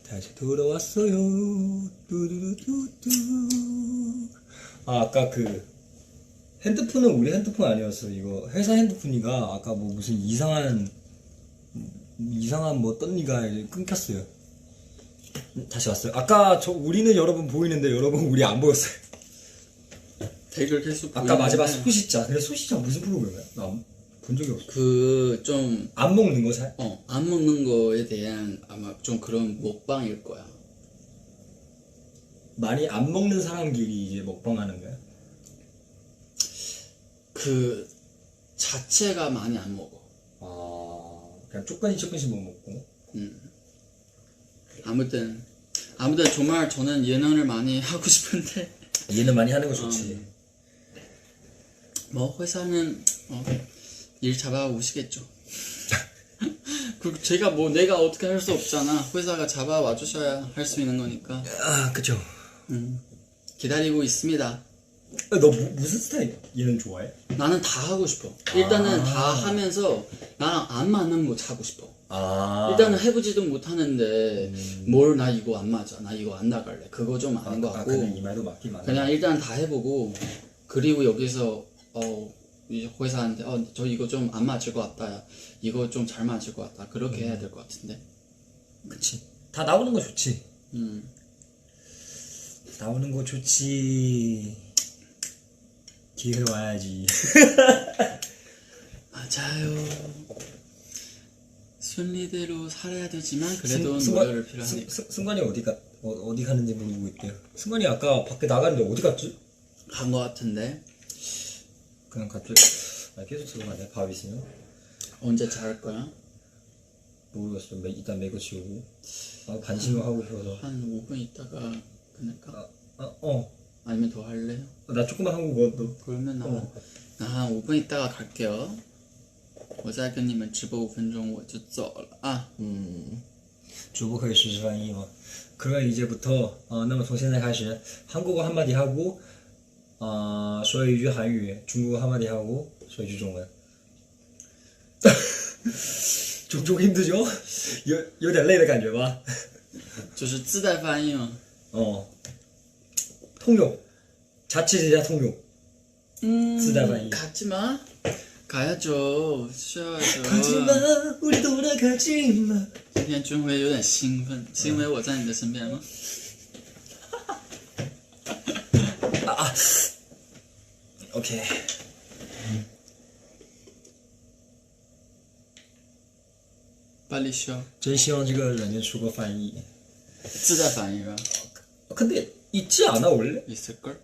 다시 돌아왔어요. 뚜루루뚜뚜. 아, 아까 그 핸드폰은 우리 핸드폰 아니었어. 이거 회사 핸드폰이가 아까 뭐 무슨 이상한 뭐 떴니가 이제 끊겼어요. 다시 왔어요. 아까 우리는 여러분 보이는데 여러분 우리 안 보였어요. 댓글 계속 아까 마지막 소시자. 근데 소시자 무슨 프로그램이야? 나 본 적이 없어. 그 좀 안 먹는 거 잘? 안 먹는 거에 대한 아마 좀 그런 먹방일 거야. 많이 안 먹는 사람끼리 이제 먹방하는 거야? 그 자체가 많이 안 먹어. 아, 그냥 조금씩 못 먹고. 아무튼 정말 저는 예능을 많이 하고 싶은데 얘는 많이 하는 거 좋지. 뭐 회사는 일 잡아 오시겠죠. 그리고 제가 뭐 내가 어떻게 할 수 없잖아. 회사가 잡아 와주셔야 할 수 있는 거니까. 아, 그쵸. 기다리고 있습니다. 너 무슨 스타일 얘는 좋아해? 나는 다 하고 싶어. 일단은 다 하면서 나랑 안 맞는 거 자고 싶어. 아, 일단은 해보지도 못하는데 뭘 나 이거 안 맞아, 나 이거 안 나갈래, 그거 좀 아닌 것 같고. 근데 이 말도 맞긴 맞아. 그냥 일단 다 해보고 그리고 여기서 이제 회사한테 저 이거 좀 안 맞을 것 같다, 이거 좀 잘 맞을 것 같다, 그렇게 해야 될 것 같은데. 그치. 다 나오는 거 좋지. 나오는 거 좋지. 기회가 와야지. 맞아요. 순리대로 살아야 되지만 그래도 노력을 필요하니까. 승관이 어디 가는지 모르고 있대요. 승관이 아까 밖에 나갔는데 어디 갔지? 간 것 같은데. 그냥 갑자기 계속 들어가네. 밥 있으면. 언제 잘 거야? 모르겠어. 일단 메고 치우고. 반신욕 하고 싶어서. 한 5분 있다가 끊을까? 아니면 더 할래요? 나 조금만 하고 먹어도. 그러면 나 한 5분 있다가 갈게요. 我再跟你们直播5分钟我就走了啊。 主播可以实时翻译吗？ 그러면 이제부터 那么从现在开始 한국어 한마디 하고 说一句韩语 중국어 한마디 하고 说一句中文 좀 힘들죠? 有点累的感觉吧？就是自带翻译吗？ 통용 자취제자 통용 自带翻译 가지마. 가야죠. 쉬어야죠. 가지마 우리 돌아가지마. 今天君辉有点兴奋，是因为我在你的身边吗？ OK。 빨리 쉬어. 真希望这个软件出个翻译。 自带翻译吧？ 근데 있지 않아 원래? 있을걸?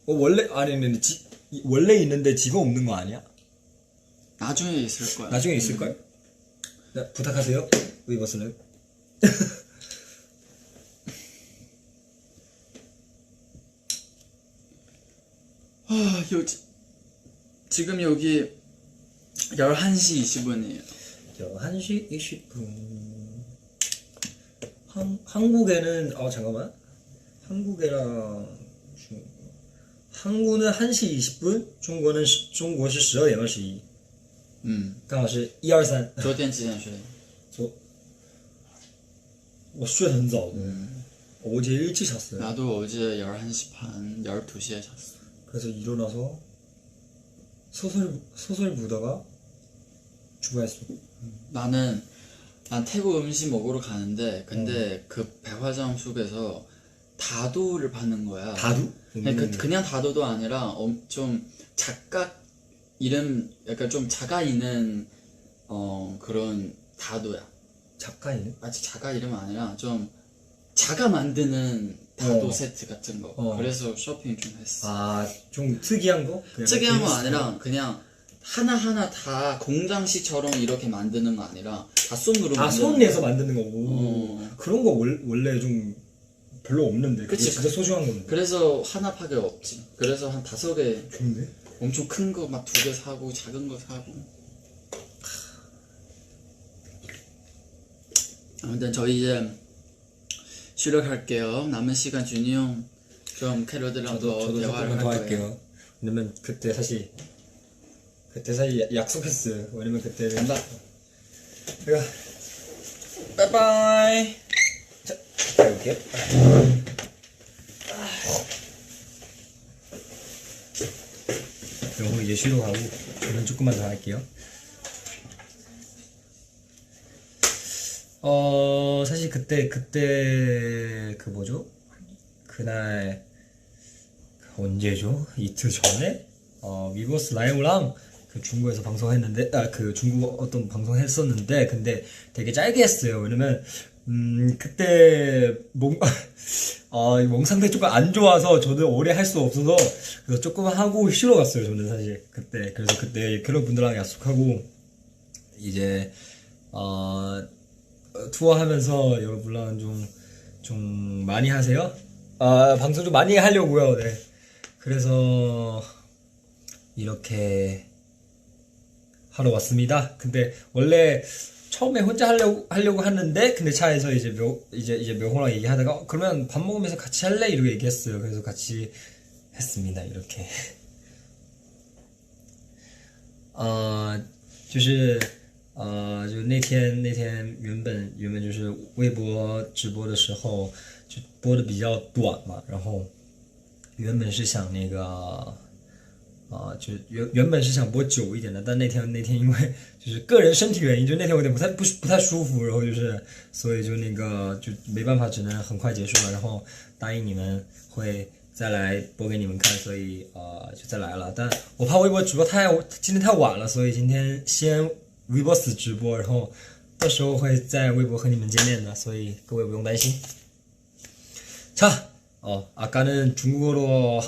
원래 아니 원래 있는데 지금 없는 거 아니야? 나중에 있을 거야. 나중에 있을 걸? 네, 부탁하세요. 위버스는. 지금 여기 11시 20분이에요. 11시 20분. 한국에는 잠깐만. 한국은 1시 20분, 중국은 12点21. 刚好是1、2、3。昨天几点睡？我睡很早的。 어제 일찍 잤어요. 나도 어제 11시 반, 12시에 잤어. 그래서 일어나서 소설 보다가 주부했어. 난 태국 음식 먹으러 가는데 근데 그 백화점 속에서 다도를 파는 거야. 다도? 그냥 다도도 아니라 좀 작가 이름 약간 좀 자가 있는 그런 다도야. 작가이네? 아직 자가 이름은 아니라 좀 자가 만드는 다도 세트 같은 거. 그래서 쇼핑 좀 했어. 좀 특이한 거? 특이한 거 아니라 그냥 하나하나 다 공장식처럼 이렇게 만드는 거 아니라 다 손으로 손 내서 만드는 거고. 그런 거 원래 좀 별로 없는데. 그치, 진짜 소중한 건데. 그래서 하나밖에 없지. 그래서 한 5개. 좋은데? 엄청 큰 거 막 2개 사고 작은 거 사고. 아무튼 저희 이제 쉬러 갈게요. 남은 시간 준이 형 좀 캐럿이랑 더 대화를 할 거예요. 왜냐면 그때 사실 약속했어요. 왜냐면 그때는 간다. 내가 빠이빠이. 해볼게요. 영호 이제 쉬러 가고 저는 조금만 더 할게요. 사실 그때 그 뭐죠? 그날 언제죠? 이틀 전에 위버스 라이브랑 그 중국에서 방송했는데 그 중국 어떤 방송 했었는데 근데 되게 짧게 했어요. 왜냐면 그때 뭔가 멍 상태 조금 안 좋아서 저는 오래 할 수 없어서 그래서 조금 하고 쉬러 갔어요. 저는 사실 그때 그래서 그때 그런 분들랑 약속하고 이제 투어하면서 여러분랑 좀 많이 하세요. 방송 좀 많이 하려고요. 네. 그래서 이렇게 하러 왔습니다. 근데 원래 처음에 혼자 하려고 하는데 근데 차에서 이제 명호랑 얘기하다가 그러면 밥 먹으면서 같이 할래? 이렇게 얘기했어요. 그래서 같이 했습니다. 이렇게 就那天就是微博直播的时候就播的比较短嘛，然后原本是想那个就原本是想播久一点的，但那天因为就是个人身体原因，就那天我有点不太舒服，然后就是所以就那个就没办法，只能很快结束了。然后答应你们会再来播给你们看，所以就再来了。但我怕微博直播今天太晚了，所以今天先微博死直播，然后到时候会在微博和你们见面的，所以各位不用担心。 자, 아까는 중국어로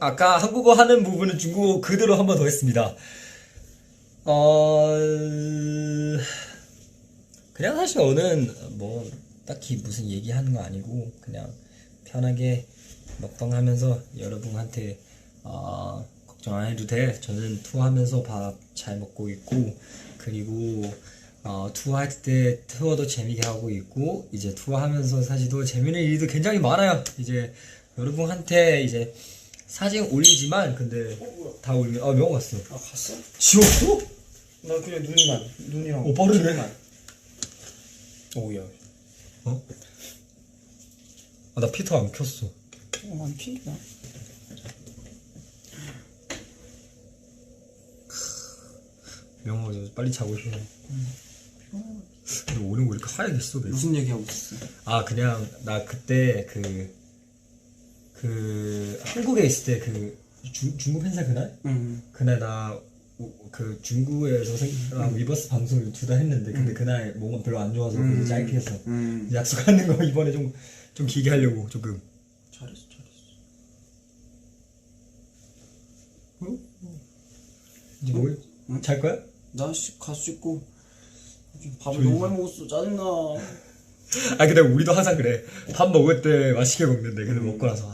아까 한국어 하는 부분은 중국어 그대로 한 번 더 했습니다. 그냥 사실 오늘 뭐 딱히 무슨 얘기하는 거 아니고 그냥 편하게 먹방하면서 여러분한테 걱정 안 해도 돼. 저는 투어하면서 밥 잘 먹고 있고 그리고 투어할 때 투어도 재미있게 하고 있고 이제 투어하면서 사실 또 재밌는 일도 굉장히 많아요. 이제 여러분한테 이제 사진 올리지만 근데 다 올리면 명호 갔어. 갔어? 지웠어? 나 그냥 눈이랑 빠르네. 귀만. 오우야. 나 피터 안 켰어. 안 핀다. 명호 저 빨리 자고 싶어. 근데 오늘 왜 이렇게 하얘겠어? 내? 무슨 얘기하고 있었어? 그냥 나 그때 그 한국에 있을 때 그 중국 행사 그날? 그날 나 그 중국에서 위버스 방송을 2달 했는데 근데 그날 몸은 별로 안 좋아서 그래서 짧게 했어. 약속하는 거 이번에 좀 길게 하려고 조금. 잘했어. 이제 뭐? 잘 거야? 나 가서 씻고 밥을 너무 많이 먹었어. 짜증나. 근데 우리도 항상 그래. 밥 먹을 때 맛있게 먹는데 근데 먹고 나서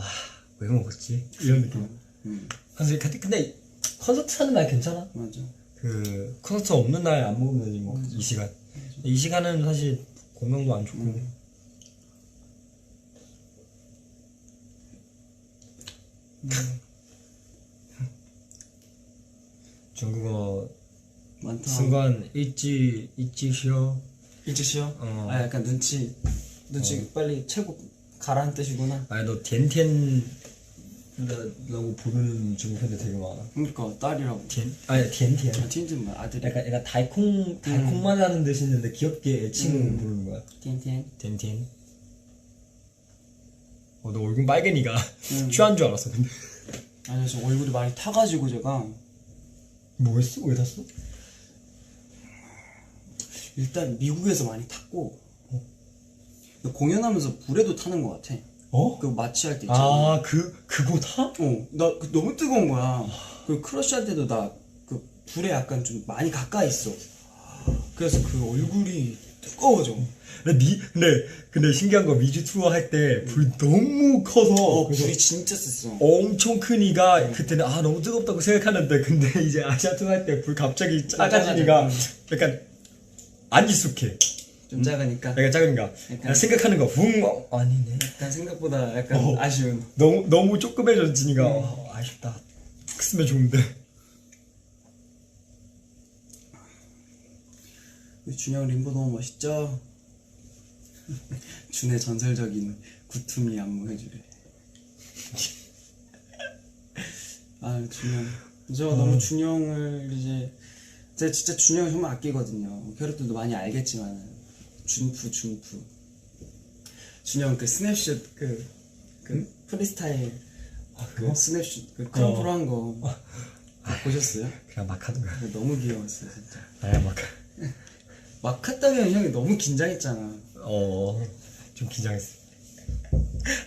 왜 먹었지? 이런 느낌. 항상 근데 콘서트 하는 날 괜찮아. 맞아. 그 콘서트 없는 날 안 먹으면 되지 뭐. 이 시간. 이 시간은 사실 건강도 안 좋고. 중국어 많다. 순간 잊지 쉬어. 일찍 쉬어? 약간 눈치 빨리 채고 가라는 뜻이구나. 너 텐텐 라고 부르는 중국 팬들 되게 많아. 그러니까 딸이라고. 텐텐. 틴틴 뭐야? 아들이. 약간 달콤만 하는 뜻이 있는데 귀엽게 애칭 부르는 거야. 틴틴. 텐텐. 너 얼굴 빨개니까 취한 줄 알았어 근데. 아니 저 얼굴이 많이 타가지고 제가 뭐 했어? 왜 탔어? 일단 미국에서 많이 탔고 공연하면서 불에도 타는 것 같아. 그 마취할 때 있잖아. 그거 타? 나 너무 뜨거운 거야. 그 크러쉬 할 때도 나 그 불에 약간 좀 많이 가까이 있어. 그래서 그 얼굴이 뜨거워져. 근데 신기한 거 미주 투어 할 때 불 너무 커서 불이 진짜 셌어. 엄청 크니까 그때는 너무 뜨겁다고 생각하는데 근데 이제 아시아 투어 할 때 불 갑자기 작아지니까 약간 안 익숙해. 좀 작으니까. 약간 작으니까 약간 생각하는 거 아니네. 약간 생각보다 약간 아쉬운. 너무 조그매져지니까 아쉽다. 크으면 좋은데. 준영 림보 너무 멋있죠? 준의 전설적인 구툼이 안무해주래. 아 준영, 저 너무 준영을 이제 제가 진짜 준영을 정말 아끼거든요. 캐럿들도 많이 알겠지만 준프 준영 그 스냅슛 그 프리스타일 그거? 스냅슛 그 크럼프로 한 거 보셨어요? 그냥 막 하는 거야. 너무 귀여웠어요 진짜. 아야 막. 막 했다면 형이 너무 긴장했잖아. 좀 긴장했어.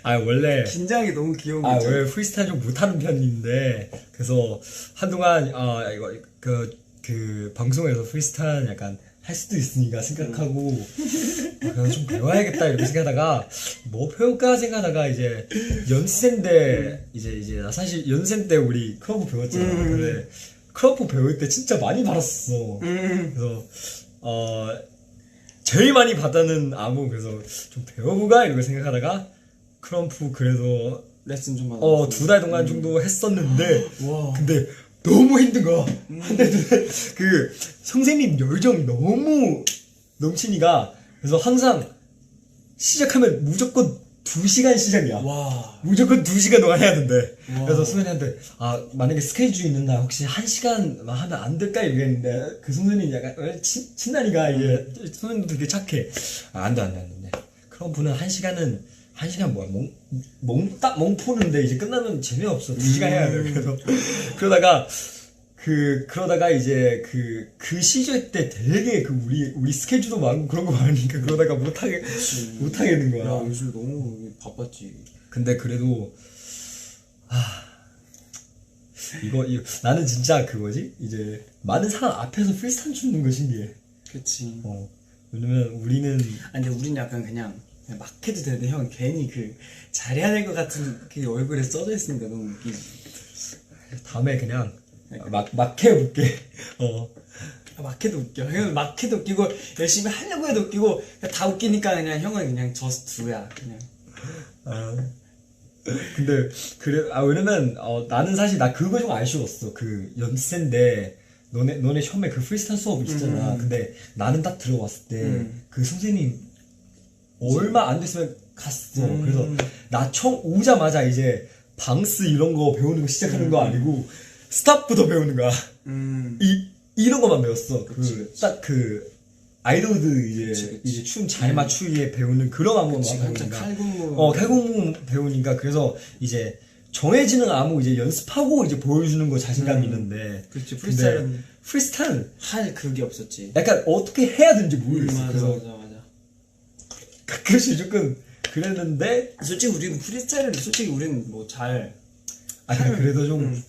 아 원래 긴장이 너무 귀여운 거죠. 원래 프리스타일 좀 못하는 편인데 그래서 한동안 이거 그 방송에서 프리스타일 약간 할 수도 있으니까 생각하고 그냥 좀 배워야겠다 이렇게 생각하다가 뭐 배울까 생각하다가 이제 연습생 때 이제 나 사실 연습생 때 우리 크로프 배웠잖아. 근데 크로프 배울 때 진짜 많이 받았어. 그래서 제일 많이 받는 안무 그래서 좀 배워볼까 이렇게 생각하다가 크럼프 그래도 레슨 좀 받아. 2달 동안 정도 했었는데 와. 근데 너무 힘든 거야. 근데 그 선생님 열정이 너무 넘치니까 그래서 항상 시작하면 무조건 2시간 시작이야. 와. 무조건 2시간 동안 해야 된대. 와. 그래서 선생님한테 만약에 스케줄 있는 날 혹시 1시간 하면 안 될까 이랬는데 그 선생님이 약간 친나니까 이게 선생님도 되게 착해. 안 돼. 크럼프는 1시간 뭐야 멍 푸는데 이제 끝나면 재미없어. 2시간 해야 돼. 그래서 그러다가 이제 그 시절 때 되게 우리 스케줄도 많고 그런 거 많으니까 그러다가 못 하겠는 거야. 야 요즘 너무 바빴지. 근데 그래도 이거 나는 진짜 그거지 이제 많은 사람 앞에서 프리스타일 추는 거 신기해. 그치. 왜냐면 우리는 아니 근데 우린 약간 그냥 막 해도 되는데 형 괜히 잘해야 될 것 같은 그 얼굴에 써져 있으니까 너무 웃기지. 다음에 그냥 막 해볼게. 막 해도 웃겨. 형은 막 해도 웃기고 열심히 하려고 해도 웃기고 다 웃기니까 그냥 형은 그냥 just do야 그냥. 근데 왜냐면 나는 사실 나 그거 좀 아쉬웠어. 그 연습생인데 너네 처음에 그 프리스타일 수업 있었잖아. 근데 나는 딱 들어왔을 때 그 선생님 얼마 안 됐으면 갔어. 그래서 나 처음 오자마자 이제 방스 이런 거 배우는 거 시작하는 거 아니고 스탑부터 배우는 거야. 이런 거만 배웠어. 딱 아이돌들 이제 춤 잘 맞추기에 배우는 그런 안무만 한참 배우니까. 칼군무 배우니까 그래서 이제 정해지는 안무 이제 연습하고 이제 보여주는 거 자신감 있는데. 그렇지. 프리스타일은 할 그게 없었지. 약간 어떻게 해야 되는지 모르겠어. 맞아. 가끔씩 조금 그랬는데 솔직히 우리는 뭐 잘. 그래도 좀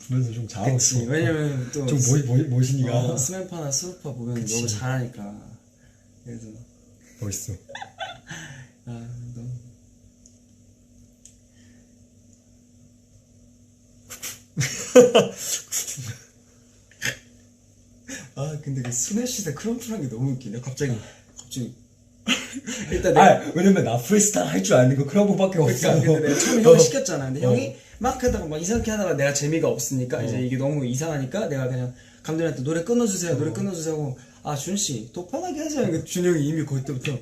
보면서 좀 잘하고 그치. 있어. 왜냐면 또 좀 멋있니까. 스맨파나 스우파 보면 그치. 너무 잘하니까. 그래서 멋있어. 너무. 근데 그 스매시대 크럼프란 게 너무 웃기네. 갑자기 일단 왜냐면 나 프리스타일 할 줄 아는 거 크럼프밖에 없어. 근데 내가 처음에 형이 시켰잖아. 근데 형이 막 하다가 막 이상하게 하다가 내가 재미가 없으니까 이제 이게 너무 이상하니까 내가 그냥 감독님한테 노래 끊어주세요 하고 준씨 똑바르게 하자. 그러니까 준영이 이미 그때부터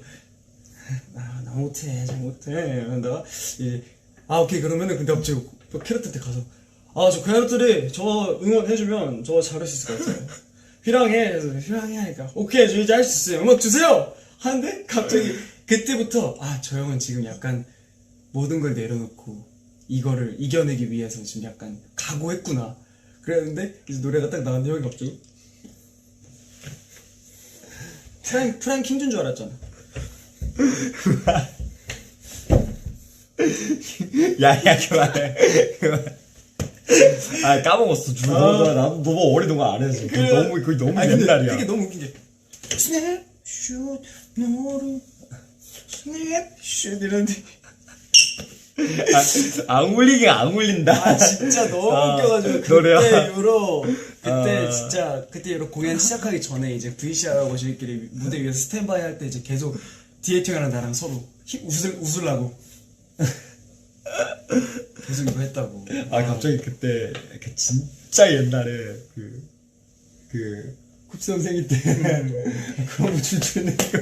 나 못해 잘 못해 이러다가 이제 오케이 그러면은 근데 갑자기 캐럿한테 가서 저 캐럿들이 저 응원해주면 저 잘할 수 있을 것 같아요. 휘랑해. 그래서 휘랑해 하니까 오케이 저 이제 할 수 있어요. 음악 주세요 하는데 갑자기 그때부터 저 형은 지금 약간 모든 걸 내려놓고 이거를 이겨내기 위해서 지금 약간 각오했구나 그랬는데 이제 노래가 딱 나왔는데 형이 갑자기 프라임 킹준 줄 알았잖아. 야야 그만해. 까먹었어. 나도 너무 어린 동안 안 했어. 그게 너무 옛날이야. 그게 너무 웃긴 게 스냅슛 너를 스냅슛 이런데 안 울린다. 진짜 너무 웃겨가지고 그때 이후로 그때 이후로 공연 시작하기 전에 이제 VCR하고 저희끼리 무대 위에서 스탠바이 할 때 이제 계속 디에이팅이랑 나랑 서로 웃으려고 계속 이거 했다고. 갑자기 그때 진짜 옛날에 쿱 선생님 때 그런 거 춤추는 거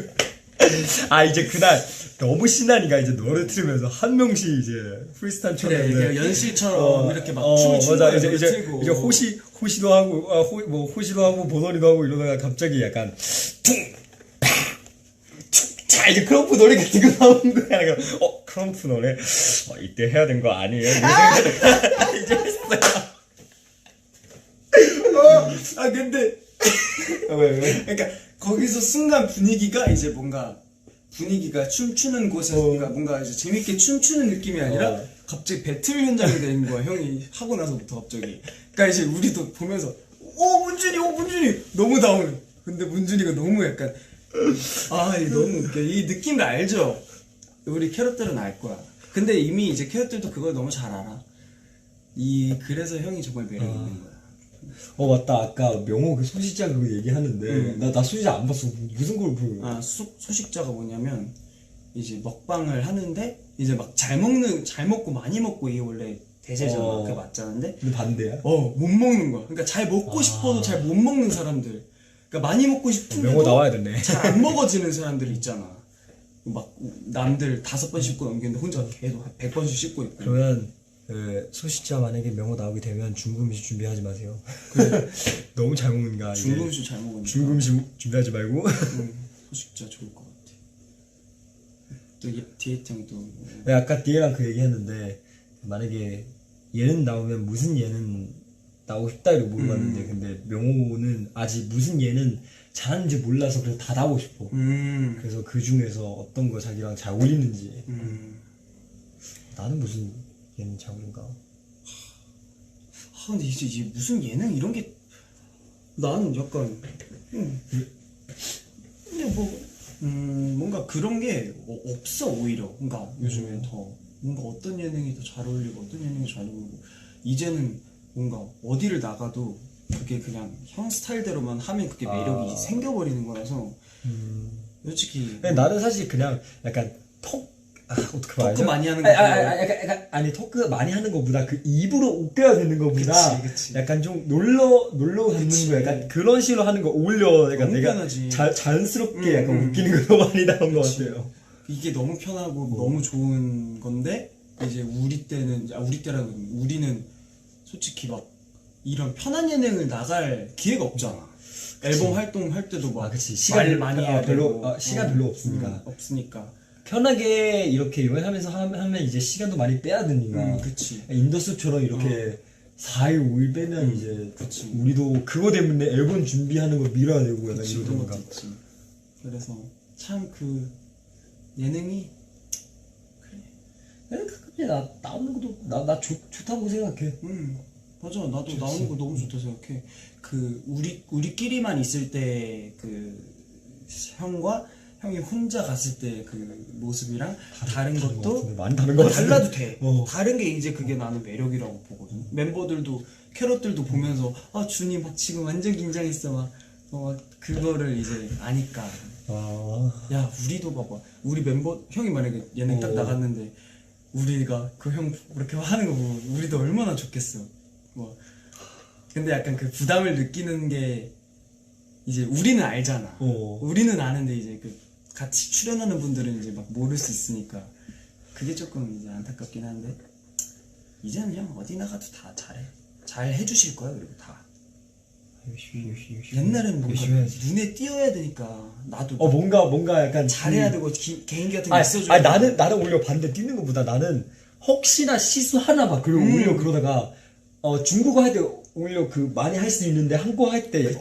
아 이제 그날 너무 신나니까 이제 노래 틀으면서 한 명씩 이제 프리스타일 그래 쳤는데 이게 연실처럼 이렇게 막 춤을 추는 맞아. 거야. 이제 호시도 하고 호시도 하고 보너리도 하고 이러다가 갑자기 약간 자 이제 크럼프 노래 같은 거 나오는 거야. 그래서 크럼프 노래 이때 해야 되는 거 아니에요? 이제 했어요. 아 근데 왜? 그러니까 거기서 순간 분위기가 이제 뭔가 분위기가 춤추는 곳에서 뭔가 이제 재밌게 춤추는 느낌이 아니라 갑자기 배틀 현장이 되는 거야. 형이 하고 나서부터 갑자기. 그러니까 이제 우리도 보면서 문준이 너무 다운해. 근데 문준이가 너무 약간 이게 너무 웃겨. 이 느낌을 알죠? 우리 캐럿들은 알 거야. 근데 이미 이제 캐럿들도 그걸 너무 잘 알아. 그래서 형이 정말 매력 있는 거야. 맞다. 아까 명호 그 소식자 그거 얘기하는데 나 소식자 안 봤어. 무슨 걸 그? 소식자가 뭐냐면 이제 먹방을 하는데 이제 막 잘 먹고 많이 먹고 이게 원래 대세잖아. 그게 맞자는데 근데 반대야? 못 먹는 거야. 그러니까 잘 먹고 싶어도 잘 못 먹는 사람들. 그러니까 많이 먹고 명호 싶은데도 나와야 되네. 잘 안 먹어지는 사람들 있잖아. 막 남들 5번 씹고 넘기는데 혼자 계속 100번씩 씹고 있고. 그러면 소식자 만약에 명호 나오게 되면 중금식 준비하지 마세요. 그래. 너무 잘 먹는가. 중금식 잘 먹으니까. 중금식 준비하지 말고. 소식자 좋을 것 같아. 또 디에트 형도 아까 디에랑 그 얘기했는데 만약에 예능 나오면 무슨 예능 나오고 싶다 이러고 물어봤는데 근데 명호는 아직 무슨 예능 잘하는지 몰라서 그래서 다 나오고 싶어. 그래서 그 중에서 어떤 거 자기랑 잘 어울리는지. 나는 무슨 예능 잘 어울린가? 근데 이제 무슨 예능 이런 게 나는 약간 근데 뭔가 그런 게 없어 오히려. 그러니까 요즘에 더 뭔가 어떤 예능이 더 잘 어울리고 어떤 예능이 잘 어울리고 이제는 뭔가 어디를 나가도 그게 그냥 형 스타일대로만 하면 그게 매력이 생겨버리는 거라서 솔직히 나는 사실 그냥 약간 어떻게 말하죠? 토크 많이 하는 거 아니 토크 많이 하는 것보다 그 입으로 웃겨야 되는 것보다 그치. 약간 좀 놀러 갖는 거 약간 그런 식으로 하는 거 오히려 약간 내가 편하지. 자연스럽게 약간 웃기는 거 많이 나온 것 같아요. 이게 너무 편하고 너무 좋은 건데 이제 우리 때라고 우리는 솔직히 막 이런 편한 예능을 나갈 기회가 없잖아. 앨범 활동할 때도 막 그치. 시간 많이 해야 별로 되고 시간 별로 없으니까. 없으니까. 편하게 이렇게 여행하면서 하면 이제 시간도 많이 빼야 되니까. 그치. 인더스처럼 이렇게 4일 5일 빼면 이제 그치. 우리도 그거 때문에 앨범 준비하는 거 미뤄야 되고 약간 그치, 이러니까. 그런 것도 있지. 그래서 참 그 예능이 가끔 나 나오는 것도 나 좋다고 생각해. 맞아. 나도 나오는 거 너무 좋다 생각해. 그 우리끼리만 있을 때 그 형이 혼자 갔을 때 그 모습이랑 다른 것도 많이 다른 것 같은데. 달라도 돼. 어. 다른 게 이제 그게 나는 매력이라고 보거든. 멤버들도 캐럿들도 보면서 준이 막 지금 완전 긴장했어 막 그거를 이제 아니까. 야 우리도 봐봐. 우리 멤버 형이 만약에 예능 딱 나갔는데 우리가 그 형 그렇게 하는 거 보고 우리도 얼마나 좋겠어. 근데 약간 그 부담을 느끼는 게 이제 우리는 알잖아. 우리는 아는데 이제 그 같이 출연하는 분들은 이제 막 모를 수 있으니까 그게 조금 이제 안타깝긴 한데 이제는 형 어디 나가도 다 잘 해주실 거야. 그리고 다 옛날에는 뭔가 눈에 띄어야 되니까 나도 뭔가 약간 잘해야 되고 개인기 같은 게 있어줘야 나는 오히려 반대 뛰는 것보다 나는 혹시나 실수하나 봐. 그리고 오히려 그러다가 중국어 할 때 오히려 그 많이 할 수 있는데 한국어 할 때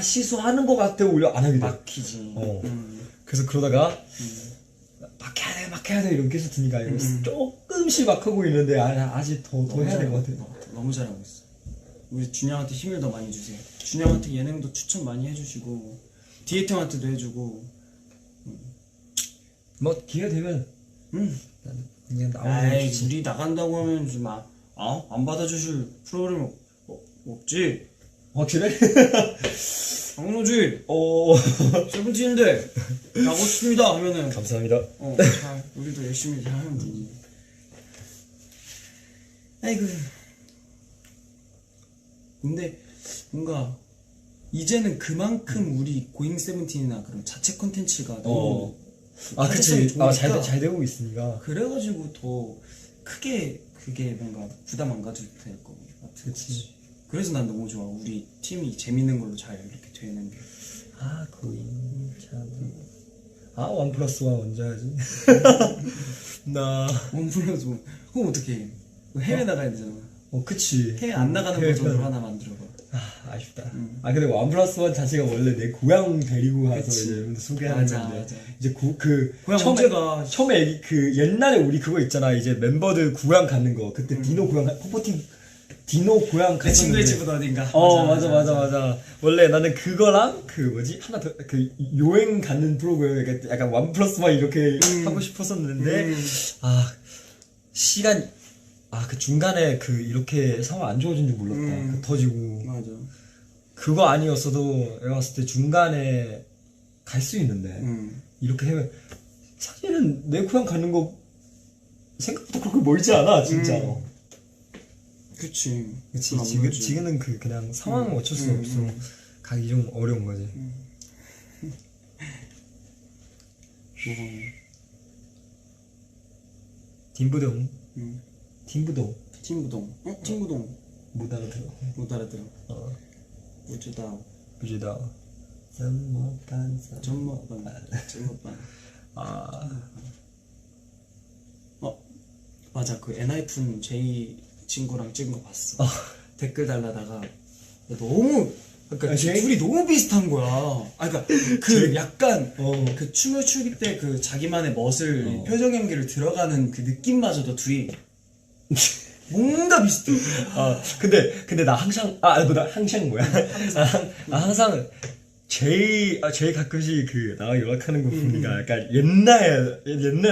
실수하는 것 같아 오히려 안 하게 돼. 막히지. 그래서 그러다가 막 해야 돼 이런 계속 드니까 조금씩 막 하고 있는데 아직 더 해야 될 것 같아. 너무 잘하고 있어. 우리 준영한테 힘을 더 많이 주세요. 준영한테 예능도 추천 많이 해주시고 디에트 형한테도 해주고. 뭐 기회 되면 그냥 나오면 아이 우리 나간다고 하면 좀 안 받아주실 프로그램 없지. 확실해? 당연하지. 세븐틴인데 가고 싶습니다 하면은 감사합니다. 우리도 열심히 잘 하면 되지. 아이고. 근데 뭔가 이제는 그만큼 우리 고잉 세븐틴이나 그런 자체 콘텐츠가 너무 아 타겟성이 그치. 아 좋으니까. 잘 되고 있으니까. 그래가지고 더 크게 그게 뭔가 부담 안 가도 될 거 같은 그치. 거지. 그래서 난 너무 좋아. 우리 팀이 재밌는 걸로 잘 이렇게 되는 게. 아 거의 참. 아1 플러스 1 언제 하지? 나. 원 플러스 원. 그럼 어떻게 해? 해외 나가야 되잖아. 그치. 해외 안 나가는 해외 버전으로 편. 하나 만들어봐. 아쉽다. 음. 아 근데 원 플러스 원 자체가 원래 내 고향 데리고 가서 그치. 이제 소개하는 맞아, 건데 맞아. 이제 그 고향 언제가? 처음에 그 옛날에 우리 그거 있잖아 이제 멤버들 고향 가는 거 그때 디노 고향 포포팅 디노 고향 내 친구의 갔었는데 집은 어딘가. 맞아 원래 나는 그거랑 그 뭐지 하나 더 그 여행 가는 프로그램 약간 원 플러스 원 이렇게 하고 싶었었는데 아 시간 그 중간에 그 이렇게 상황 안 좋아진 줄 몰랐다 그 터지고 맞아. 그거 아니었어도 내가 봤을 때 중간에 갈 수 있는데 이렇게 해면 사실은 내 고향 가는 거 생각보다 그렇게 멀지 않아 진짜. 그치. 그치 그건 안 멀지. 지금은 그냥 상황은 어쩔 수 없어. 가기 좀 어려운 거지. 딘부동 딘부동 팀부동. 팀부동. 못 알아들어. 못 알아들어. 우주다. 부지다. 전먹반 전먹반. 전먹반. 맞아. 그 엔하이픈 제이 친구랑 찍은 거 봤어. 댓글 달라다가 너무 그러니까 제이? 둘이 너무 비슷한 거야. 그러니까 그 약간 그 춤을 추기 때 그 자기만의 멋을 표정 연기를 들어가는 그 느낌마저도 둘이 뭔가 비슷해. 근데 나 항상 나 항상 뭐야? 항상 제일 가끔씩 그 나와 연락하는 거 보니까 약간 옛날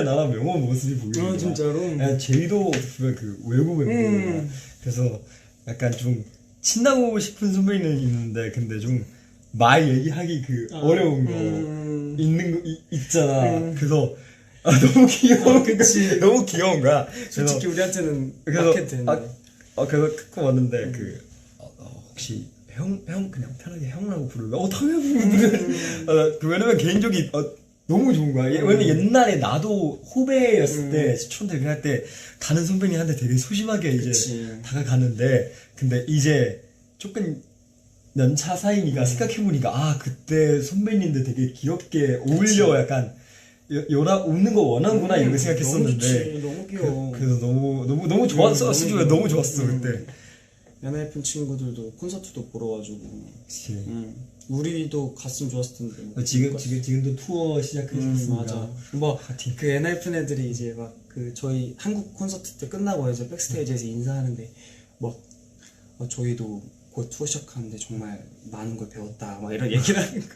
나랑 명호 모습이 보이는 거야. 진짜로? 제이도 보면 그 외국 멤버야. 그래서 약간 좀 친하고 싶은 선배는 있는데 근데 좀 말 얘기하기 그 어려운 거 있는 거 있잖아. 그래서 너무 귀여워. 그치. 너무 귀여운 거야. 솔직히 우리한테는 그래서 마켓 되는데. 그래서 듣고 왔는데 혹시 형 그냥 편하게 형이라고 부르면 당연히 왜냐면 개인적이 너무 좋은 거야. 왜냐면 옛날에 나도 후배였을 때 처음 데뷔할 때 다른 선배님한테 되게 소심하게 이제 그치. 다가가는데 근데 이제 조금 연차 사이니까 생각해보니까 그때 선배님들 되게 귀엽게 어울려 약간 웃는 거 원하는구나 이렇게 생각했었는데 너무 귀여워. 그래서 너무 좋았어. 수주가 너무 좋았어 그때. 엔하이픈 친구들도 콘서트도 보러 와주고. 그치. 우리도 갔으면 좋았을 텐데. 지금도 투어 시작했으니까. 맞아. 그 엔하이픈 애들이 이제 막 그 저희 한국 콘서트 때 끝나고 이제 백스테이지에서 인사하는데 저희도 곧 투어 시작하는데 정말 많은 걸 배웠다. 막 이런 얘기를 하는 거.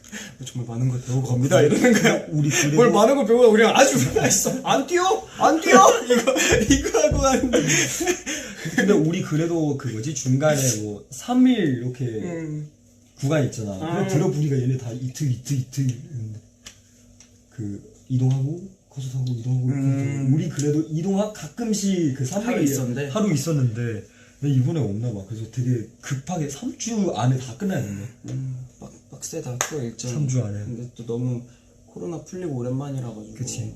정말 많은 걸 배우고 갑니다. 이러는 거야. 우리 그래도 뭘 많은 걸 배우고 우리가 아주 안 뛰어? 이거 하고 가는데. 근데 우리 그래도 그 뭐지 중간에 뭐 3일 이렇게 구간 있잖아. 그래 들어보니까 얘네 다 이틀 그 이동하고 콘서트하고 이동하고 우리 그래도 가끔씩 그 3일 하루 있었는데 근데 이번에 없나 봐. 그래서 되게 급하게 3주 안에 다 끝나야 된대. 빡세다 또 일정. 3주 안에. 근데 또 너무 코로나 풀리고 오랜만이라 가지고. 그치.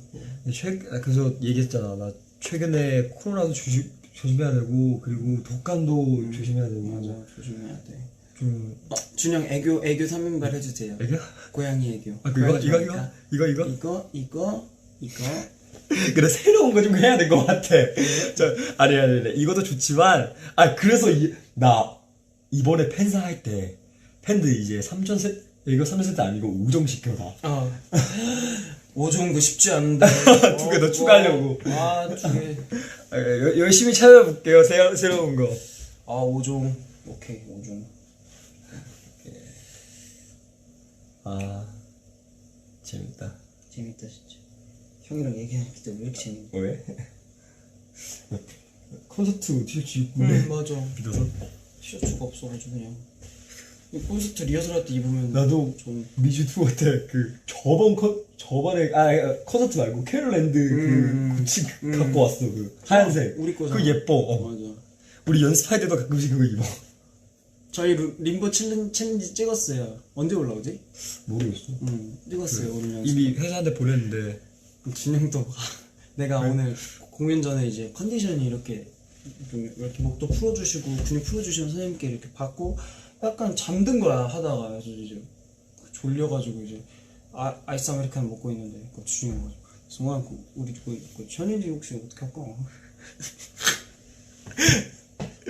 그래서 얘기했잖아. 나 최근에 코로나도 조심해야 되고 그리고 독감도 조심해야 되고. 맞아. 조심해야 돼. 좀 준영 애교 3인발 해주세요. 애교? 고양이 애교. 이거 그래 새로운 거 좀 해야 될 것 같아. 아니 이것도 좋지만 그래서 나 이번에 팬사 할 때 팬들 이제 3전 이거 3전 세트 아니고 5정 시켜라. 5종 거 쉽지 않은데. 2개 더 추가하려고. 2개. 열심히 찾아볼게요 새로운 거. 5종. 오케이 5종. 재밌다 진짜. 형이랑 얘기하기 때문에 왜 이렇게 재밌냐. 왜? 콘서트 티셔츠 입고 맞아. 믿어서? 티셔츠가 없어가지고 그냥 콘서트 리허설 할 때 입으면 나도 좀 미주 투어 때 그 저번에 콘서트 말고 캐롤랜드 그 구찌 갖고 왔어 그 하얀색. 우리 거잖아. 그거 예뻐. 맞아. 우리 연습할 때도 가끔씩 그거 입어. 저희 림보 챌린지 찍었어요. 언제 올라오지? 모르겠어. 찍었어요 오늘 연습. 이미 회사한테 보냈는데 준영도 내가 오늘 공연 전에 이제 컨디션이 이렇게 좀 이렇게 목도 풀어주시고 근육 풀어주시는 선생님께 이렇게 받고 약간 잠든 거야 하다가 그래서 이제 졸려가지고 이제 아이스 아메리카노 먹고 있는데 그 준영이 가지고 성아 우리 그 천인지 혹시 어떻게 할까?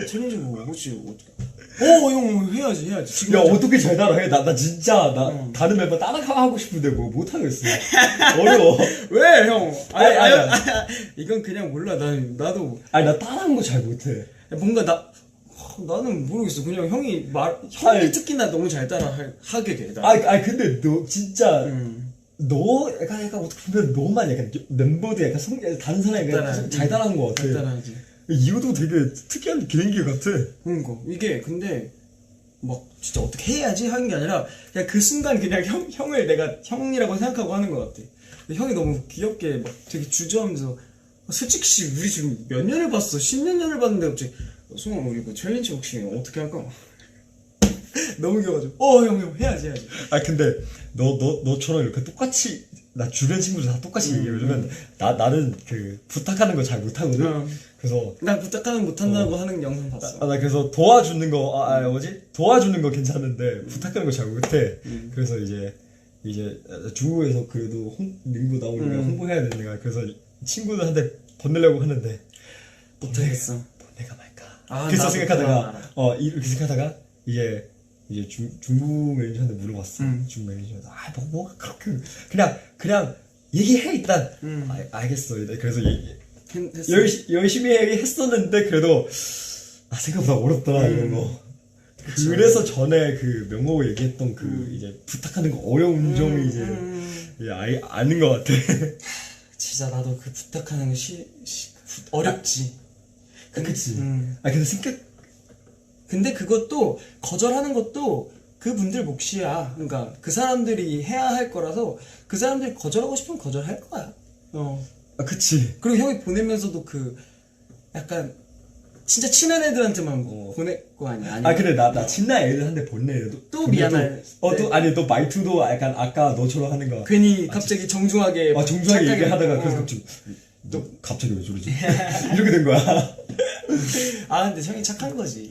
천인지 뭐 혹시 어떻게? 형 해야지 지금 야 어떻게 잘 따라해? 나 진짜 나 응. 다른 멤버 따라하고 싶은데 뭐 못하겠어. 어려워. 왜 형? 아니. 이건 그냥 몰라 나도 아니 나 따라하는 거 잘 못해. 뭔가 나는 모르겠어. 그냥 형이 아니. 특히나 너무 잘 하게 돼. 아니 근데 너 진짜 응. 너 약간 어떻게 보면 너만 약간 멤버들 약간 다른 사람이 약간 잘 따라하는 거 같아. 잘 따라하지. 이것도 되게 특이한 기능기 같아. 그러니까 이게 근데 막 진짜 어떻게 해야지 하는 게 아니라 그냥 그 순간 그냥 형을 내가 형이라고 생각하고 하는 것 같아. 근데 형이 너무 귀엽게 막 되게 주저하면서 솔직히 우리 지금 몇 년을 봤어? 10몇 년을 봤는데 갑자기 승아 우리 그 챌린지 혹시 어떻게 할까? 너무 귀여워가지고 형 해야지 아 근데 너처럼 이렇게 똑같이 나 주변 친구들 다 똑같이 얘기해. 왜냐면 나는 그 부탁하는 거 잘 못하거든. 그래서 난 부탁하면 못한다고 하는 영상 봤어. 나 그래서 도와주는 거 도와주는 거 괜찮은데 부탁하는 거 잘 못해. 그래서 이제 중국에서 그래도 링구 나오니까 홍보해야 되니까 그래서 친구들한테 보내려고 하는데 못하겠어. 보내가 말까. 아, 그래서 나도 생각하다가 그거 이렇게 생각하다가 이제 중국 매니저한테 물어봤어. 중국 매니저한테 뭐 그렇게 그냥 얘기해 일단. 알겠어. 그래서 했어. 열심히 했었는데 그래도 생각보다 어렵다 이런 거. 그래서 전에 그 명호 얘기했던 그 이제 부탁하는 거 어려운 점이 이제 아는 것 같아. 진짜 나도 그 부탁하는 거 어렵지. 그치. 근데 근데 그것도 거절하는 것도 그분들 몫이야. 그러니까 그 사람들이 해야 할 거라서 그 사람들이 거절하고 싶으면 거절할 거야. 그치. 그리고 형이 보내면서도 그 약간 진짜 친한 애들한테만 보낼 거 아니야? 근데 나 친한 애들한테 보내도 또 미안할 또 말투도 약간 아까 너처럼 하는 거 괜히 갑자기 정중하게 정중하게 착하게 얘기하다가 그래서 갑자기 너 갑자기 왜 저러지? 이렇게 된 거야. 근데 형이 착한 거지.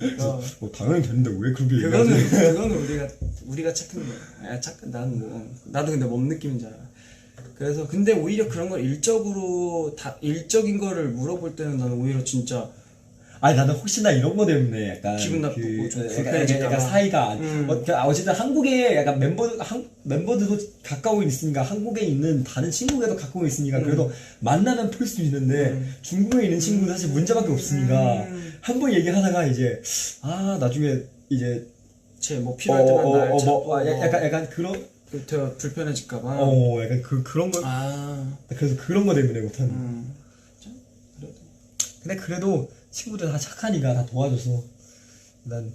당연히 되는데 왜 그렇게 얘기하지? 그거는 우리가 착한 거야. 나도 근데 뭔 느낌인지 알아. 그래서 근데 오히려 그런 걸 일적인 거를 물어볼 때는 나는 오히려 진짜 나는 혹시나 이런 거 때문에 약간 기분 나쁘고 좀 약간 불편해질까 봐. 사이가 어쨌든 한국에 약간 멤버들도 가까워 있으니까 한국에 있는 다른 친구들도 가까워 있으니까 그래도 만나면 풀 수 있는데 중국에 있는 친구는 사실 문제밖에 없으니까 한 번 얘기하다가 이제 나중에 이제 쟤 뭐 필요할 때만 날 찾고 약간 그런 불편해질까봐. 약간 그런 거. 그래서 그런 거 때문에 못하는. 근데 그래도 친구들 다 착하니까 다 도와줘서 난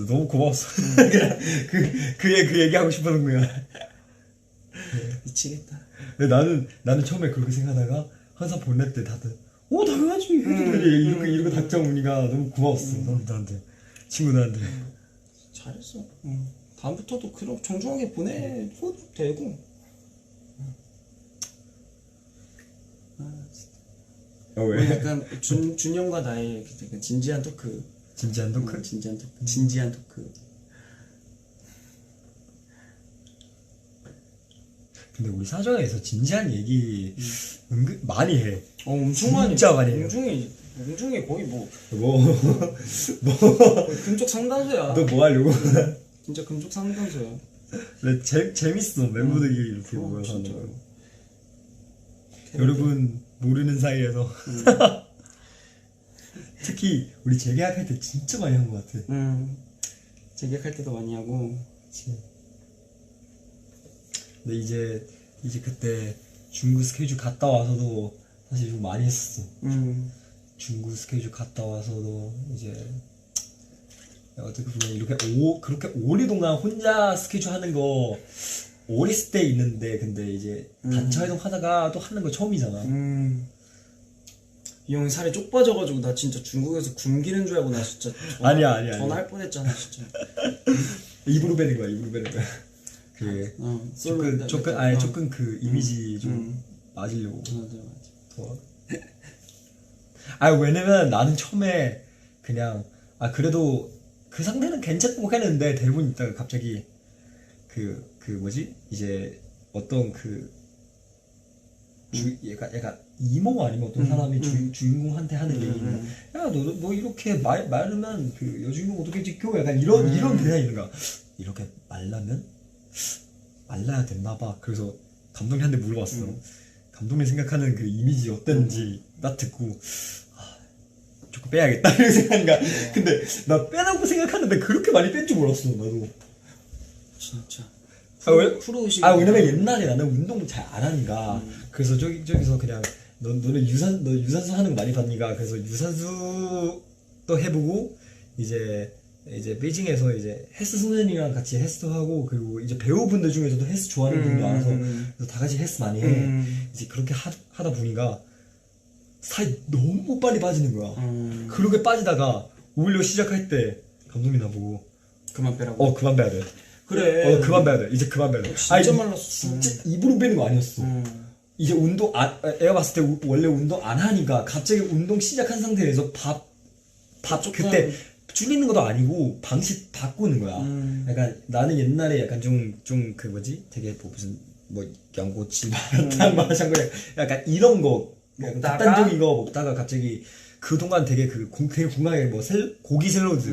너무 고마웠어. 그냥 그 얘기하고 싶었던 거야. 미치겠다. 근데 나는 처음에 그렇게 생각하다가 항상 보낼 때 다들 당연하지 해주더니 이렇게 답장 오니까 너무 고마웠어. 나한테 친구들한테. 잘했어. 다음부터도 그런 정중하게 보내도 되고. 왜? 약간 준영과 나의 약간 진지한 토크. 진지한 토크? 진지한 토크. 근데 우리 사정에서 진지한 얘기 은근 많이 해. 엄청 많이. 진짜 많이 해요. 웅중이 거의 뭐 뭐 금쪽 상단소야. 너 뭐 하려고? 진짜 금쪽 상단소야. 근데 재밌어 멤버들이 이렇게 모여서 하는 거. 진짜로. 여러분 모르는 사이에서 특히 우리 재계약할 때 진짜 많이 한 것 같아. 재계약할 때도 많이 하고. 그치. 근데 이제 그때 중국 스케줄 갔다 와서도 사실 좀 많이 했었어. 중국 스케줄 갔다 와서도 이제 어떻게 보면 이렇게 그렇게 오랫동안 혼자 스케줄 하는 거 어렸을 때 있는데 근데 이제 단체 활동 하다가 또 하는 거 처음이잖아. 이 형이 살이 쪽 빠져가지고 나 진짜 중국에서 굶기는 줄 알고 나 진짜 아니야. 전화할 뻔했잖아 진짜. 입으로 베는 거야. 그 솔로 조금 그 이미지 좀 맞으려고. 맞아. 아 왜냐면 나는 처음에 그냥 그래도 그 상태는 괜찮고 했는데 대본 있다가 갑자기 그 뭐지 이제 어떤 약간 이모 아니면 어떤 사람이 주인공한테 하는 얘기는 야 너 이렇게 마르면 그 여주인공 어떻게 지켜 약간 이런 대사가 있는 거야. 이렇게 말라면 말라야 됐나봐. 그래서 감독님한테 물어봤어. 감독님 생각하는 그 이미지 어땠는지 딱 듣고 조금 빼야겠다 이런 생각인가. 근데 나 빼라고 생각하는데 그렇게 많이 뺀 줄 몰랐어 나도. 진짜. 왜냐면 옛날에 나는 운동 잘 안 하니까 그래서 저기서 그냥 너는 유산소 하는 거 많이 봤니까 그래서 유산소도 해보고 이제 베이징에서 이제 헬스 선생님이랑 같이 헬스도 하고 그리고 이제 배우분들 중에서도 헬스 좋아하는 분도 많아서 그래서 다 같이 헬스 많이 해. 이제 그렇게 하다 보니까 살이 너무 빨리 빠지는 거야. 그렇게 빠지다가 오히려 시작할 때 감독님 나보고 그만 빼라고. 그만 빼야 돼. 그래. 그만 빼야 돼. 이제 그만 빼야 돼. 진짜 말랐어. 진짜 입으로 빼는 거 아니었어. 이제 운동 애가 봤을 때 원래 운동 안 하니까 갑자기 운동 시작한 상태에서 밥 그때 줄이는 것도 아니고 방식 바꾸는 거야. 약간 나는 옛날에 약간 좀 그 뭐지 되게 무슨 양꼬치 마라탕 마라샹궈 약간 이런 거 먹다가? 극단적인 거 먹다가 갑자기 그동안 되게 되게 건강하게 고기 샐러드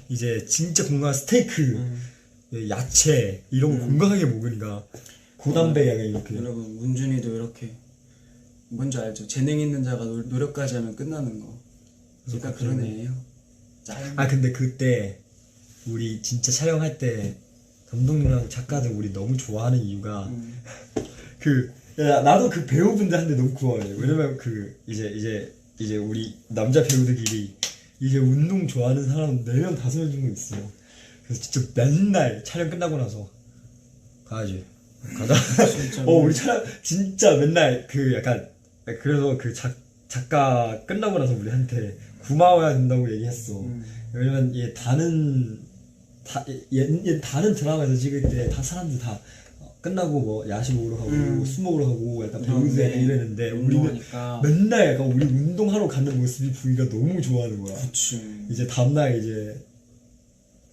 이제 진짜 건강한 스테이크 야채 이런 거 건강하게 먹으니까 고단백 약간 이렇게. 여러분 문준이도 이렇게 뭔지 알죠? 재능 있는 자가 노력까지 하면 끝나는 거. 그러니까 그런 애예요. 근데 그때 우리 진짜 촬영할 때 감독님이랑 작가들 우리 너무 좋아하는 이유가 나도 그 배우분들한테 너무 고마워요. 왜냐면 이제 우리 남자 배우들끼리 이제 운동 좋아하는 사람 4명 5명 정도 있어요. 그래서 진짜 맨날 촬영 끝나고 나서 가야지 가자. 우리 촬영 진짜 맨날 약간 그래서 작가 끝나고 나서 우리한테 고마워야 된다고 얘기했어. 왜냐면 다른 드라마에서 찍을 때 다 사람들 다 끝나고 야식 먹으러 가고 술 먹으러 가고 약간 배우들 이랬는데 우리는 맨날 약간 우리 운동하러 가는 모습이 보기가 너무 좋아하는 거야. 그치. 이제 다음날 이제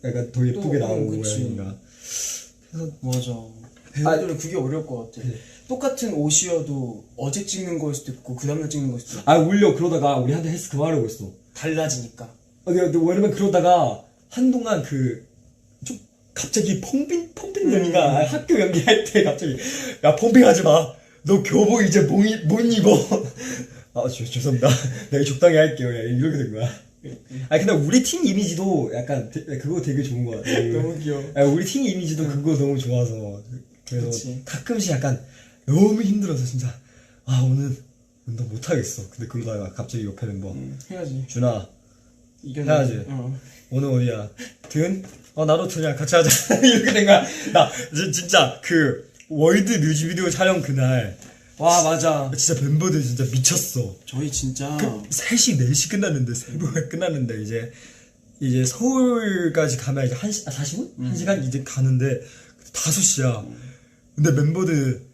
약간 더 예쁘게 나오고 그치. 그러니까. 그래서 맞아. 배우들은 그게 어려울 것 같아. 똑같은 옷이어도 어제 찍는 거일 수도 있고 그 다음날 찍는 거일 수도 있고 오히려 그러다가 우리한테 헬스 그만하려고 했어. 달라지니까. 왜냐면 그러다가 한동안 좀 갑자기 펑빈 년이가 학교 연기할 때 갑자기 야 펑빙하지 마. 너 교복 이제 못 입어. 죄송합니다. 내가 적당히 할게요. 이렇게 된 거야. 근데 우리 팀 이미지도 약간 그거 되게 좋은 거 같아. 너무 귀여워. 우리 팀 이미지도 그거 너무 좋아서 그래서 그치. 가끔씩 약간 너무 힘들어서 진짜 오늘 운동 못 하겠어. 근데 그러다가 갑자기 옆에 멤버 해야지. 준아 이겨내야지. 해야지. 오늘 어디야? 든? 나도 드냐 같이 하자. 이렇게 된 거야. 나 진짜 월드 뮤직비디오 촬영 그날 와 맞아. 진짜 멤버들 진짜 미쳤어. 저희 진짜 3시 4시 끝났는데 새벽에 끝났는데 이제 서울까지 가면 이제 40분? 1시간 이제 가는데 5시야. 근데 멤버들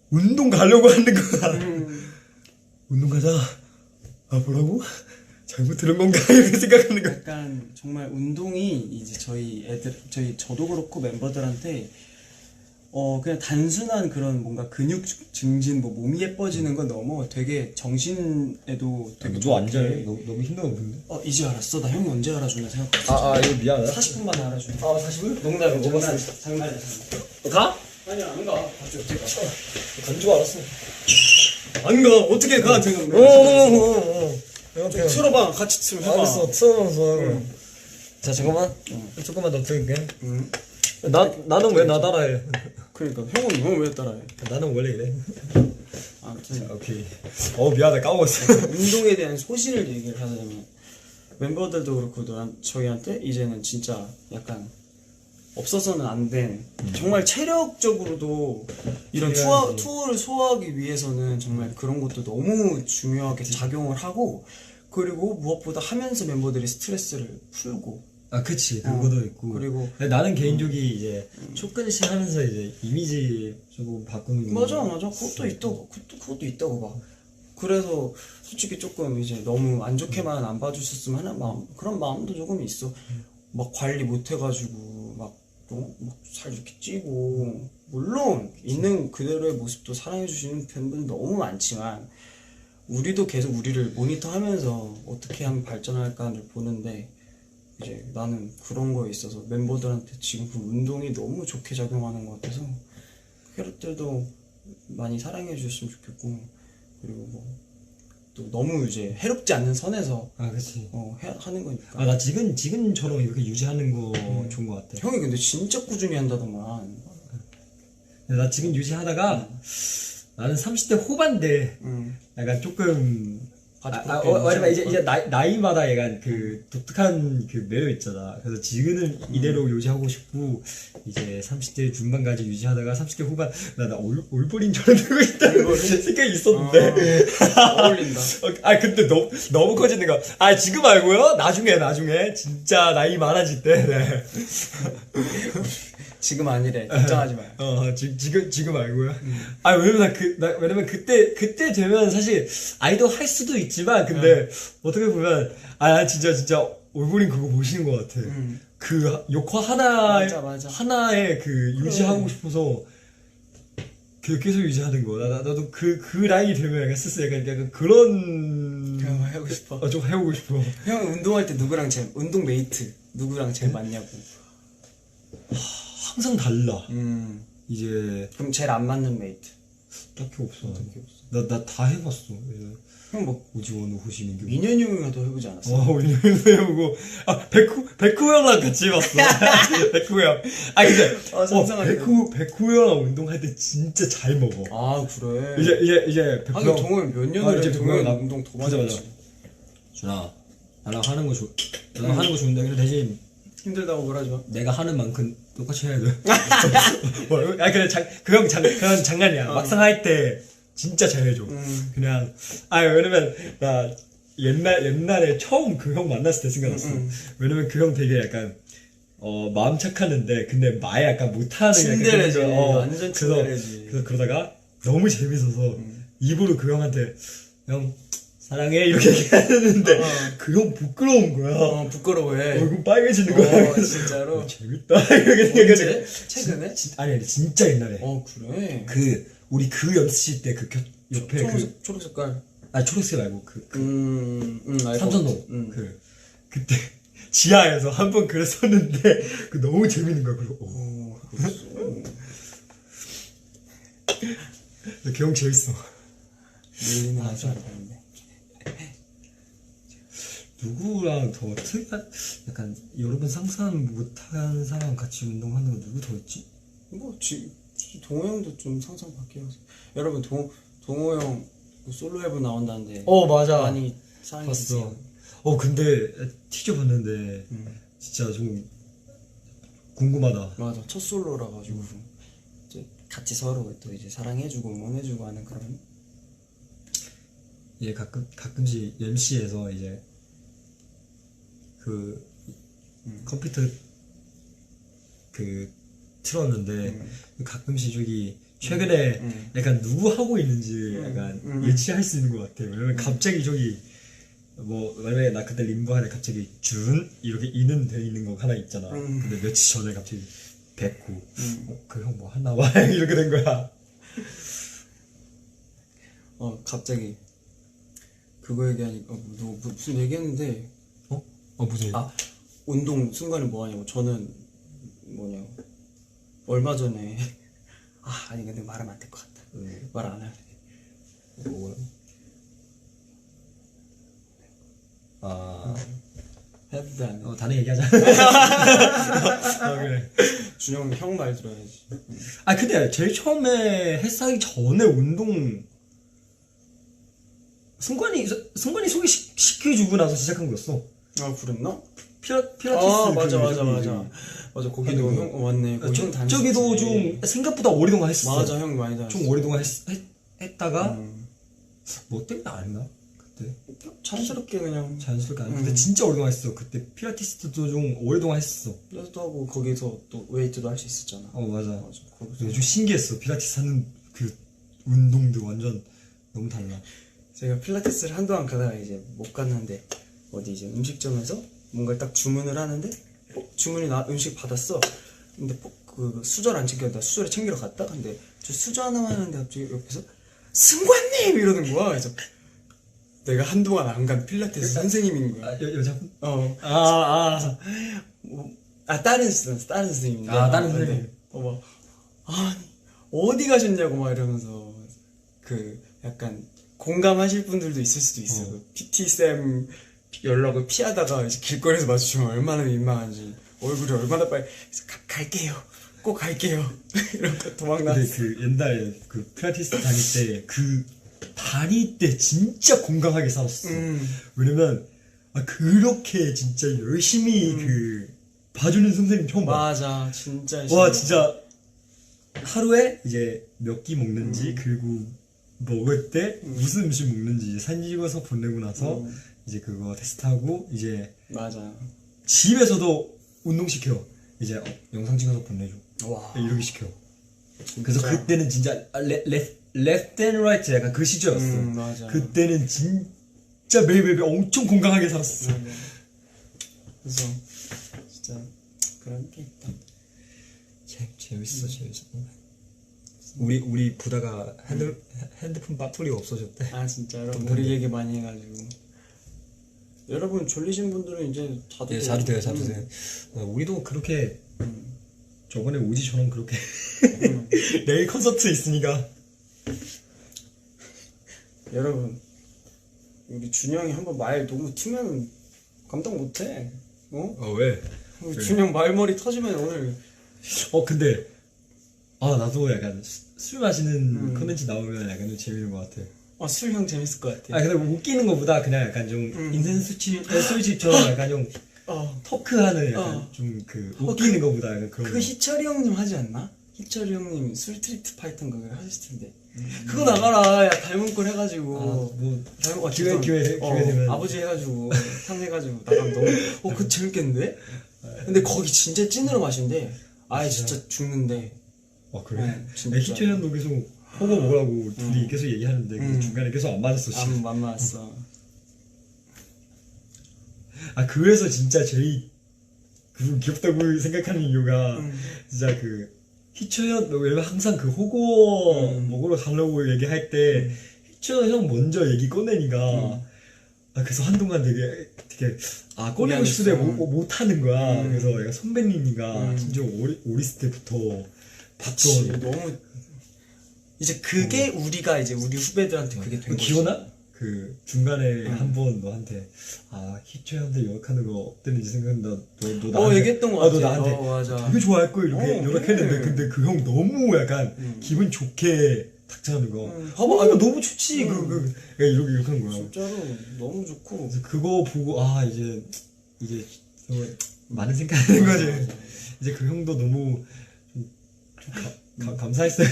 운동 가려고 하는 거야. 운동 가자. 뭐라고? 잘못 들은 건가? 이렇게 생각하는 거야. 약간 정말 운동이 이제 저도 그렇고 멤버들한테 그냥 단순한 그런 뭔가 근육 증진 몸이 예뻐지는 건 넘어 되게 정신에도 되게 너 앉아요? 너무 힘들어 보이는데? 이제 알았어. 나 형이 언제 알아주나 생각했어. 이거 미안하다. 40분 만에 알아주네. 40분? 농담이야. 장난이야. 가? 아니야 안 가. 어떻게 가? 간 줄 알았어. 안 가. 어떻게 가? 틀어봐. 같이 틀어봐. 알았어. 틀어놓어서. 자 잠깐만. 조금만 더 틀게. 나는 왜 나 따라해? 그러니까 형은 왜 따라해? 나는 원래 이래. 아무튼 오케이. 미안하다 까먹었어. 운동에 대한 소신을 얘기를 하자면 멤버들도 그렇고 저희한테 이제는 진짜 약간 없어서는 안 된 정말 체력적으로도 이런 투어를 소화하기 위해서는 정말 그런 것도 너무 중요하게 작용을 하고 그리고 무엇보다 하면서 멤버들이 스트레스를 풀고 아, 그치. 그거도 있고. 그리고 근데 나는 개인적으로 이제 조금씩 하면서 이제 이미지 조금 바꾸는 거. 맞아 그것도 있다고 그것도 있다고 봐. 그래서 솔직히 조금 이제 너무 안 좋게만 안 봐주셨으면 하는 마음, 그런 마음도 조금 있어. 막 관리 못 해가지고 막살 이렇게 찌고, 물론 있는 그대로의 모습도 사랑해주시는 팬분 너무 많지만 우리도 계속 우리를 모니터하면서 어떻게 하면 발전할까를 보는데, 이제 나는 그런 거에 있어서 멤버들한테 지금 그 운동이 너무 좋게 작용하는 것 같아서 캐럿들도 많이 사랑해 주셨으면 좋겠고, 그리고 뭐 또 너무 이제 해롭지 않는 선에서 아, 그치. 하는 거니까. 아, 나 지금처럼 이렇게 유지하는 거 좋은 것 같아. 형이 근데 진짜 꾸준히 한다더만. 근데 나 지금 유지하다가 나는 30대 후반대 약간 조금 왜냐면 이제 나이마다 약간 그 독특한 그 매력 있잖아. 그래서 지금은 이대로 유지하고 싶고, 이제 30대 중반까지 유지하다가 30대 후반 나 올버린처럼 되고 있다는 생각이 있었는데. 어울린다. 아, 근데 너무 커지는 거. 아, 지금 말고요. 나중에 진짜 나이 많아질 때. 네. 지금 아니래. 걱정하지 마요. 지금 알고요. 아, 왜냐면 그때 되면 사실 아이돌 할 수도 있지만, 근데 어떻게 보면, 진짜 올버린 그거 보시는 것 같아. 그 역할 맞아. 하나에 그 유지하고 싶어서 계속 유지하는 거. 나도 그 라인이 되면 약간 스스 약간 그런. 형 해보고 싶어. 좀 해보고 싶어. 형 운동할 때 운동 메이트 누구랑 제일 맞냐고. 항상 달라. 이제 그럼 제일 안 맞는 메이트. 딱히 없어. 나 다 해봤어. 형 뭐 오지원, 호시민규. 민현이 형이라도 해보지 않았어? 민현이도 해보고. 백후 형랑 같이 해봤어. 백후 형. 근데 상상하네. 백후 형랑 운동할 때 진짜 잘 먹어. 아, 그래. 이제 백후 형. 동호회 몇 년을 이제 동호회 동호회 운동 더 맞아. 많이 했지. 준아, 나랑 하는 거 좋은데, 근데 대신 힘들다고 뭐라지 마. 내가 하는 만큼 똑같이 해야 돼. 그래, 그건 장난이야. 막상 할 때 진짜 잘해줘. 그냥, 왜냐면, 나 옛날에 처음 그 형 만났을 때 생각났어. 왜냐면 그 형 되게 약간, 마음 착하는데, 근데 말 약간 못하는 친데레지. 약간 완전 친데레지. 그래서 그러다가 너무 재밌어서 입으로 그 형한테, 형, 사랑해 이렇게 얘기하는데 그 형 부끄러운 거야. 부끄러워해. 얼굴 빨개지는 거야. 진짜로. 재밌다 이렇게 생각해. 최근에? 아니 진짜 옛날에. 그래. 우리 그 연습실 때 그 옆에 초록 색깔. 초록색 말고 알고. 삼선동 그때 지하에서 한 번 그랬었는데 그 너무 재밌는 거야. 그리고 그 형 재밌어. 내일은 아주 안 되는데. 누구랑 더 특이한, 약간 여러분 상상 못한 사람 같이 운동하는 거 누구 더 있지? 동호 형도 좀 상상 밖이라서. 여러분 동호 형 솔로 앨범 나온다는데. 맞아. 많이 사랑해주세요. 봤어. 근데 티저 봤는데 진짜 좀 궁금하다. 맞아, 첫 솔로라 가지고 이제 같이 서로 또 이제 사랑해주고 응원해주고 하는 그런. 예, 가끔씩 MC에서 이제 그 컴퓨터 틀었는데 가끔씩 저기 최근에 약간 누구 하고 있는지 약간 예측할 수 있는 것 같아요. 왜냐면 갑자기 저기 왜냐면 나 그때 림보 하는데 갑자기 준 이렇게 이는 돼 있는 거 하나 있잖아. 근데 며칠 전에 갑자기 백구 그 형 뭐 하나 와 이렇게 된 거야. 갑자기 그거 얘기하니까 무슨 얘기했는데. 무슨 얘기? 운동 순간에 뭐 하냐고. 저는 얼마 전에 아니 근데 말하면 안 될 것 같다. 말 안 할래. 해도 돼, 안 해? 다른 얘기하자. 그래. 준영 형 말 들어야지. 근데 제일 처음에 헬스하기 전에 운동 승관이 소개시켜주고 나서 시작한 거였어. 그랬나? 필라테스. 맞아. 거기도 형 맞네. 거기 형 다녔지. 저기도 좀 생각보다 오랫동안 했었어. 맞아, 형 많이 다녔어. 좀 오랫동안 했다가 뭐 때문에 안 했나? 그때? 자연스럽게 그냥 자연스럽게 안 근데 진짜 오랫동안 했어. 그때 필라테스도 좀 오랫동안 했었어. 플러스도 하고 거기서 또 웨이트도 할 수 있었잖아. 맞아. 맞아. 거기서 좀 신기했어. 필라테스 하는 그 운동도 완전 너무 달라. 제가 필라테스를 한동안 가다가 이제 못 갔는데 어디 이제 음식점에서 뭔가를 딱 주문을 하는데 주문이 음식 받았어. 근데 그 수저를 안 챙겼다. 수저를 챙기러 갔다. 근데 저 수저 하나만 하는데 갑자기 옆에서 승관님 이러는 거야. 그래서 내가 한동안 안 간 필라테스 선생님인 거야. 여자분? 다른 선생님인데. 다른 선생님. 막 아니 어디 가셨냐고 막 이러면서 그 약간 공감하실 분들도 있을 수도 있어. 그 PT 쌤 연락을 피하다가 이제 길거리에서 마주치면 얼마나 민망한지 얼굴이 얼마나 빨리 그래서 갈게요. 꼭 갈게요. 이러고 도망나. 근데 그 옛날 그 필라테스 다닐 때 그 다닐 때 진짜 건강하게 살았어. 왜냐면 그렇게 진짜 열심히 그 봐주는 선생님 처음 봐. 맞아 진짜 와 진짜 하루에 이제 몇 끼 먹는지 그리고 먹을 때 무슨 음식 먹는지 이제 사진 찍어서 보내고 나서 이제 그거 테스트하고 이제 맞아. 집에서도 운동시켜. 이제 영상 찍어서 보내줘. 와 이렇게 시켜. 그래서 그때는 진짜 left and right 약간 그 시절이었어. 맞아. 그때는 진짜 매일매일 엄청 건강하게 살았어. 그래서 진짜 그런 게 있다. 재밌어. 우리 보다가 핸드폰 배터리가 없어졌대. 아 진짜로 우리 얘기 많이 해가지고 여러분 졸리신 분들은 이제 자도 예, 자도 돼요. 우리도 그렇게 저번에 오지처럼 그렇게 내일 콘서트 있으니까. 여러분 우리 준영이 한번 말 너무 튀면 감당 못해. 왜? 준영 말머리 터지면 오늘 근데 나도 약간 술 마시는 컨텐츠 나오면 약간 좀 재밌는 것 같아. 술 형 재밌을 것 같아. 근데 웃기는 것보다 그냥 약간 좀 인생 술집처럼 약간 좀 토크하는 약간 좀 그 웃기는 것보다 약간 그런 그 거. 희철이 형님 하지 않나? 희철이 형님 술 트리트 파이튼 그거 하실 텐데. 그거 나가라. 야 닮은 꼴 해가지고. 뭐 닮은 거 기회 되면 아버지 해가지고 탕해가지고 나가면 너무 그거 재밌겠는데? 근데 거기 진짜 찐으로 마신대. 아예 진짜 죽는데. 그래? 진짜. 희철이도 계속 호거 먹으라고 둘이 계속 얘기하는데 그 중간에 계속 안 맞았어. 안 맞았어. 그래서 진짜 제일 그 귀엽다고 생각하는 이유가 진짜 그 희철 왜 항상 그 호거 먹으러 가려고 얘기할 때 희철 형 먼저 얘기 꺼내니까 그래서 한동안 되게 꺼내고 싶은데 못 하는 거야. 그래서 얘가 선배님이가 진짜 어렸을 때부터 봤던. 너무 이제 그게 우리가 이제 우리 후배들한테 그게 된 거지. 기억나? 그 중간에 한 번 너한테 희철한테 연락하는 거 어땠는지 생각나. 너 나한테 얘기했던 거 같아. 너 나한테 맞아. 되게 좋아할 거 이렇게 그래. 연락했는데 근데 그 형 너무 약간 기분 좋게 닥쳐하는 거. 봐봐, 너무 좋지. 이렇게 하는 거야. 진짜로 너무 좋고. 그래서 그거 보고 이제 많은 생각하는 거지. 이제 그 형도 너무 좀 감사했어요.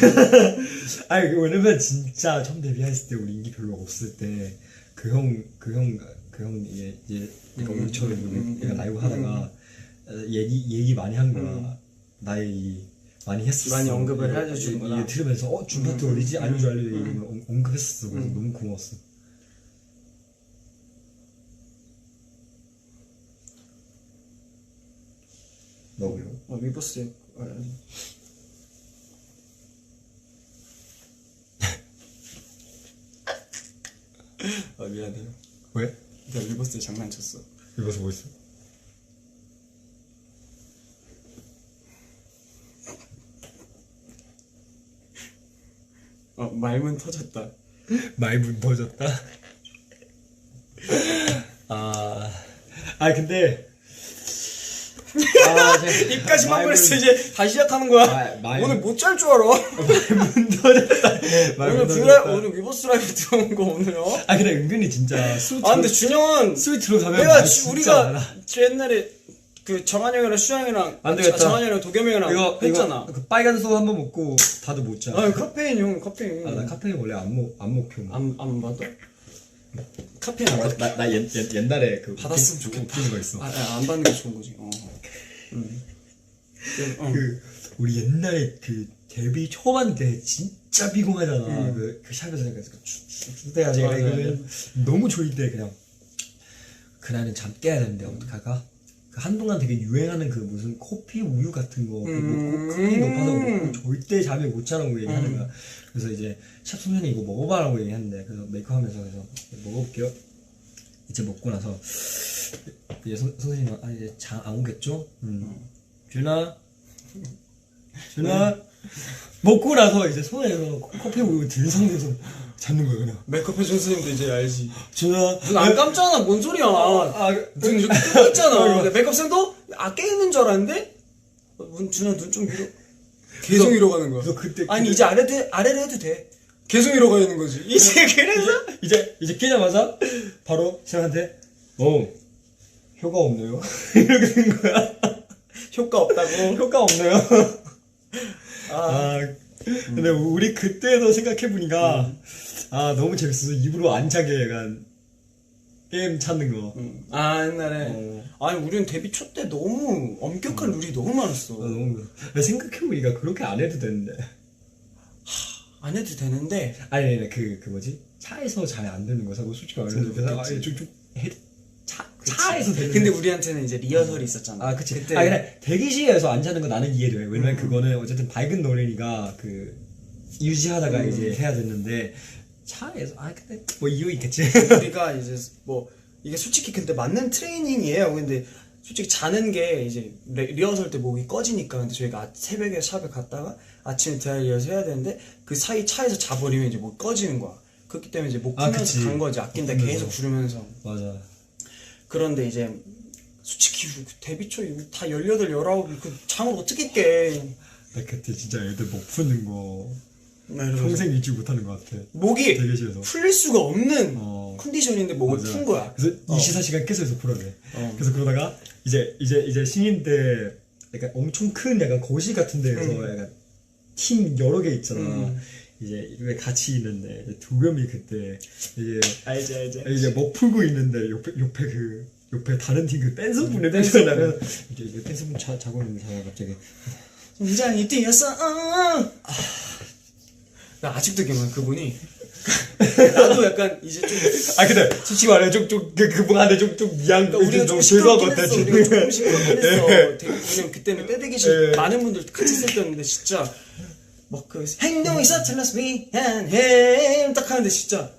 왜냐면 진짜 처음 데뷔했을 때 우리 인기 별로 없을 때 그 형 이제 내가 우리처럼 얘가 라이브 하다가 얘기 많이 한 거야. 나의 얘기 많이 했었어. 많이 언급을 해주는구나. 이게 들으면서 준비할 때 어디지? 알려줘 언급했었어. 그래서 너무 고마웠어. 너 그리고? 위버스 미안해요. 왜? 내가 위버스 장난쳤어. 입어서 뭐 있어? 말문 터졌다. 말문 터졌다? 근데 입까지 막걸렸어. 이제 다시 시작하는 거야. 오늘 못 짤 줄 알아. 말문 터졌다. 오늘 위버스 라이브 들어온 거 오늘요. 근데 은근히 진짜 근데 준영은 술 들어가면 내가 진짜 우리가 알아. 옛날에 그 정한 형이랑 수영 형이랑 안 되겠다. 정한 형이랑 도겸 형이랑 했잖아. 그 빨간 소 한번 먹고 다들 못 자. 카페인 형 카페인. 나 카페인 원래 안 먹혀. 안 받아. 카페인 안 받. 나 옛날에 그 받았으면 좋겠다. 웃기는 거 있어. 안 받는 게 좋은 거지. 그 우리 옛날에 그 데뷔 초반 때 진짜 비공하잖아. 그 샵에서 그때까지 맞아, 너무 졸릴 때 그냥 그날은 잠 깨야 되는데 어떡할까? 그 한동안 되게 유행하는 그 무슨 커피 우유 같은 거 먹고 크게 높아서 먹고 절대 잠을 못 자라고 얘기하는 거야. 그래서 이제 샵 선생님이 이거 먹어봐라고 얘기했는데 그래서 메이크업하면서 그래서 먹어볼게요. 이제 먹고 나서 이제 선생님은 이제 장 안 오겠죠? 준아 먹고 나서 이제 손에서 커피 우유 든 상태에서 잡는 거야 그냥. 메이크업 해준 선생님도 이제 알지. 준아 눈안 감잖아. 뭔 소리야. 눈 이렇게 뜨고 있잖아. 메이크업 쌤도 깨있는 줄 알았는데 준아 눈 좀 위로. 계속 위로 가는 거야. 그래서 그때 아니 이제 아래로 해도 돼. 계속 위로 가는 거지. 이제 그래서 이제 깨자마자 바로 쌤한테 효과 없네요. 이렇게 된 거야. 효과 없다고. 효과 없네요. 근데 우리 그때도 생각해보니까 너무 재밌어서 입으로 안 차게 약간 게임 찾는 거. 옛날에. 아니 우리는 데뷔 초 때 너무 엄격한 룰이 너무 많았어. 너무 생각해보니까 그렇게 안 해도 되는데. 안 해도 되는데. 아니 그 뭐지 차에서 잘 안 되는 거 사고 솔직히 말해서 그래서 차에서 되는. 근데 우리한테는 이제 리허설이 있었잖아. 그치. 그때. 그래 대기실에서 안 차는 건 나는 이해돼. 왜냐면 그거는 어쨌든 밝은 노래니까 그 유지하다가 이제 해야 되는데 차에서 근데 뭐 이유 있겠지. 우리가 이제 뭐 이게 솔직히 근데 맞는 트레이닝이에요. 근데 솔직히 자는 게 이제 리허설 때 목이 꺼지니까. 근데 저희가 새벽에 샵에 갔다가 아침에 드라이 리허설 해야 되는데 그 사이 차에서 자버리면 이제 목이 꺼지는 거야. 그렇기 때문에 이제 목 풀면서 그치. 간 거지. 아낀다 계속 부르면서. 맞아. 그런데 이제 솔직히 데뷔 초 다 18, 19 그 잠을 어떻게 깨. 나 그때 진짜 애들 목 푸는 거 이러면서. 평생 잊지 못하는 것 같아. 목이 대기실에서. 풀릴 수가 없는 컨디션인데 목을 맞아. 푼 거야. 그래서 24시간 계속해서 풀어야 돼. 그래서 그러다가 이제 신인 때 약간 엄청 큰 약간 거실 같은 데에서 약간 팀 여러 개 있잖아. 이제 왜 같이 있는데 이제 두 명이 그때 이제 알지. 이제 목 풀고 있는데 옆에 다른 팀 그 댄서분의 댄서 나면 이제 댄서분 자고 있는 자가 갑자기 굉장히 뛰었어. 나 아직도 기억나 그분이. 나도 약간 이제 좀. 근데 솔직히 말해 그분한테 좀 미안. 그러니까 우리가 좀 죄송한 것 시끄럽긴 같아. 했어. 우리가 조금 시끄럽긴 했어. 왜냐면 그때는 떼대기실 많은 분들 같이 있을 때였는데 진짜 막 그 행동이 서툴러서 미안해 딱 하는데 진짜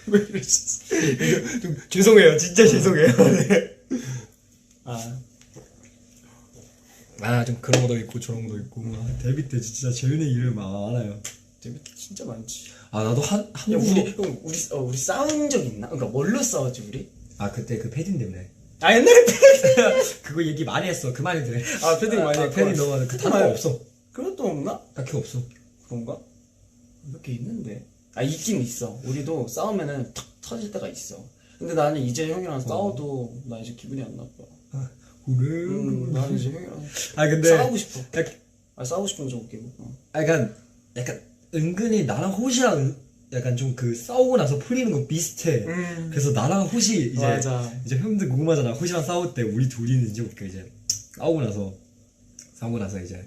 왜 이러셨어? 좀 죄송해요. 진짜 죄송해요. 좀 그런 것도 있고 저런 것도 있고. 데뷔 때 진짜 재밌는 일을 많아요. 데뷔 때 진짜 많지. 나도 한 야, 우리 싸운 적 있나? 그러니까 뭘로 싸웠지 우리? 그때 그 패딩 때문에. 옛날에 그거 얘기 많이 했어. 그만해 돼. 패딩 많이 했고. 패딩 너무 그 단어가 없어. 그런 또 없나? 딱히 없어. 그런가? 몇 개 있는데. 있긴 있어. 우리도 싸우면은 탁 터질 때가 있어. 근데 나는 이제 형이랑 싸워도 나 이제 기분이 안 나빠. 그래. 나는 이제 형이랑 근데 싸우고 싶어. 싸우고 싶으면 좀 웃기고. 약간 은근히 나랑 호시랑 약간 좀 그 싸우고 나서 풀리는 거 비슷해. 그래서 나랑 호시 이제 형들 궁금하잖아. 호시랑 싸울 때 우리 둘이는 이제 웃겨. 이제 싸우고 나서 이제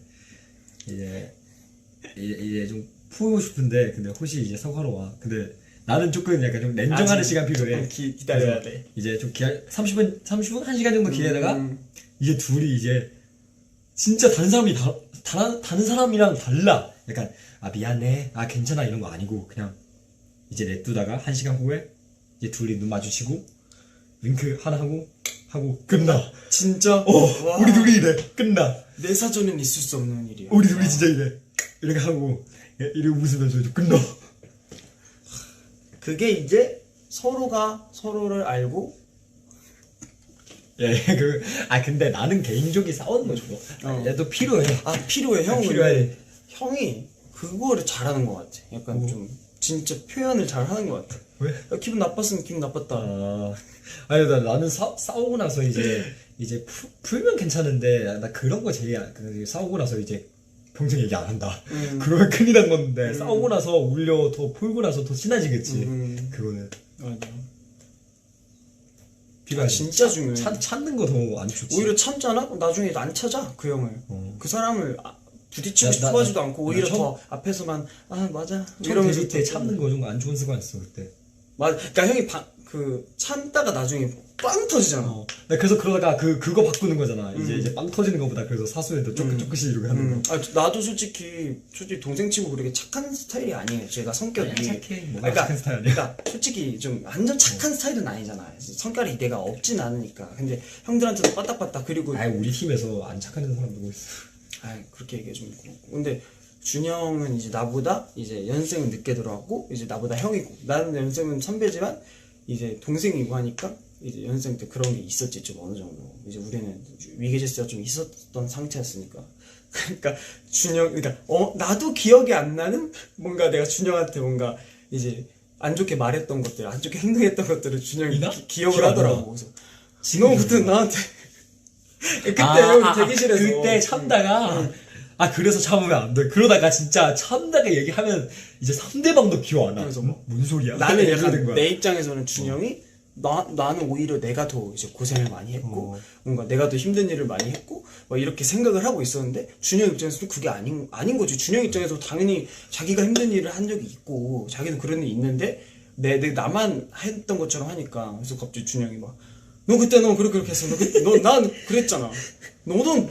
좀 풀고 싶은데 근데 호시 이제 사과하러 와. 근데 나는 조금 약간 좀 냉정하는 시간 필요해. 기다려야 돼. 이제 좀 30분 1시간 정도 기다리다가 이제 둘이 이제 진짜 다른 사람이랑 달라. 약간 미안해. 괜찮아 이런 거 아니고 그냥 이제 냅두다가 1시간 후에 이제 둘이 눈 마주치고 윙크 하나 하고 끝나. 진짜? 우리 둘이 이래. 끝나. 내 사전엔 있을 수 없는 일이야. 우리 둘이 진짜 이래. 이렇게 하고 이러고 웃으면서 이제 끝나. 그게 이제 서로가 서로를 알고. 근데 나는 개인적인 싸우는 거 좋아. 얘도 필요해. 필요해. 형은 필요해. 형이 그거를 잘하는 것 같아. 약간 좀 진짜 표현을 잘하는 것 같아. 왜? 기분 나빴으면 기분 나빴다. 나는 싸우고 나서 이제 풀면 괜찮은데 나 그런 거 제일 싸우고 나서 이제 평생 얘기 안 한다. 그러면 큰일 난 건데 싸우고 나서 울려 더 풀고 나서 더 친해지겠지. 그거는 맞아. 비가 진짜 중요해. 찾는 거 더 안 좋지. 오히려 참잖아? 그럼 나중에 안 찾아 그 형을. 그 사람을 부딪히고 나- 싶어 나- 하지도 않고 오히려 처음- 더 앞에서만 아 맞아 이러면서 이러면서 때 참는 거 좀 안 좋은 습관 있어 그때. 맞아. 그러니까 형이 참다가 나중에 빵 터지잖아. 나 그래서 그러다가 그거 바꾸는 거잖아. 이제 빵 터지는 거보다 그래서 사소해도 조금씩 이러고 하는 거. 아, 나도 솔직히 동생 치고 그렇게 착한 스타일이 아니에요. 제가 성격이. 착해. 뭐가 착한 스타일 아니야? 그러니까 솔직히 좀 완전 착한 스타일은 아니잖아. 성깔이 내가 없진 않으니까. 근데 형들한테도 빠딱빠딱 그리고 아이 우리 팀에서 안 착한 사람 누구 있어? 아 그렇게 얘기해 좀 그렇고. 근데 준영은 이제 나보다 이제 연생은 늦게 들어왔고 이제 나보다 형이고 나는 연생은 선배지만 이제 동생이고 하니까 이제 연생 때 그런 게 있었지 좀 어느 정도. 이제 우리는 위계질서가 좀 있었던 상태였으니까. 그러니까 그러니까 나도 기억이 안 나는 뭔가 내가 준영한테 뭔가 이제 안 좋게 말했던 것들, 안 좋게 행동했던 것들을 준영이 기억을 기억 안 나. 하더라고. 그래서 너 그때 나한테 그때 여기 대기실에서 그때 참다가 그래서 참으면 안 돼. 그러다가 진짜 참다가 얘기하면 이제 상대방도 기억 안 나. 그래서 뭔 소리야? 나는 이렇게 된 약간 거야. 내 입장에서는 준영이 나는 오히려 내가 더 이제 고생을 많이 했고 뭔가 내가 더 힘든 일을 많이 했고 막 이렇게 생각을 하고 있었는데 준영 입장에서는 그게 아닌 거지. 준영 입장에서 당연히 자기가 힘든 일을 한 적이 있고 자기도 그런 일이 있는데 나만 했던 것처럼 하니까 그래서 갑자기 준영이 막 너 그때 너 그렇게 했어. 난 그랬잖아. 너도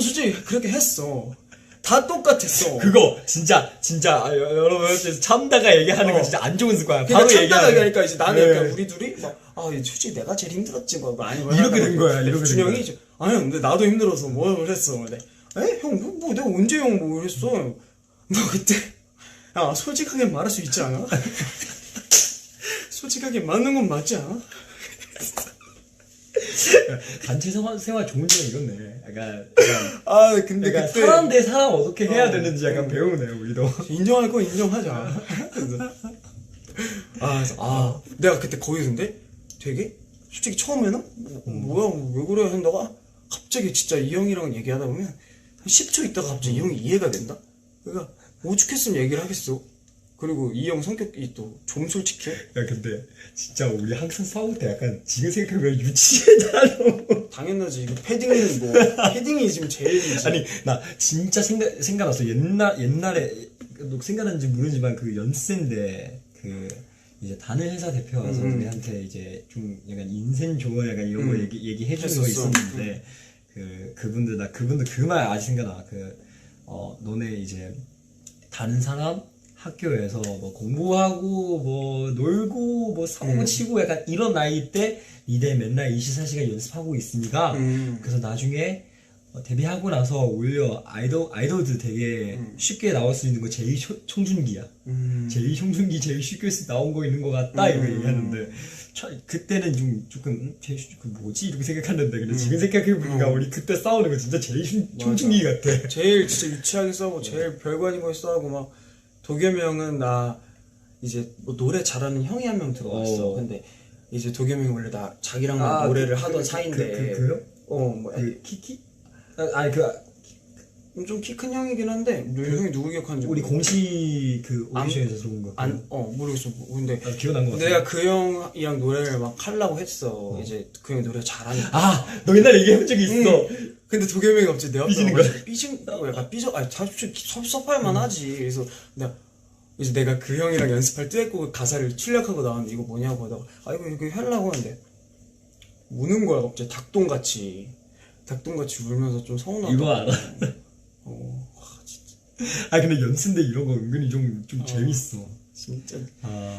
솔직히 그렇게 했어. 다 똑같았어. 그거 진짜 여러분 참다가 얘기하는 거 진짜 안 좋은 습관이야. 그러니까 바로 참다가 얘기하는 얘기하니까 이제 나는 네. 약간 우리 둘이 막 솔직히 내가 제일 힘들었지 뭐 아니 이렇게 된 거야, 이렇게 된 준영이 거야. 이제 아니 근데 나도 힘들어서 뭘 했어. 근데 형 뭐 내가 언제 형 뭐 했어. 너 그때 솔직하게 말할 수 있지 않아? 솔직하게 맞는 건 맞지 않아? 단체 생활 좋은 점은 이렇네. 약간 근데 약간 그때 사람 대 사람 어떻게 해야 되는지 약간 배우네 우리도. 인정할 거 인정하자. 그래서 내가 그때 거기서 근데 되게 솔직히 처음에는 뭐야 왜 그래 한다가 갑자기 진짜 이 형이랑 얘기하다 보면 한 10초 있다가 갑자기 이 형이 이해가 된다. 그러니까 오죽했으면 얘기를 하겠어. 그리고 이 형 성격이 또 좀 솔직해. 야 근데 진짜 우리 항상 싸울 때 약간 지금 생각하면 유치하잖아. 당연하지. 이거 패딩이 지금 제일이지. 아니 나 진짜 생각났어. 옛날에 너 생각나는지 모르지만 그 연세인데 그 이제 다른 회사 대표 와서 우리한테 이제 좀 약간 인생 조언 약간 이런 거 얘기해 주는 거 있었는데 그분들 그 말 아직 생각나. 너네 이제 다른 사람 학교에서 뭐 공부하고 뭐 놀고 뭐 사고 치고 약간 이런 나이 때 니네 맨날 24시간 연습하고 있으니까 그래서 나중에 데뷔하고 나서 오히려 아이돌들 되게 쉽게 나올 수 있는 거 제일 청춘기야. 제일 청춘기 제일 쉽게 나온 거 있는 것 같다 이거 얘기하는데 그때는 조금 뭐지 이렇게 생각했는데 근데 지금 생각해보니까 우리 그때 싸우는 거 진짜 제일 청춘기 같아. 제일 진짜 유치하게 싸우고 제일 별거 아닌 거 싸우고 막 도겸이 형은 나 이제 뭐 노래 잘하는 형이 한 명 들어왔어. 근데 이제 도겸이 형이 원래 자기랑 노래를 하던 사이인데 뭐 키키? 좀 키 큰 형이긴 한데 형이 누구 기억하는지 우리 공식 그 오디션에서 들어온 거 모르겠어. 근데 기억난 거 같아. 내가 그 형이랑 노래를 막 하려고 했어. 이제 그 형이 노래 잘하니까. 너 옛날에 얘기해본 적이 있어. 근데 도겸이 형이 갑자기 내 앞에 삐지는 와가지고 삐진다고 약간 섭섭할만 하지. 그래서 내가 그 형이랑 연습할 듀엣곡 가사를 출력하고 나왔는데 이거 뭐냐고 하다가 이거 하려고 하는데 우는 거야 갑자기 닭똥같이 울면서 좀 서운하다. 이거 알아? 진짜. 근데 연습인데 이런 거 은근히 좀 재밌어. 진짜.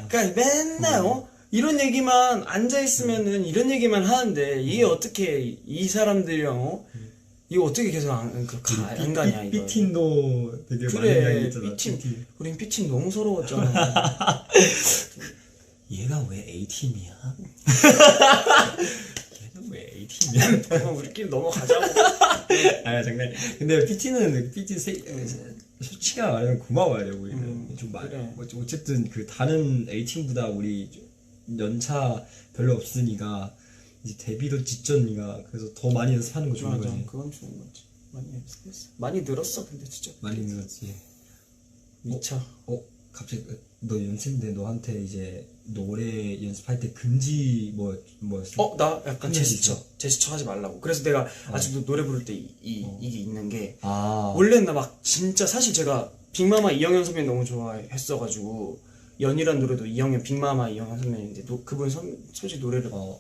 그러니까 맨날 이런 얘기만 앉아있으면은 이런 얘기만 하는데 이게 어떻게 이 사람들이랑 이거 어떻게 계속 안 가냐 이거. B팀도 되게 많이 그래 이야기했잖아. B팀 우린 B팀 너무 서러웠잖아. 얘가 왜 A팀이야? 얘는 왜 A팀이야? 우리끼리 넘어가자고. 장난. 근데 PT는 솔직히 말하면 고마워요 우리는. 그래. 어쨌든 그 다른 A팀보다 우리 연차 별로 없으니까 이제 데뷔도 직전이가 그래서 더 많이 연습하는 거 좋은 거지. 그건 좋은 거지. 많이 연습했어. 많이 늘었어 근데 진짜 많이 늘었지. 미쳐. 갑자기 너 연습인데 너한테 이제 노래 연습할 때 금지 뭐였어? 나 약간 금지 제스처 하지 말라고. 그래서 내가 아직도 노래 부를 때 이게 있는 게 아 원래는 나 막 진짜 사실 제가 빅마마 이영현 선배님 너무 좋아했어가지고 연이란 노래도 이영현 빅마마 이영현 선배님인데 그분 솔직히 노래를 막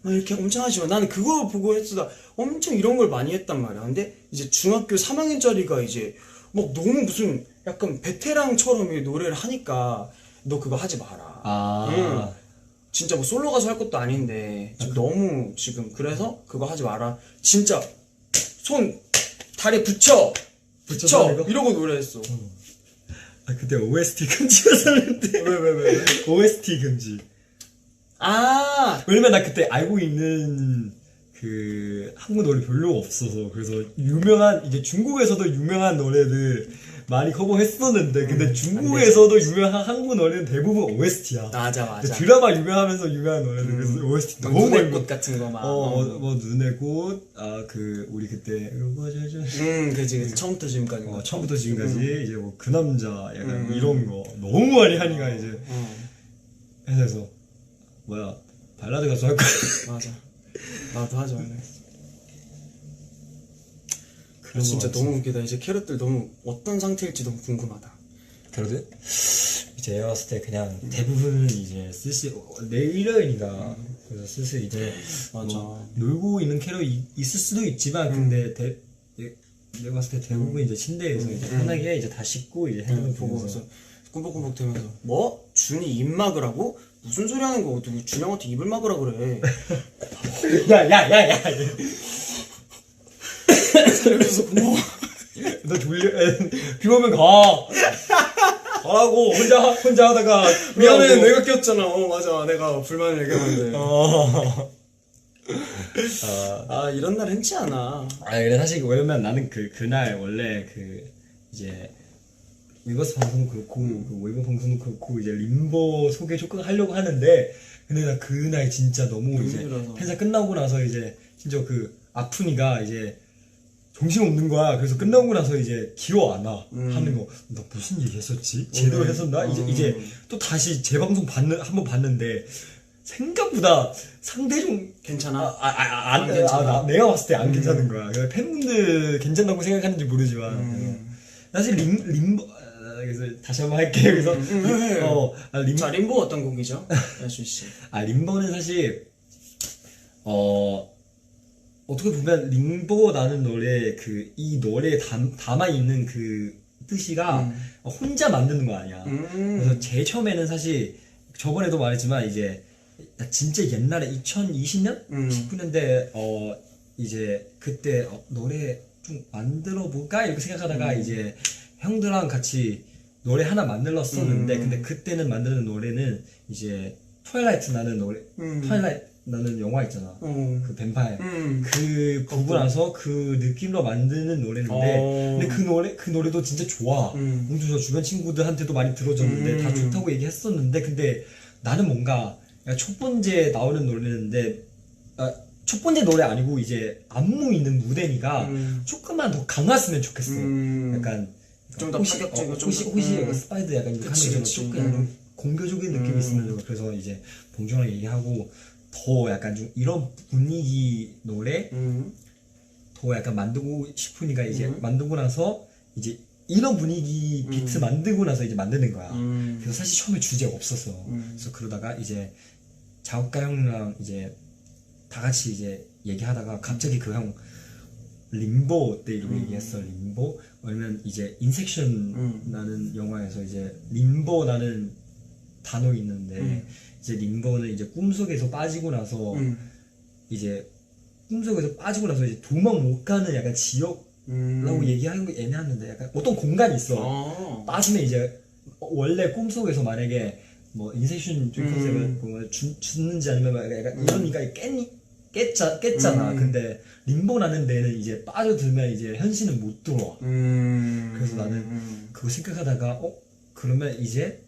이렇게 엄청 하지만 나는 그거 보고 했어. 나 엄청 이런 걸 많이 했단 말이야. 근데 이제 중학교 3학년짜리가 이제 막 너무 무슨 약간 베테랑처럼 이 노래를 하니까 너 그거 하지 마라. 아. 진짜 뭐 솔로 가수 할 것도 아닌데 지금 너무 지금 그래서 그거 하지 마라. 진짜 손 다리에 붙여 이거? 이러고 노래했어. 아 그때 OST 금지였었는데 왜? OST 금지. 왜냐면 나 그때 알고 있는 그 한국 노래 별로 없어서 그래서 유명한 이제 중국에서도 유명한 노래들 많이 커버했었는데 근데 중국에서도 유명한 한국 노래는 대부분 OST야. 맞아. 드라마 유명하면서 유명한 노래들 그래서 OST 너무 눈의 많이 꽃 같은 거 막. 뭐 눈의 꽃, 그 우리 그때 그치 처음부터 지금까지. 처음부터 지금까지 이제 뭐 그 남자 약간 이런 거 너무 많이 하니까 이제 해서 뭐야 발라드 가수 할 거야. 맞아. 나도 하지 말라 했어. 그런 진짜 거 같지. 너무 웃기다. 이제 캐럿들 너무 어떤 상태일지 너무 궁금하다. 그래도 이제 내가 봤을 때 그냥 대부분은 이제 슬슬 내일 일요일이니까 그래서 슬슬 이제 맞아. 뭐 놀고 있는 캐럿 있을 수도 있지만 근데 내가 봤을 때 대부분 이제 침대에서 이제 편하게 이제 다 씻고 이제 핸드폰 보고서 보면서 꿈벅꿈벅 대면서 뭐? 준이 입 막으라고? 무슨 소리 하는 거? 누구 준영한테 입을 막으라 그래. 야야야야 살려줘서 고마워. 너 비 오면 가라고 혼자 하다가 미안해 하고. 내가 꼈잖아. 맞아 내가 불만을 얘기하는데. 이런 날 흔치 않아. 그래 사실 왜냐면 나는 그날 원래 이제 위버스 방송도 그렇고 그 웨이브 방송도 그렇고 이제 림보 소개 조금 하려고 하는데 근데 나 그날 진짜 너무 이제 힘들어서. 팬사 끝나고 나서 이제 진짜 그 아프니가 이제 정신 없는 거야. 그래서 끝나고 나서 이제 기억 안 나. 하는 거. 나 무슨 얘기 했었지? 제대로 했었나? 이제 또 다시 재방송 한번 봤는데 생각보다 상대 좀 괜찮아? 안 괜찮아. 내가 봤을 때 안 괜찮은 거야. 팬분들 괜찮다고 생각하는지 모르지만 사실 림보 그래서 다시 한번 할게. 그래서 자 림보 어떤 곡이죠? 야준씨. 림보는 사실 어떻게 보면 림보라는 노래 이 노래에 담아 있는 그 뜻이가 혼자 만드는 거 아니야. 그래서 제일 처음에는 사실 저번에도 말했지만 이제 진짜 옛날에 2020년 19년대 이제 그때 노래 좀 만들어 볼까 이렇게 생각하다가 이제 형들랑 같이 노래 하나 만들었었는데 근데 그때는 만드는 노래는 이제 트와일라이트 나는 노래 트와일라이트 나는 영화 있잖아. 그 뱀파이어. 그 보고 나서 그 느낌으로 만드는 노래인데 근데 그 노래도 진짜 좋아. 엄청 좋아. 주변 친구들한테도 많이 들어줬는데 다 좋다고 얘기했었는데 근데 나는 뭔가 첫 번째 나오는 노래인데 첫 번째 노래 아니고 이제 안무 있는 무대니까 조금만 더 강했으면 좋겠어. 약간 좀 더 파격적이고 호시 스파이드 약간 이렇게 하는 거 조금 약간 공교적인 느낌이 있으면 좋아. 그래서 이제 봉준이랑 얘기하고 더 약간 좀 이런 분위기 노래 더 약간 만들고 싶으니까 이제 만들고 나서 이제 이런 분위기 비트 만들고 나서 이제 만드는 거야. 그래서 사실 처음에 주제가 없었어. 그래서 그러다가 이제 작곡가 형이랑 이제 다 같이 이제 얘기하다가 갑자기 그 형 림보 때 이렇게 얘기했어. 림보 왜냐면 이제 인섹션라는 영화에서 이제 림보라는 단어 있는데 이제 림보는 이제 꿈속에서 빠지고 나서 이제 꿈속에서 빠지고 나서 이제 도망 못 가는 약간 지역라고 얘기하는 거 애매한데 약간 어떤 공간이 있어. 빠지면 이제 원래 꿈속에서 만약에 뭐 인섹션 쪽 컨셉을 보면 죽는지 아니면 약간 이러니까 깼잖아. 근데 림보라는 데는 이제 빠져들면 이제 현실은 못 들어와. 그래서 나는 그거 생각하다가 그러면 이제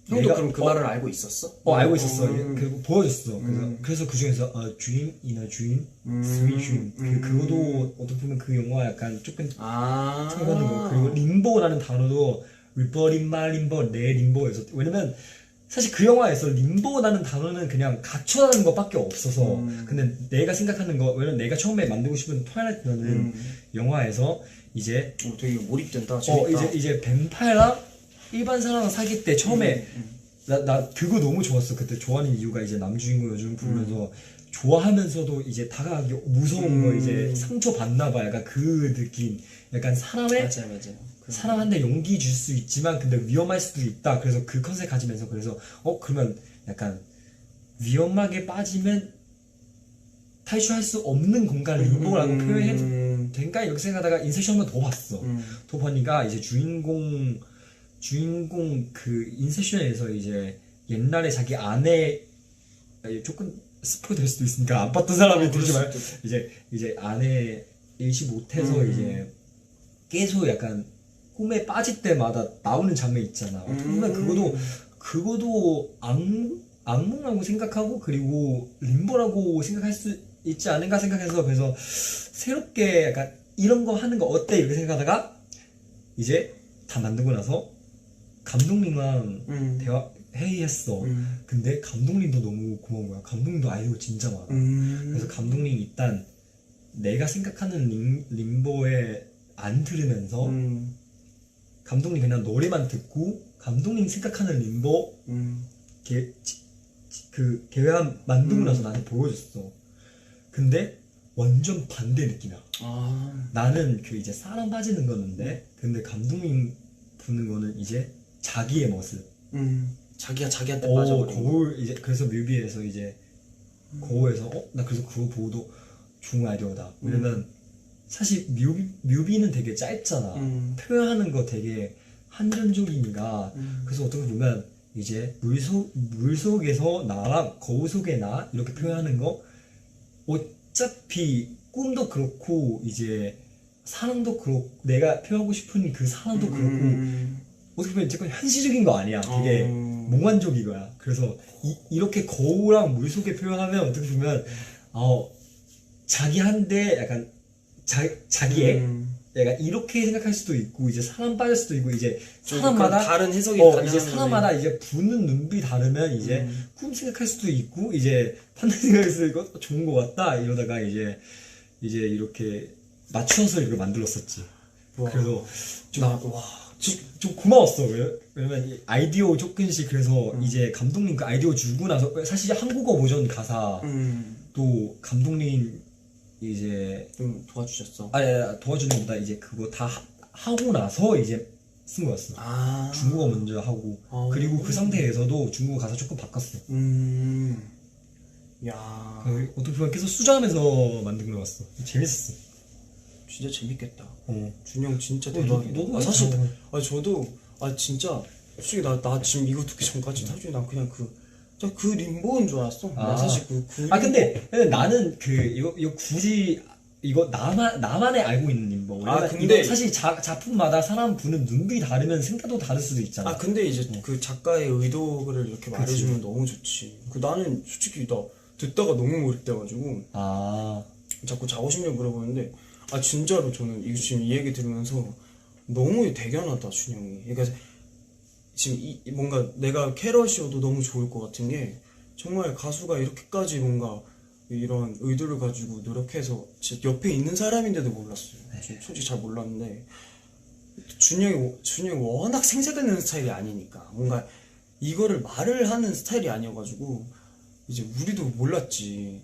형도 그럼 그 말을 알고 있었어? 알고 있었어. 그리고 보여줬어. 그래서 그 중에서 dream in a dream, sweet dream. 그거도 어떻게 보면 그 영화 약간 조금 참고하는 거. 그리고 림보라는 단어도 리버린 말 림보 내 림보에서 왜냐면 사실 그 영화에서 림보라는 단어는 그냥 갇혀라는 것밖에 없어서 근데 내가 생각하는 거 왜냐면 내가 처음에 만들고 싶은 트와일라이트는 영화에서 이제 되게 몰입된다. 재밌다. 이제 뱀파이어랑 일반 사람랑 사귈 때 처음에 나 그거 너무 좋았어. 그때 좋아하는 이유가 이제 남주인공 요즘 부르면서 좋아하면서도 이제 다가가기 무서운 거 이제 상처 받나 봐. 약간 그 느낌. 약간 사람의 맞아. 사람한테 용기 줄 수 있지만 근데 위험할 수도 있다. 그래서 그 컨셉 가지면서 그래서 그러면 약간 위험하게 빠지면 탈출할 수 없는 공간 림보라고 표현해도 된가 이렇게 생각하다가 인셉션 한번 더 봤어. 더 보니까 이제 주인공 그 인셉션에서 이제 옛날에 자기 아내 조금 스포 될 수도 있으니까 안 봤던 사람이 들지 말 이제 아내 일시 못해서 이제 계속 약간 꿈에 빠질 때마다 나오는 장면 있잖아. 보면 그거도 악몽이라고 생각하고 그리고 림보라고 생각할 수 있지 않은가 생각해서 그래서 새롭게 약간 이런 거 하는 거 어때 이렇게 생각하다가 이제 다 만들고 나서 감독님이랑 회의했어. 근데 감독님도 너무 고마운 거야. 감독님도 아이디어 진짜 많아. 그래서 감독님 일단 내가 생각하는 림보에 안 들으면서 감독님 그냥 노래만 듣고 감독님 생각하는 림보 그 계획안 만들고 나서 나한테 보여줬어. 근데 완전 반대 느낌이야. 나는 그 이제 사랑 빠지는 거는데 근데 감독님 부는 거는 이제 자기의 모습. 자기가 자기한테 빠져버린 거울 이제 그래서 뮤비에서 이제 거울에서 나 그래서 그거 보고도 좋은 아이디어다. 왜냐면 사실 뮤비는 되게 짧잖아. 표현하는 거 되게 한정적이니까 그래서 어떻게 보면 이제 물속에서 나랑 거울 속의 나 이렇게 표현하는 거 어차피 꿈도 그렇고 이제 사랑도 그렇고 내가 표현하고 싶은 그 사랑도 그렇고 어떻게 보면 조금 현실적인 거 아니야. 되게 몽환적인 거야. 그래서 이렇게 거울랑 물속에 표현하면 어떻게 보면 자기한테 약간 자기의 약간 이렇게 생각할 수도 있고 이제 사람 빠질 수도 있고 이제 사람마다 다른 해석이 이제 사람마다 이제 부는 눈빛이 다르면 이제 꿈 생각할 수도 있고 이제 판단 생각할 수도 있고 좋은 거 같다 이러다가 이제 이렇게 맞춰서 이렇게 만들었었지. 그래서 좀 고마웠어. 왜냐면 이 아이디어 조금씩 그래서 이제 감독님 그 아이디어 주고 나서 사실 한국어 버전 가사 또 감독님 이제 좀 도와주셨어. 도와주는 것보다 이제 그거 다 하고 나서 이제 쓴 거였어. 중국어 먼저 하고 그리고 그 상태에서도 중국어 가사 조금 바꿨어. 야 어떻게 보면 계속 수정하면서 만든 거였어. 재밌었어. 진짜 재밌겠다. 준영 진짜 대박이다. 너도 사실 저도 진짜 솔직히 나 지금 이거 듣기 전까지 사실 나 그냥 그 림보인 줄 알았어. 나 사실 근데 나는 이거 굳이 이거 나만의 알고 있는 림보. 근데 사실 작품마다 사람 보는 눈빛이 다르면 생각도 다를 수도 있잖아. 근데 이제 그 작가의 의도를 이렇게 말해주면 너무 좋지. 나는 솔직히 나 듣다가 너무 몰입돼가지고 자꾸 자고 싶냐고 물어보는데 진짜로 저는 이거 지금 이 얘기 들으면서 너무 대견하다 준영이. 그러니까 지금 뭔가 내가 캐럿이어도 너무 좋을 것 같은 게 정말 가수가 이렇게까지 뭔가 이런 의도를 가지고 노력해서 진짜 옆에 있는 사람인데도 몰랐어요. 솔직히 잘 몰랐는데 준영이 워낙 생색내는 스타일이 아니니까 뭔가 이거를 말을 하는 스타일이 아니어가지고 이제 우리도 몰랐지.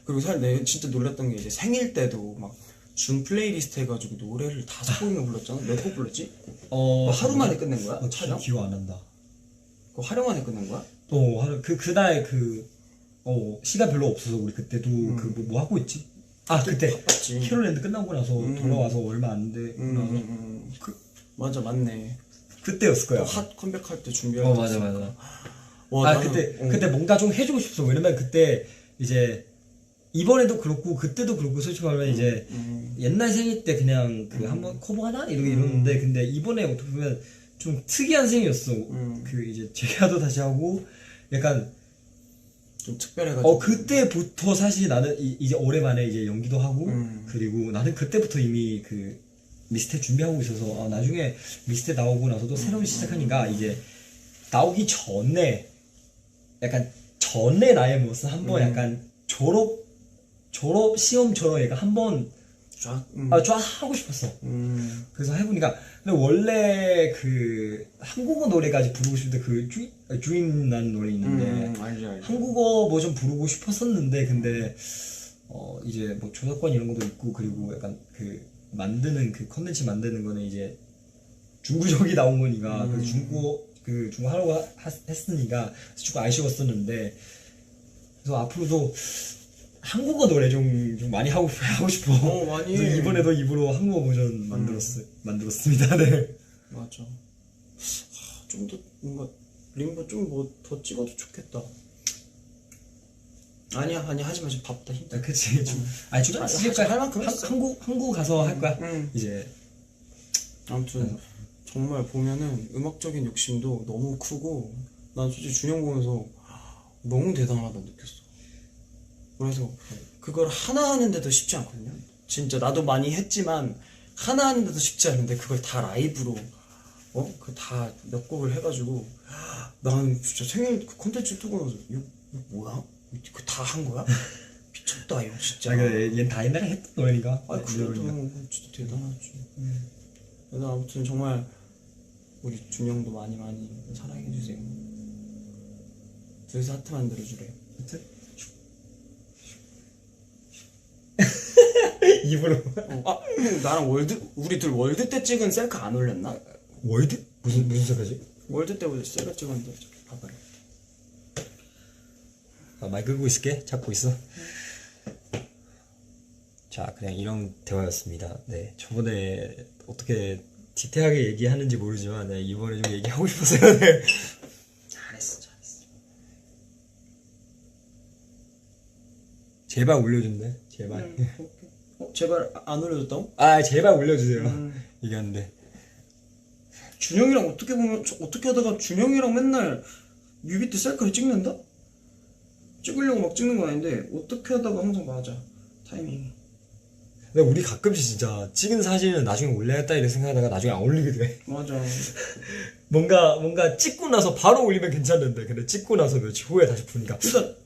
그리고 사실 내가 진짜 놀랐던 게 이제 생일 때도 막 준 플레이리스트 해가지고 노래를 5곡이나 불렀잖아. 몇 곡 불렀지? 하루 만에 끝낸 거야? 촬영? 기억 안 난다. 그거 하루 만에 끝낸 거야? 그날 시간 별로 없어서 우리 그때도 뭐 하고 있지? 그때 바빴지. 캐롤랜드 끝나고 나서 돌아와서 얼마 안 돼. 맞아 맞네. 그때였을 거야. 핫 컴백할 때 준비할 때. 맞아. 그때 뭔가 좀 해주고 싶어. 왜냐면 그때 이제 이번에도 그렇고 그때도 그렇고 솔직히 말하면 이제 옛날 생일 때 그냥 한번 커버하나 이러는데 근데 이번에 어떻게 보면 좀 특이한 생이었어. 음. 그 이제 재계도 다시 하고 약간 좀 특별해가지고. 그때부터 사실 나는 이제 오랜만에 이제 연기도 하고 음. 그리고 나는 그때부터 이미 그 미스테 준비하고 있어서 나중에 미스테 나오고 나서도 새로운 시작하니까 이제 나오기 전에 약간 전에 나의 모습 한번 약간 졸업 시험처럼 약간 한번 쫙. 쫙 하고 싶었어. 음. 그래서 해보니까 근데 원래 그 한국어 노래까지 부르고 싶은데 그 주인이라는 노래 있는데 알지. 한국어 버전 부르고 싶었었는데 근데 이제 뭐 저작권 이런 것도 있고 그리고 약간 그 만드는 그 컨텐츠 만드는 거는 이제 중국적이 나온 거니까 그 중국어 하려고 했으니까 조금 아쉬웠었는데 그래서 앞으로도 한국어 노래 좀 많이 하고 싶어. 많이. 그래서 이번에도 입으로 한국어 버전 만들었습니다. 네. 맞아. 좀 더 뭔가 림보 좀 뭐 더 찍어도 좋겠다. 아니야 하지 마. 지금 바쁘다 힘들어. 그치. 아니 좀 할 만큼 했어. 한국 가서 할 거야. 이제 아무튼 정말 보면은 음악적인 욕심도 너무 크고 난 솔직히 준영 보면서 너무 대단하다 느꼈어. 그래서 그걸 하나 하는데도 쉽지 않거든요. 진짜 나도 많이 했지만 하나 하는데도 쉽지 않은데 그걸 다 라이브로 그 다 몇 곡을 해가지고 나는 진짜 생일 그 콘텐츠 뜨고 나서 이거 뭐야? 그 다 한 거야? 미쳤다 이거 진짜. 얘는 다 옛날에 했던 노래니까. 그래도 진짜 대단하지. 그래서 아무튼 정말 우리 준영도 많이 사랑해주세요. 둘이서 하트 만들어주래. 하트? 입으로. 형 나랑 우리 둘 월드 때 찍은 셀카 안 올렸나? 월드? 무슨 색까지? 월드 때부터 셀카 찍었는데 봐봐요. 마이크 끄고 있을게. 잡고 있어. 자, 그냥 이런 대화였습니다. 네, 저번에 어떻게 디테일하게 얘기하는지 모르지만 네, 이번에 좀 얘기하고 싶었어요. 네. 잘했어. 제발 올려준대. 제발. 제발 안 올려줬다고? 제발 올려주세요. 얘기하는데. 준영이랑 어떻게 하다가 준영이랑 맨날 뮤비 때 셀카를 찍는다? 찍으려고 막 찍는 건 아닌데 어떻게 하다가 항상 맞아 타이밍이. 근데 우리 가끔씩 진짜 찍은 사진은 나중에 올려야겠다 이렇게 생각하다가 나중에 안 올리게 돼. 맞아. 뭔가 찍고 나서 바로 올리면 괜찮은데 근데 찍고 나서 며칠 후에 다시 보니까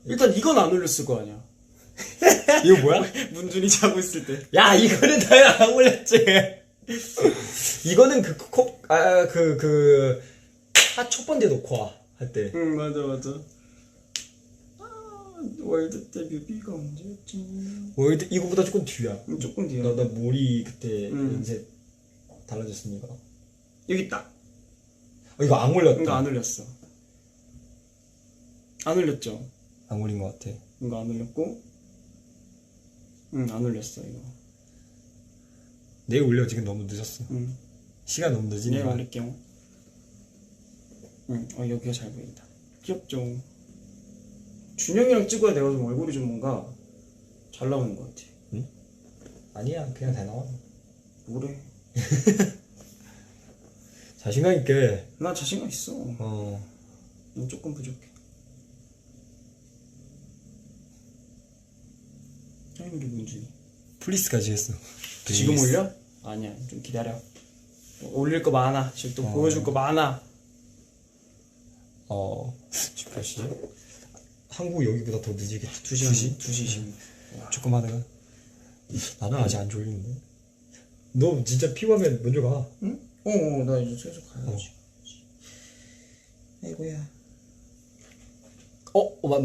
일단 이건 안 올렸을 거 아니야. 이거 뭐야? 문준이 자고 있을 때. 야 이거는 다 안 올렸지. 이거는 첫 번째 녹화 할 때. 응 맞아. 월드 때 뮤비가 언제였지? 월드 이거보다 조금 뒤야. 조금 뒤야. 나 머리 그때 인쇄 달라졌으니까. 여기 있다. 이거 안 올렸다. 이거 안 올렸어. 안 올렸죠? 안 올린 것 같아. 이거 안 올렸고, 안 올렸어 이거. 내일 올려. 지금 너무 늦었어. 시간 너무 늦으니까. 내일 올릴게요. 여기가 잘 보인다. 귀엽죠? 준영이랑 찍어야 내가 좀 얼굴이 좀 뭔가 잘 나오는 것 같아. 아니야 그냥 다 나와. 뭐래? 자신감 있게. 나 자신감 있어. 난 조금 부족해. 아니 우리 문준이. 플리스까지 했어. 지금 올려? 아니야 좀 기다려. 올릴 거 많아. 지금 또 보여줄 거 많아. 지금 몇 시지? 한국 여기보다 더 늦이겠지. 2시 지금. 조금 하다가 나는 아직 안 졸리는데. 너 진짜 피곤하면 먼저 가. 응? 나 이제 슬슬 가야지. 아이고야.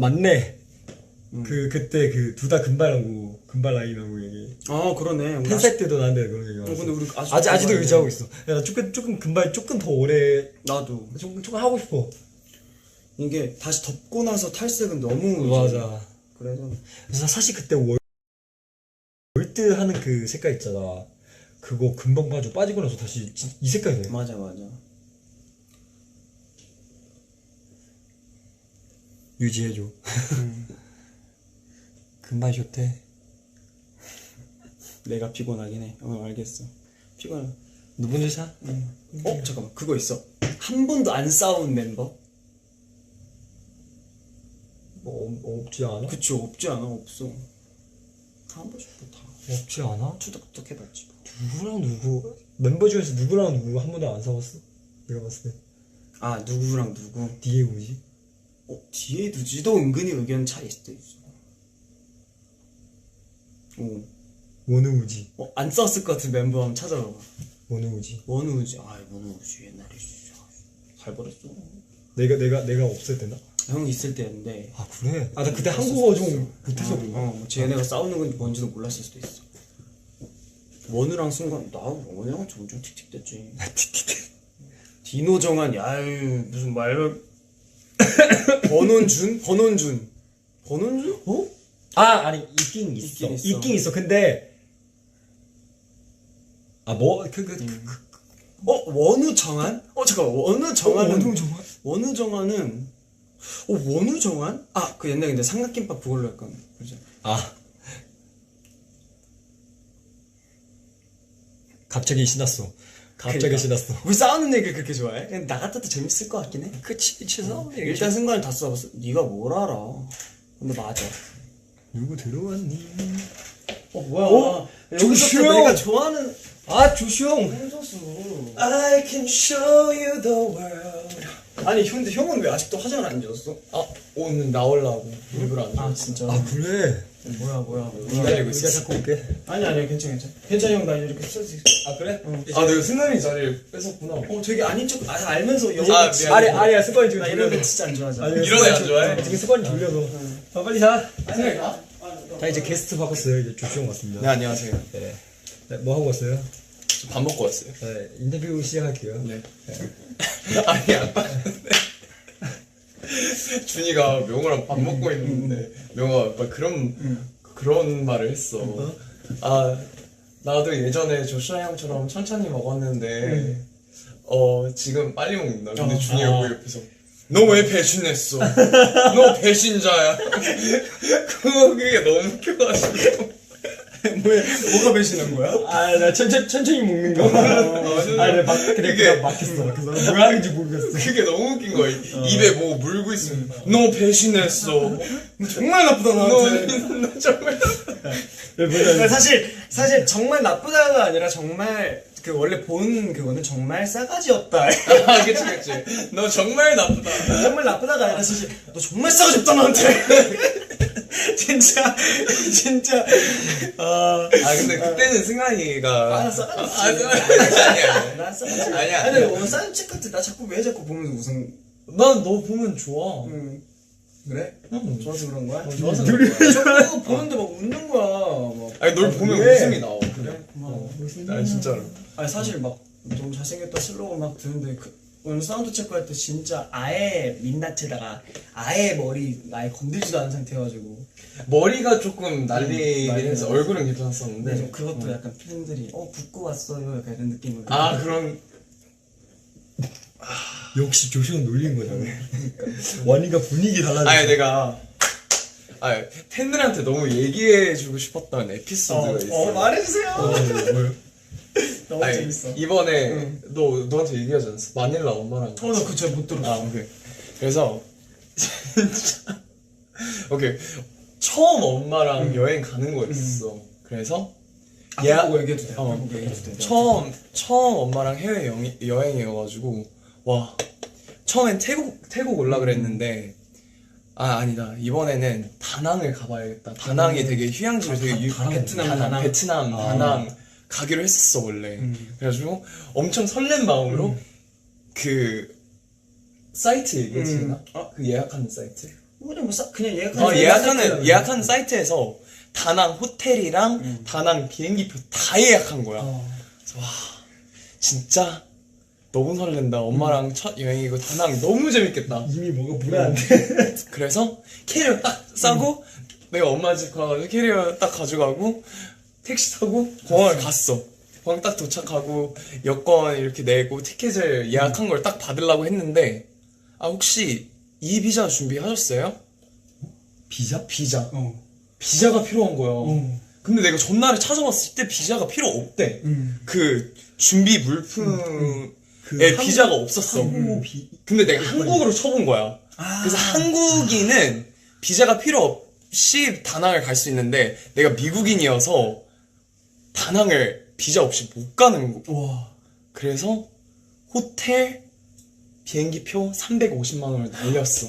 맞네. 그때 둘 다 금발 라인하고 얘기. 그러네. 우리 팬사이 때도 나한테 그런 얘기 왔어. 근데 우리 아직도 유지하고 있어. 야, 나 조금 금발 조금 더 오래 나도 조금 하고 싶어. 이게 다시 덮고 나서 탈색은 너무 맞아. 그래서 사실 그때 월드 하는 그 색깔 있잖아. 그거 금방 빠지고 나서 다시 이 색깔이 돼. 맞아. 유지해줘. 금방 좋대. 내가 피곤하긴 해. 알겠어. 피곤해. 너 먼저 자? 잠깐만 그거 있어. 한 번도 안 싸운 멤버? 뭐 없지 않아? 그치, 없지 않아, 없어. 한 번씩 다 없지 않아? 투덕투덕 해봤지. 누구랑 누구 멤버 중에서 누구랑 누구 한 번도 안 싸웠어? 내가 봤을 때 아, 누구랑 누구? 뒤에 우지? 뒤에 두지도 은근히 의견 차이 있어. 오. 원우 우지 안 싸웠을 것 같은 멤버 한번 찾아봐봐. 원우 우지 원우지. 원우지 옛날에 진짜 잘 버렸어. 내가 없을 때나? 형 있을 때였는데. 아 그래? 아 나 그때 한국어 좀 못해서 그런가? 쟤네가 싸우는 건지 뭔지도 몰랐을 수도 있어. 원우랑 순간 나 원우랑 점점 틱틱댔지. 디노 정한 야유 무슨 말을 번원준? 어? 아 아니 있긴 있어 있긴 있어. 근데 뭐 원우 정한? 잠깐만 원우 정한은 원우 정한? 원우 정한은 원우 정한? 그 옛날에 근데 삼각김밥 그걸로 약간 그죠? 갑자기 신났어 그러니까. 신났어 왜 싸우는 얘기를 그렇게 좋아해? 그냥 나 같아도 재밌을 것 같긴 해. 그치 싸우는 얘기 일단 순간에 다 싸웠어. 네가 뭘 알아? 근데 맞아. 누구 들어왔니? 뭐야? 조슈 여기서 또 형! 내가 좋아하는 조슈 형 홍서수. I can show you the world 아니 근데 형은 왜 아직도 화장을 안 지웠어? 오늘 나오려고 일부러 안 줘. 진짜. 그래 뭐야? 기다리고 우리가 있었어. 자꾸 올게 아니 괜찮아. 괜찮아 형 나 이렇게 써지. 그래? 내가 승관이 자리를 뺏었구나. 되게 아닌 척 알면서 미안. 아리야 습관이 지금 나 이런 거 진짜 안 좋아하잖아. 이런 애 안 좋아해? 지금 습관이 돌려서 빨리 자 승관이 가? 자 이제 게스트 바꿨어요 이제 조슈 형 왔습니다 네, 안녕하세요. 네. 뭐 하고 왔어요? 저 밥 먹고 왔어요. 네, 인터뷰 시작할게요 네. 아니, 아까 준이가 명호랑 밥 먹고 있는데 명호가 막 그런 말을 했어. 나도 예전에 조슈아 형처럼 천천히 먹었는데 지금 빨리 먹는다. 근데 준이가 뭐 옆에서 너 왜 배신했어? 너 배신자야. 그게 너무 웃겨가지고. 뭐가 배신한 거야? 나 천천히 먹는 거 그게 막혔어 뭐야 하는지 모르겠어 그게 너무 웃긴 거야. 입에 뭐 물고 있으면 너 배신했어. 정말 나쁘다 나한테. 너 정말 그러니까 사실 정말 나쁘다가 아니라 정말 그 원래 본 그거는 정말 싸가지였다. 그치. 너 정말 나쁘다. 정말 나쁘다가 아니라 사실 너 정말 싸가지 없다 나한테. 진짜. 근데 그때는 승환이가 싸가지. 아니야. 나 싸가지. 아니야. 아니 뭐 사인책 같아. 나 왜 자꾸 보면서 무슨. 난 너 보면 좋아. 그래? 좋아서 그런 거야? 좋아서 그런 거야. 자꾸 보는데 막 웃는 거야. 막. 아니 널 보면 왜? 웃음이 나와. 그래? 고마워. 아니 진짜로. 아니 사실 막 너무 잘생겼다 슬로우 막 듣는데 오늘 사운드 체크할 때 진짜 아예 민낯에다가 아예 머리 아예 건들지도 않은 상태여가지고 머리가 조금 날리긴 날리긴 해서 했어. 얼굴은 근데 괜찮았었는데. 좀 그것도 약간 팬들이 붓고 왔어요 약간 이런 느낌으로 그런. 역시 조슈 형 놀린 거잖아 완이가 분위기 달라졌어 아니 내가 팬들한테 너무 얘기해주고 싶었던 에피소드가 있어. 말해주세요 뭐요? 너무 아니, 재밌어 이번에 너한테 얘기하지 않았어? 마닐라 엄마랑. 나 그거 잘 못 들었어 오케이. 그래서 진짜 오케이 처음 엄마랑 여행 가는 거였어. 그래서 보고 얘기해도 돼 어. 보고 얘기해도 돼 처음 엄마랑 해외 여행이어가지고 와 처음엔 태국 올라 그랬는데 아니다 이번에는 다낭을 가봐야겠다. 다낭이 되게 휴양지로 되게 베트남 다낭 가기로 했었어 원래. 그래가지고 엄청 설렌 마음으로 그 사이트 얘기해도 되나? 그 예약하는 사이트? 그냥 그냥 예약하는 사이트에서 다낭 호텔이랑 다낭 비행기표 다 예약한 거야. 그래서 와 진짜 너무 설렌다. 엄마랑 첫 여행이고 다낭 너무 재밌겠다. 이미 뭐가 불안한데 그래서 캐리어 딱 싸고 내가 엄마 집 가가지고 캐리어 딱 가져가고 택시 타고 공항을 갔어. 공항 딱 도착하고 여권 이렇게 내고 티켓을 예약한 걸 딱 받으려고 했는데 혹시 이 비자 준비하셨어요? 비자? 비자가 필요한 거야. 근데 내가 전날에 찾아봤을 때 비자가 필요 없대. 그 준비 물품 비자가 없었어. 근데 내가 한국으로 쳐본 거야. 그래서 한국인은 비자가 필요 없이 다낭을 갈 수 있는데 내가 미국인이어서 다낭을 비자 없이 못 가는 거. 와. 그래서 호텔 비행기표 350만 원을 날렸어.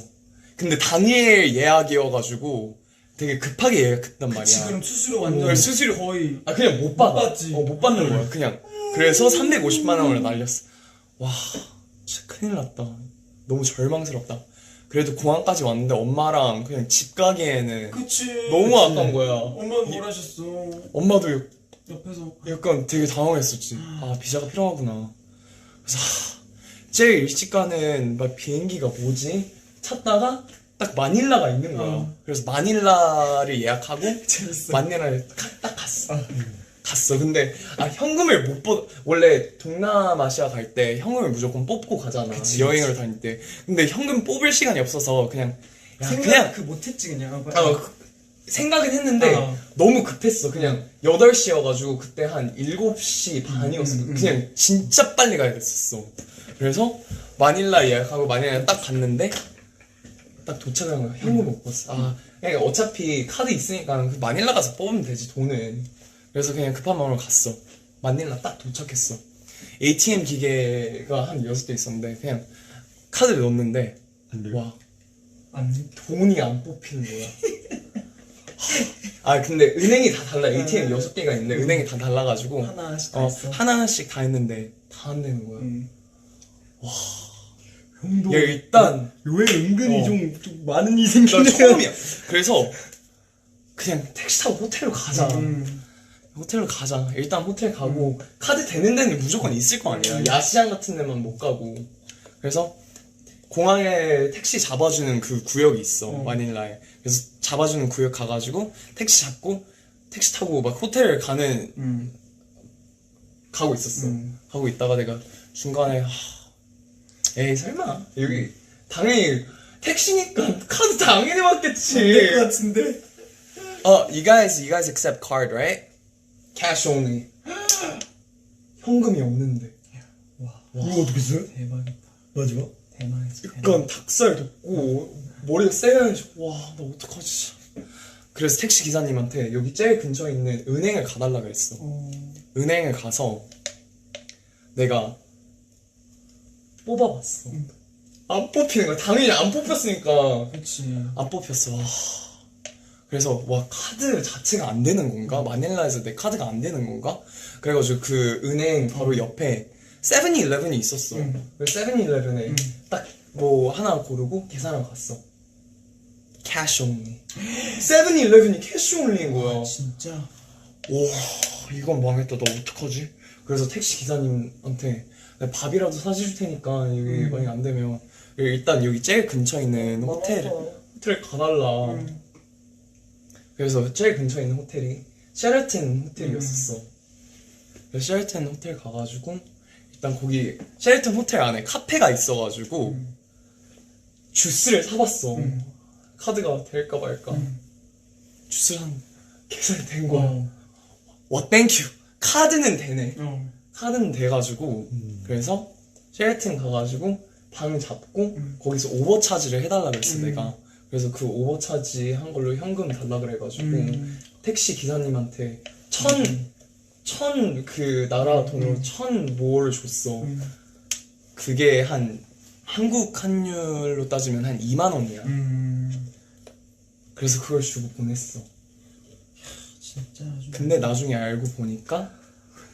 근데 당일 예약이어가지고 되게 급하게 예약했단 말이야. 지금 수수료 완전 그래서 수수료 거의 그냥 못 받아. 받지. 못 받는 거야. 그냥. 그래서 350만 원을 날렸어. 와, 진짜 큰일 났다. 너무 절망스럽다. 그래도 공항까지 왔는데 엄마랑 그냥 집 가기에는 그치. 너무 아까운 거야. 엄마는 뭘 하셨어? 엄마도 옆에서 약간 되게 당황했었지. 아, 비자가 필요하구나. 그래서 제일 일찍 가는 막 비행기가 뭐지? 찾다가 딱 마닐라가 있는 거야. 그래서 마닐라를 예약하고 마닐라를 딱 갔어. 갔어. 근데 현금을 못 뽑. 원래 동남아시아 갈 때 현금을 무조건 뽑고 가잖아. 여행을 다닐 때. 근데 현금 뽑을 시간이 없어서 그냥 생각 못했지 그냥. 생각은 했는데 너무 급했어. 그냥 8시여가지고 그때 한 7시 반이었어. 그냥 진짜 빨리 가야 됐었어. 그래서 마닐라 예약하고 마닐라에 딱 갔는데 딱 도착한 거야. 현금 못 봤어. 그냥 어차피 카드 있으니까 그 마닐라 가서 뽑으면 되지 돈은. 그래서 그냥 급한 마음으로 갔어. 마닐라 딱 도착했어. ATM 기계가 한 6대 있었는데 그냥 카드를 넣었는데 와 돈이 안 뽑히는 거야. 근데 은행이 다 달라. ATM 6개가 있는데 은행이 다 달라가지고 하나씩 다 했어. 하나씩 다 했는데 다 안 되는 거야. 형도 야, 일단 왜 은근히 좀 많은 일이 나 생기네. 처음이야. 그래서 그냥 택시 타고 호텔로 가자. 호텔로 가자. 일단 호텔 가고 카드 되는 데는 무조건 있을 거 아니야. 야시장 같은 데만 못 가고. 그래서 공항에 택시 잡아주는 그 구역이 있어. 마닐라에. 그래서 잡아주는 구역 가가지고 택시 잡고 택시 타고 막 호텔 가는 가고 있었어. 가고 있다가 내가 중간에 에이 설마 여기 당연히 택시니까 카드 당연히 받겠지. 될 것 같은데. You guys accept card, right? Cash only. 현금이 없는데. 이거 어떻게 써요? 대박이다. 마지막? 대박이지. 약간 닭살 돋고 머리가 세련해져. 와, 나 어떡하지? 그래서 택시 기사님한테 여기 제일 근처에 있는 은행을 가달라 그랬어. 은행을 가서 내가 뽑아봤어. 안 뽑히는 거야. 당연히 안 뽑혔으니까. 그렇지. 안 뽑혔어. 그래서 카드 자체가 안 되는 건가? 마닐라에서 내 카드가 안 되는 건가? 그래가지고 그 은행 바로 옆에 세븐일레븐이 있었어. 그 세븐일레븐에 딱 뭐 하나 고르고 계산하러 갔어. 캐시 온리. 세븐일레븐이 캐시 온리인 거야. 진짜. 와, 이건 망했다. 나 어떡하지? 그래서 택시 기사님한테 내가 밥이라도 사줄 테니까 여기 만약 안 되면 일단 여기 제일 근처에 있는 호텔 가달라. 그래서 제일 근처에 있는 호텔이 셰라튼 호텔이었었어. 그래서 셰라튼 호텔 가가지고 일단 거기 셰라튼 호텔 안에 카페가 있어가지고 주스를 사봤어. 카드가 될까 말까. 주스를 계산이 된 거야. 와, 땡큐. 카드는 되네. 카드는 돼가지고 그래서 셰라튼 가가지고 방 잡고 거기서 오버차지를 해달라 그랬어. 내가. 그래서 그 오버차지 한 걸로 현금 달라 그래가지고 택시 기사님한테 그 나라 돈으로 1,000모를 줬어. 그게 한 한국 환율로 따지면 한 2만 원이야. 그래서 그걸 주고 보냈어. 진짜. 근데 나중에 알고 보니까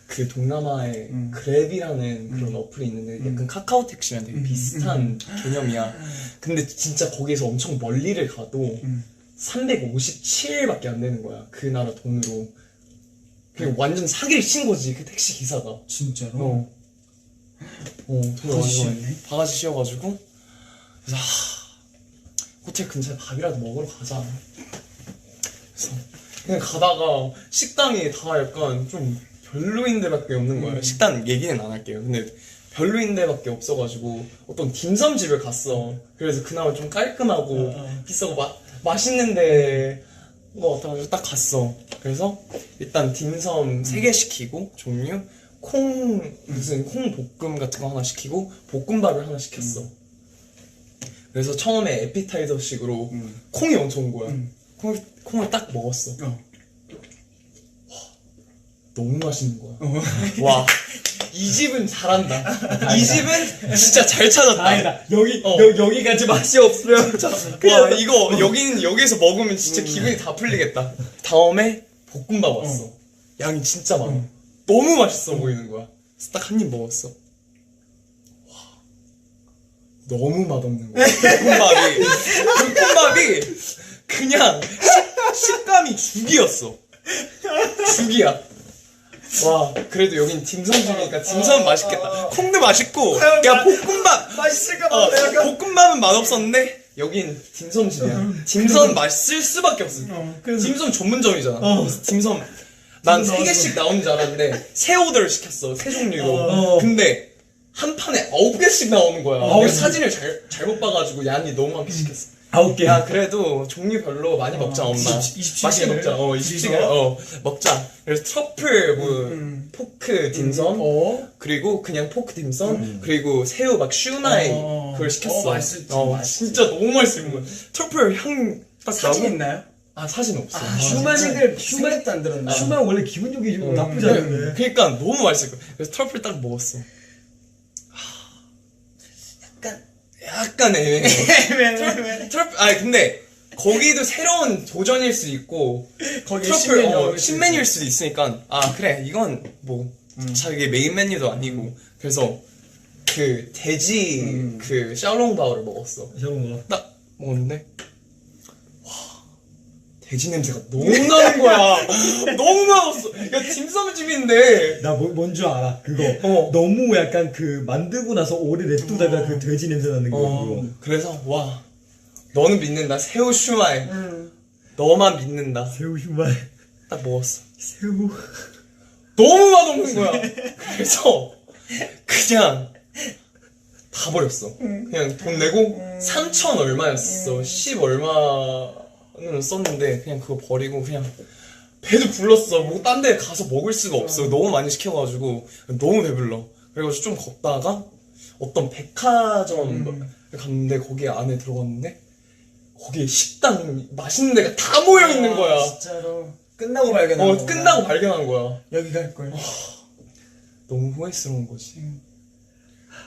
그 동남아에 그랩이라는 그런 어플이 있는데 약간 카카오 택시랑 되게 비슷한 개념이야. 근데 진짜 거기에서 엄청 멀리를 가도 357밖에 안 되는 거야. 그 나라 돈으로. 그냥 완전 사기를 친 거지, 그 택시 기사가. 진짜로? 돈 바가지 씌웠네? 바가지 씌워가지고. 그래서 호텔 근처에 밥이라도 먹으러 가자. 그래서 그냥 가다가 식당이 다 약간 좀 별로인 데밖에 없는 거예요. 식당 얘기는 안 할게요. 근데 별로인 데밖에 없어가지고 어떤 딤섬집을 갔어. 그래서 그나마 좀 깔끔하고 비싸고 맛있는데 뭐 같아가지고 딱 갔어. 그래서 일단 딤섬 3개 시키고 종류 무슨 콩 볶음 같은 거 하나 시키고 볶음밥을 하나 시켰어. 그래서 처음에 에피타이저식으로 콩이 엄청 온 거야. 콩을 딱 먹었어. 너무 맛있는 거야. 와, 이 집은 잘한다. 이 집은 진짜 잘 찾았다. 다행이다. 여기 어. 여기까지 맛이 없으면 와, 이거 여기서 먹으면 진짜 기분이 다 풀리겠다. 다음에 볶음밥 왔어. 양이 진짜 많아. 너무 맛있어 보이는 거야. 그래서 딱 한 입 먹었어. 와, 너무 맛없는 거야. 볶음밥이 그냥 식감이 죽이었어. 죽이야. 와, 그래도 여긴 딤섬집이니까 딤섬은 맛있겠다. 콩도 맛있고, 야, 볶음밥! 맛있을까 어, 볶음밥은 맛없었는데, 여긴 딤섬집이야. 딤섬 맛있을 수밖에 없어. 딤섬 전문점이잖아. 그래서 딤섬, 난 3개씩 나오는 줄 알았는데, 새 오더를 시켰어. 새 종류로. 근데, 한 판에 9개씩 나오는 거야. 내가 사진을 잘못 봐가지고, 얀이 너무 많게 시켰어. 9개. 야, 그래도 종류별로 많이 먹자, 엄마. 27 맛있게 개를? 먹자. 27개. 먹자. 그래서 트러플, 포크 딤섬, 그리고 그냥 포크 딤섬, 그리고 새우 막 슈나이, 그걸 시켰어. 맛있지, 진짜 너무 맛있는 거야. 트러플 향 딱 사진 나고. 있나요? 아, 사진 없어. 휴만이들 생각도 안 들었나? 휴만 원래 기분 좋게 좀 나쁘지 않은데. 그러니까 너무 맛있을 거야. 그래서 트러플 딱 먹었어. 약간 애매해. 트러플, 아니, 근데, 거기도 새로운 도전일 수 있고, 거기 트러플, 신메뉴일 수도 있으니까, 아, 그래, 이건 뭐, 자기 메인 메뉴도 아니고, 그래서, 그, 돼지, 그, 샤오롱바오를 먹었어. 저런 거. 딱 먹었는데, 와, 돼지 냄새가 너무 나는 거야. 너무 맛없어. 야, 딤섬집인데, 나 뭔 줄 알아. 그거. 어. 너무 약간 그 만들고 나서 오래 냅두다가 그 돼지 냄새 나는 거. 그거. 그래서, 와, 너는 믿는다. 새우 슈마이. 너만 믿는다. 새우 휴만. 딱 먹었어. 새우. 너무 맛없는 거야. 그래서 그냥 다 버렸어. 그냥 돈 내고 3천 얼마였어. 10 얼마는 썼는데 그냥 그거 버리고 그냥 배도 불렀어. 뭐 딴 데 가서 먹을 수가 없어. 너무 많이 시켜가지고 너무 배불러. 그래가지고 좀 걷다가 어떤 백화점을 갔는데 거기 안에 들어갔는데 거기에 식당 맛있는 데가 다 모여 있는 거야. 진짜로 끝나고 발견한 거야. 끝나고 발견한 거야. 여기 갈걸. 너무 후회스러운 거지.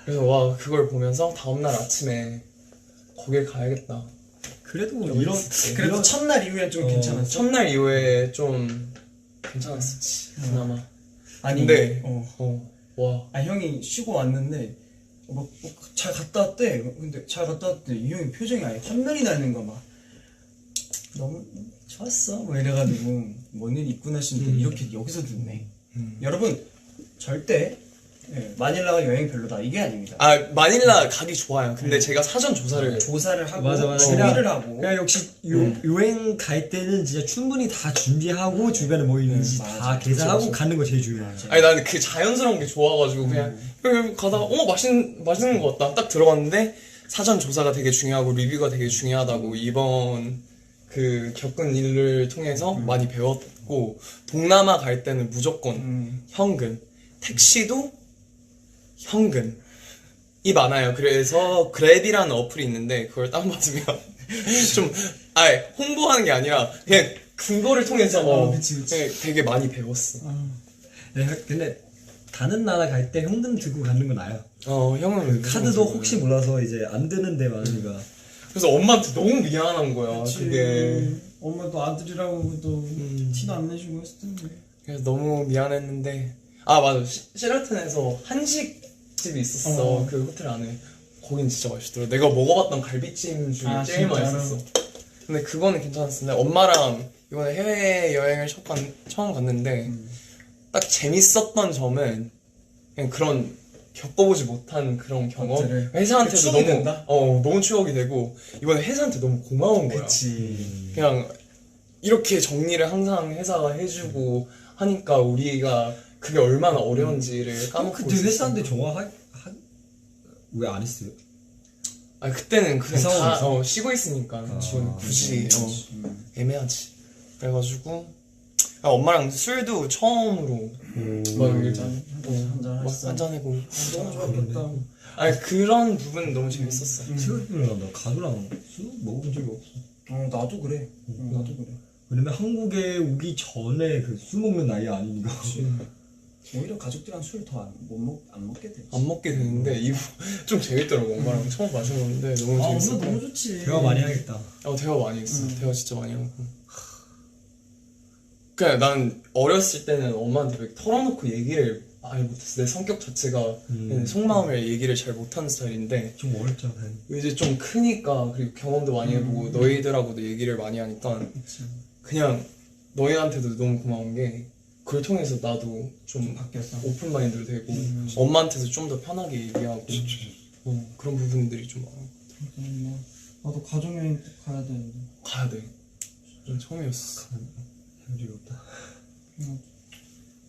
그래서 와, 그걸 보면서 다음날 아침에 거길 가야겠다. 그래도 여기 이런 있었지. 그래도 첫날 이후엔 좀 괜찮았어. 첫날 이후에 좀 괜찮았었지. 그나마. 아니 근데 와, 아 형이 쉬고 왔는데 잘 갔다 왔대. 근데 잘 갔다 왔대. 이 형이 표정이 아예 환멸이 나는 거 막. 너무 좋았어. 뭐 이래가지고 뭔 일 있구나 싶는데 이렇게 여기서 듣네. 여러분 절대 마닐라가 여행 별로다 이게 아닙니다. 아, 마닐라 가기 좋아요. 근데 제가 사전 조사를 조사를 하고 맞아. 준비를 하고 그냥 역시 여행 갈 때는 진짜 충분히 다 준비하고 주변에 뭐 있는지 맞아. 다 계산하고 가는 거 제일 중요하지. 아니, 나는 그 자연스러운 게 좋아가지고 그냥 여기 가다가 맛있는 거 같다. 딱 들어갔는데 사전 조사가 되게 중요하고 리뷰가 되게 중요하다고 이번 그 겪은 일을 통해서 많이 배웠고, 동남아 갈 때는 무조건 현금, 택시도 현금이 많아요. 그래서 그랩이라는 어플이 있는데 그걸 다운받으면 좀 홍보하는 게 아니라 그냥 그거를 통해서 그치. 되게 많이 배웠어. 네, 근데 다른 나라 갈 때 현금 들고 가는 건 나아요. 형은 카드도 혹시 몰라서 이제 안 되는 데 많으니까. 그래서 엄마한테 너무 미안한 거야. 그게 엄마도 아들이라고 또 티도 안 내주고 했을 텐데. 그래서 너무 미안했는데, 아 맞아, 시라튼에서 한식집이 있었어. 그 호텔 안에. 거긴 진짜 맛있더라. 내가 먹어봤던 갈비찜 중에 제일 진짜로? 맛있었어. 근데 그거는 괜찮았는데 엄마랑 이번에 해외여행을 처음 갔는데 딱 재밌었던 점은 그냥 그런 겪어보지 못한 그런 경험. 호텔을. 회사한테도 추억이 너무 된다? 너무 추억이 되고 이번에 회사한테 너무 고마운 거야. 그치. 그냥 이렇게 정리를 항상 회사가 해주고 하니까 우리가 그게 얼마나 어려운지를 까먹고 그때 있었어. 회사인데 왜 안 했어요? 아, 그때는 그냥 그 다 상황에서? 쉬고 있으니까 굳이 애매하지. 그래가지고 아, 엄마랑 술도 처음으로 막 일잔 한잔 했어. 한잔하고. 너무 좋았겠다. 아니 그런 부분 너무 재밌었어. 생각해보면 나 가수랑 술 먹어본 적이 없어. 나도 그래. 나도 그래. 왜냐면 한국에 오기 전에 그 술 먹는 나이 아니니까. 오히려 가족들이랑 술 더 안 먹게 되지. 안 먹게 되는데 이거 좀 재밌더라고. 엄마랑 처음 마셔봤는데 너무 아, 재밌어. 엄마 너무 좋지. 대화 많이 하겠다. 대화 많이 했어. 대화 진짜 많이 하고. 그냥 난 어렸을 때는 엄마한테 이렇게 털어놓고 얘기를 많이 못했어. 내 성격 자체가 그냥 속마음을 얘기를 잘 못하는 스타일인데 좀 어렵잖아. 이제 좀 크니까 그리고 경험도 많이 해보고 너희들하고도 얘기를 많이 하니까 그냥 너희한테도 너무 고마운 게 그걸 통해서 나도 좀 바뀌었어. 오픈 마인드로 되고 엄마한테도 좀 더 편하게 얘기하고 그런 부분들이 좀 많아. 나도 가족여행 꼭 가야 되는데. 가야 돼. 좀 처음이었어. 해본 적이 없다.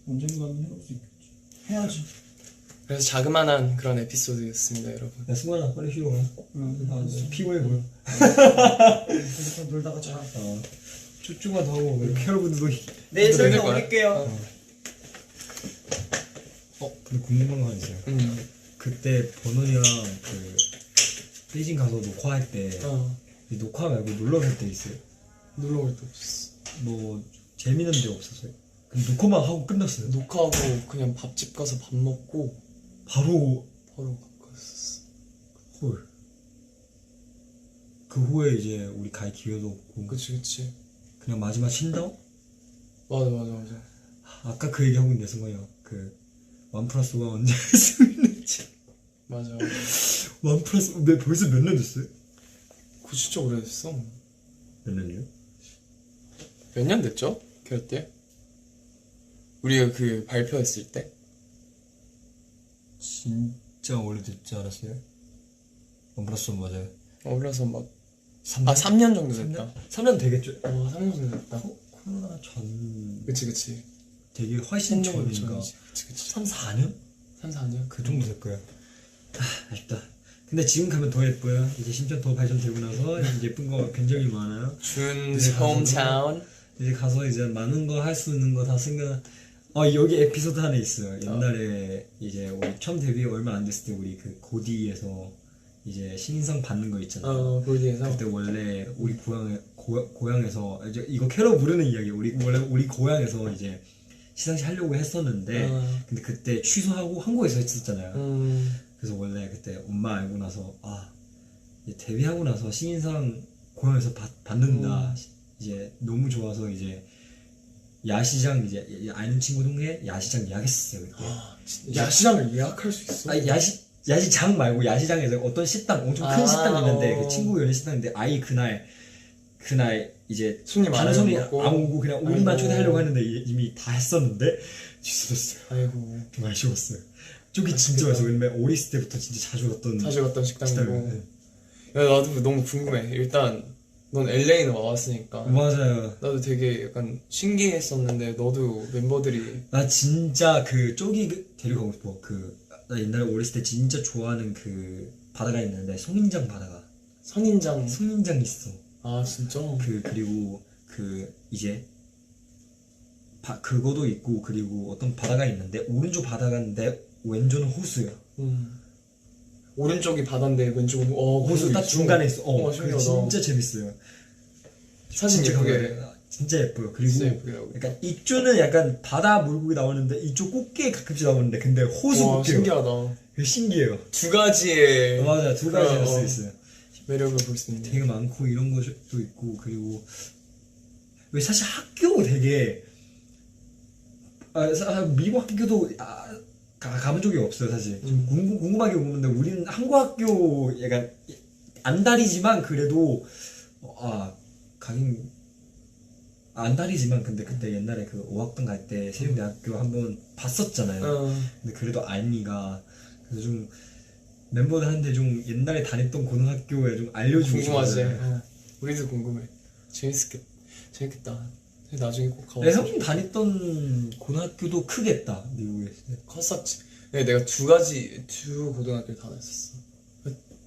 언젠가는 해볼 수 있겠지. 해야지. 그래서 자그마한 그런 에피소드였습니다, 여러분. 야 승관아 빨리 쉬러 가. 응. 피곤해 보여. 계속 놀다가 자. 쭉쭉만 더 하고 캐럿분들도 내일 될 설명 거야? 올릴게요. 근데 궁금한 거 하나 있어요. 그때 버논이랑 그 베이징 가서 녹화할 때 이 녹화 말고 놀러 갈 때 있어요. 놀러 갈 때 없었어. 뭐 재미는 데 없었어요. 그럼 녹화만 하고 끝났어요. 녹화하고 그냥 밥집 가서 밥 먹고 바로 바로 갔었어. 홀. 그 후에 이제 우리 갈 기회도 없고 그치. 그냥 마지막 쉰다? 맞아. 아까 그 얘기하고 있는데 승관이요. 그 1+1가 언제 했었는지. 맞아. 1+1 벌써 몇 년 됐어요? 그거 진짜 오래됐어. 몇 년이요? 몇 년 됐죠? 그때? 우리가 그 발표했을 때? 진짜 오래됐지 않았어요? 1+1 맞아요. 올라서 막 3년? 3년 정도 됐다. 3년 되겠죠? 3년 정도 됐다. 코로나 전 그치. 되게 훨씬 전인가 그치. 3, 4년? 3, 4년? 그 정도 될 거야. 아쉽다. 근데 지금 가면 더 예뻐요. 이제 심지어 더 발전되고 나서 이제 예쁜 거 굉장히 많아요. 준's hometown. 이제 가서 이제 많은 거 할 수 있는 거 다 생각. 여기 에피소드 하나 있어요. 옛날에 이제 우리 처음 데뷔 얼마 안 됐을 때 우리 그 고디에서 이제 신인상 받는 거 있잖아요. 골디에서. 그때 원래 우리 고향에서 이제 이거 캐럿 부르는 이야기. 원래 우리 고향에서 이제 시상식 하려고 했었는데 근데 그때 취소하고 한국에서 했었잖아요. 그래서 원래 그때 엄마 알고 나서 이제 데뷔하고 나서 신인상 고향에서 받는다. 이제 너무 좋아서 이제 야시장 이제 아는 친구 동네 야시장 예약했었어요 그때. 야시장을 예약할 수 있어? 야시장 말고 야시장에서 어떤 식당 엄청 큰 식당 있는데 그 친구 연애 식당인데 그날 이제 손님 다른 손이 안 먹고. 오고 그냥 우리만 아이고. 초대하려고 했는데 이미 다 했었는데 취소됐어요. 아이고. 좀 아쉬웠어요. 저기 진짜 맛있어. 왜냐면 어렸을 때부터 진짜 자주 갔던 자주 갔던 식당이고. 식당이에요. 야, 나도 너무 궁금해. 일단 넌 LA는 와봤으니까 맞아요. 나도 되게 약간 신기했었는데 너도 멤버들이 나 진짜 그 저기 데려가고 싶어. 나 옛날에 어렸을 때 진짜 좋아하는 그 바다가 있는데 송인장 바다가. 송인장 있어. 아 진짜? 그리고 이제 그거도 있고 그리고 어떤 바다가 있는데 오른쪽 바다가인데 왼쪽은 호수야. 오른쪽이 바다인데 왼쪽은 호수 딱 중간에 있어. 그게 신기하다. 진짜 재밌어요. 사진 진짜 예쁘게 가봐요. 진짜 예뻐요. 그리고 진짜 예쁘게 나오고. 약간 이쪽은 약간 바다 물고기 나오는데 이쪽 꽃게 가끔씩 나오는데 근데 호수 와 꽃게요. 신기하다. 신기해요. 두 가지의 맞아, 두 가지 할 수 그런, 있어요. 매력을 볼 수 있는. 되게 많고 이런 것도 있고 그리고 왜 사실 학교 되게 미국 학교도 가본 적이 없어요 사실. 좀 궁금하게 보는데 우리는 한국 학교 약간 안달이지만 그래도 가긴 안달이지만 근데 그때 옛날에 그 5학번 갈 때 세종대학교 한번 봤었잖아요. 근데 그래도 아니가 그래서 좀 멤버들한테 좀 옛날에 다녔던 고등학교에 좀 알려주고 궁금하지? 싶어요. 우리도 궁금해. 재밌겠다. 나중에 꼭 가봤어. 네, 형님 다녔던 고등학교도 크겠다 미국에. 컸었지. 내가 두 고등학교를 다녔었어.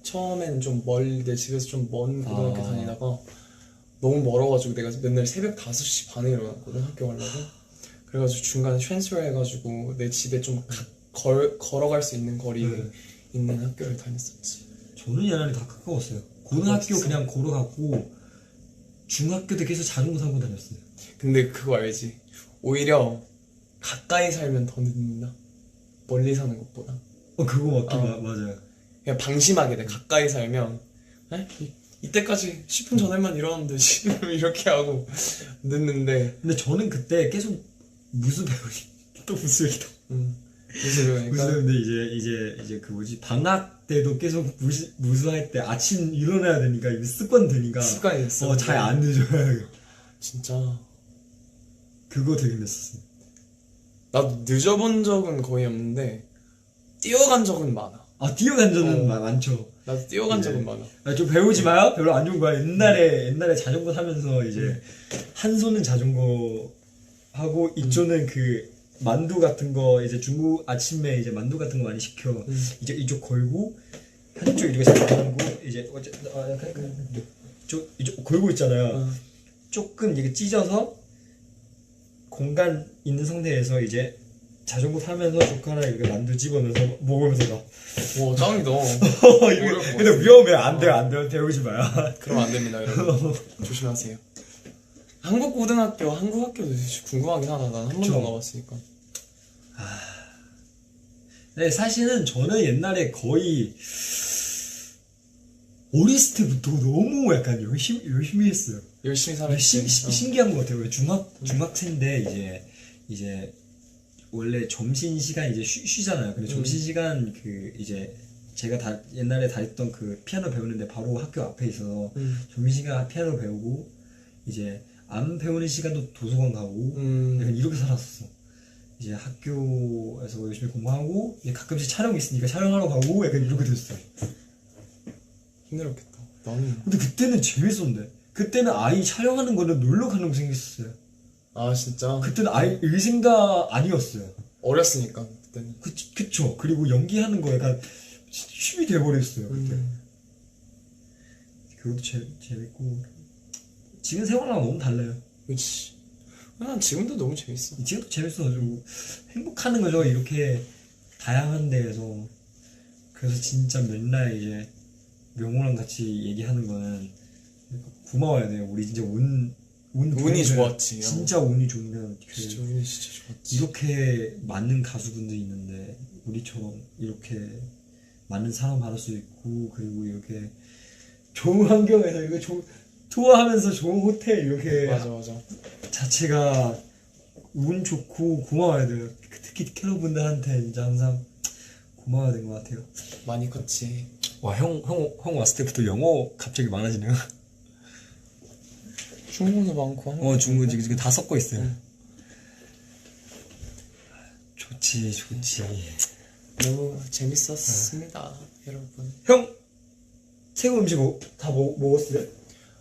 처음에는 좀 내 집에서 좀 먼 고등학교 다니다가 너무 멀어가지고 내가 맨날 새벽 5시 반에 일어났거든 학교 가려고. 그래가지고 중간에 트랜스fer 해가지고 내 집에 좀 걸어갈 수 있는 거리에 네. 있는 학교를 다녔었지. 저는 옛날에 다 가까웠어요. 고등학교 그냥 걸어갔고 중학교 때 계속 자전거 타고 다녔어요. 근데 그거 알지? 오히려 가까이 살면 더 늦는다. 멀리 사는 것보다. 그거 맞긴 어. 맞아요. 그냥 방심하게 돼. 가까이 살면 에? 이때까지 10분 전에만 일어나면 되지 이렇게 하고 늦는데. 근데 저는 그때 계속 무수 배우기 또 무수 얘기다. 무슨 무수 그러니까 배우는데 이제 그 뭐지 방학 때도 계속 무수할 때 아침 일어나야 되니까 이게 습관 되니까 습관이 됐어. 잘 안 늦어요. 진짜 그거 되게 힘들었어요. 나도 늦어본 적은 거의 없는데 뛰어간 적은 많아. 뛰어간 적은 어. 많죠. 나도 뛰어간 네. 적은 많아. 좀 배우지 마요. 별로 안 좋은 거야. 옛날에 자전거 타면서 이제 한 손은 자전거 하고 이쪽은 그 만두 같은 거 이제 중국 아침에 이제 만두 같은 거 많이 시켜. 이제 이쪽 걸고 한쪽 이렇게 잡고 이제 이쪽 걸고 있잖아요. 조금 이게 찢어서 공간 있는 상태에서 이제 자전거 타면서 젓가락 이렇게 만두 집어넣어서 먹으면서 가. 와 짱이다. 근데 위험해. 안 돼요. 배우지 마요. 그러면 안 됩니다, 여러분. 조심하세요. 한국 고등학교, 한국 학교도 궁금하긴 하다. 난 한 번도 안 가봤으니까. 네, 사실은 저는 옛날에 거의 어렸을 때부터 너무 약간 열심히 했어요. 열심히 살았지. 신기한 것 같아요. 중학생인데 이제 원래 점심 시간 이제 쉬잖아요. 근데 점심 시간 그 이제 제가 옛날에 다녔던 그 피아노 배우는데 바로 학교 앞에 있어서 점심 시간 피아노 배우고 이제 안 배우는 시간도 도서관 가고 약간 이렇게 살았었어. 이제 학교에서 열심히 공부하고 이제 가끔씩 촬영 있으니까 촬영하러 가고 약간 이렇게 됐어요. 힘들었겠다. 나는. 근데 그때는 재밌었는데 그때는 아예 촬영하는 거는 놀러 가는 거 생겼어요. 아 진짜. 그때는 아예 의생가 아니었어요. 어렸으니까 그때는. 그쵸. 그리고 연기하는 거 약간 취미 돼버렸어요. 그때. 그것도 재밌고 지금 생활랑 너무 달라요. 그치. 난 지금도 너무 재밌어. 지금도 재밌어가지고 행복하는 거죠. 이렇게 다양한 데에서. 그래서 진짜 맨날 이제 명호랑 같이 얘기하는 거는 고마워야 돼요. 우리 진짜 운이 좋았지. 진짜 운이 좋으면 진짜 운이 진짜 좋았지. 이렇게 많은 가수분들이 있는데 우리처럼 이렇게 많은 사랑 받을 수 있고 그리고 이렇게 좋은 환경에서 이거 투어하면서 좋은 호텔 이렇게 맞아. 자체가 운 좋고 고마워야 돼요. 특히 캐럿분들한테 진짜 항상 고마워야 된 것 같아요. 많이 컸지. 와, 형 왔을 때부터 영어 갑자기 많아지네요. 중국어도 많고 한국어도 중국어 지금 다 섞어 있어요. 좋지. 너무 재밌었습니다, 여러분. 형 태국 음식 다 먹었어요?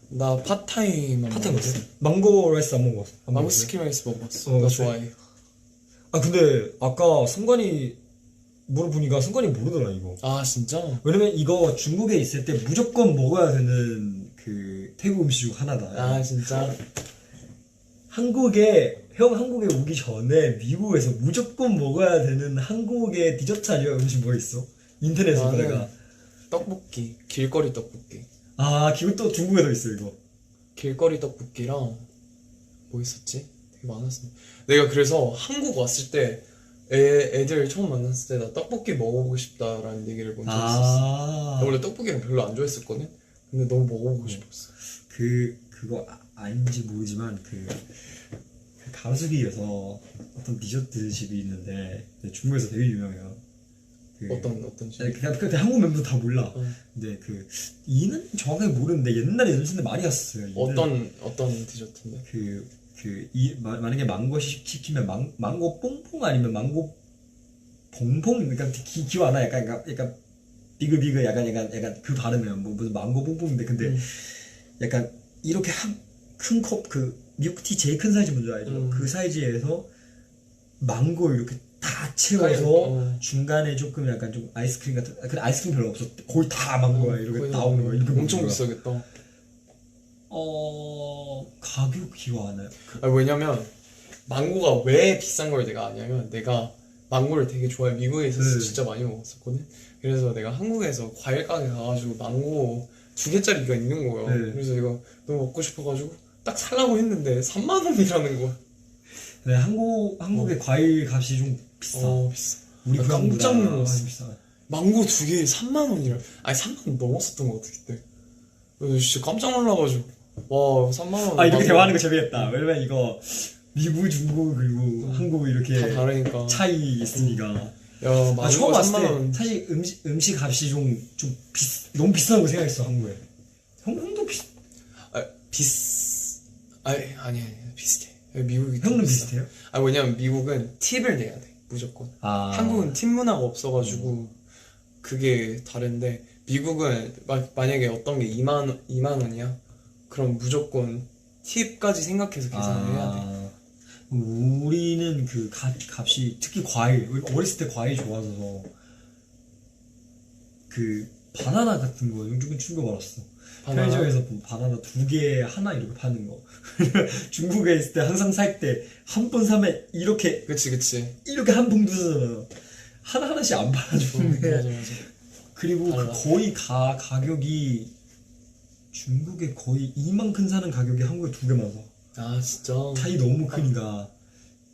나 팟타이만 먹었어요? 망고 라이스 안 먹었어. 망고 스킨 라이스 먹어봤어. 나 그래? 좋아해. 근데 아까 승관이 물어보니까 승관이 모르더라 이거. 아 진짜? 왜냐면 이거 중국에 있을 때 무조건 먹어야 되는 그 태국 음식 중 하나다. 아 진짜? 한국에 오기 전에 미국에서 무조건 먹어야 되는 한국의 디저트 아니야 음식 뭐 있어? 인터넷에서 나는 내가 떡볶이, 길거리 떡볶이. 그것도 중국에도 있어 이거. 길거리 떡볶이랑 뭐 있었지? 되게 많았어. 내가 그래서 한국 왔을 때 애들 처음 만났을 때 나 떡볶이 먹어보고 싶다라는 얘기를 먼저 했었어. 나 원래 떡볶이를 별로 안 좋아했었거든? 근데 너무 먹어보고 싶었어. 그거 아닌지 모르지만 그 가로수길에서 어떤 디저트 집이 있는데 중국에서 되게 유명해요. 어떤 집? 그냥 한국 멤버 다 몰라. 응. 근데 이는 정확하게 모르는데 옛날에 연습생 때 많이 갔었어요. 어떤 디저트인데? 만약에 망고 시키면 망고 뽕뽕 아니면 망고 봉봉 그러니까 기억 안 나. 약간 비글비글 약간 그 발음이에요. 무슨 망고 뽕뽕인데 근데 약간 이렇게 큰 컵 밀크티 제일 큰 사이즈 뭔지 알죠? 그 사이즈에서 망고 이렇게 다 채워서 중간에 조금 약간 좀 아이스크림 같은 근데 아이스크림 별로 없어. 거의 다 망고야. 이렇게 나오는 거야. 이렇게 엄청 먹는 거야. 비싸겠다. 가격 기억 안 나요. 아, 왜냐면 망고가 왜 비싼 걸 내가 아냐면 내가 망고를 되게 좋아해. 미국에 있어서 네. 진짜 많이 먹었었거든. 그래서 내가 한국에서 과일 가게 가가지고 망고 2개짜리가 있는 거예요. 네. 그래서 이거 너무 먹고 싶어가지고 딱 살라고 했는데 3만 원이라는 거야. 네, 한국의 과일 값이 좀 비싸. 비싸. 우리 나 깜짝 그거보다 놀랐어. 많이 비싸. 망고 2개에 3만 원이라. 아니 3만 원 넘었었던 것 같아 그때. 그래서 진짜 깜짝 놀라가지고 와 3만 원. 아, 이렇게 망고 대화하는 거 재미있다. 왜냐면 이거 미국, 중국, 그리고 한국 이렇게 다 다르니까. 차이 있으니까. 야 망고 처음 왔을 3만 때 원. 사실 음식 값이 너무 비싸다고 생각했어, 한국에. 형도 아니 비슷해. 미국이 더 형은 비싸. 비슷해요? 아 왜냐면 미국은 팁을 내야 돼 무조건. 아. 한국은 팁 문화가 없어가지고 그게 다른데 미국은 만약에 어떤 게 2만 원이야? 그럼 무조건 팁까지 생각해서 계산을 해야 돼. 우리는 그 값이 특히 과일, 우리 어렸을 때 과일 좋아서 그 바나나 같은 거 요즘은 충격받았어. 바나나? 편의점에서 뭐 바나나 2개 하나 이렇게 파는 거. 중국에 있을 때 항상 살 때 한 번 사면 이렇게 그치. 한 봉투 사잖아. 하나씩 안 팔아주는데. 맞아. 그리고 달라. 그 거의 가격이 중국에 거의 이만큼 사는 가격이 한국에 2개만 사. 아 진짜. 차이 너무 크니까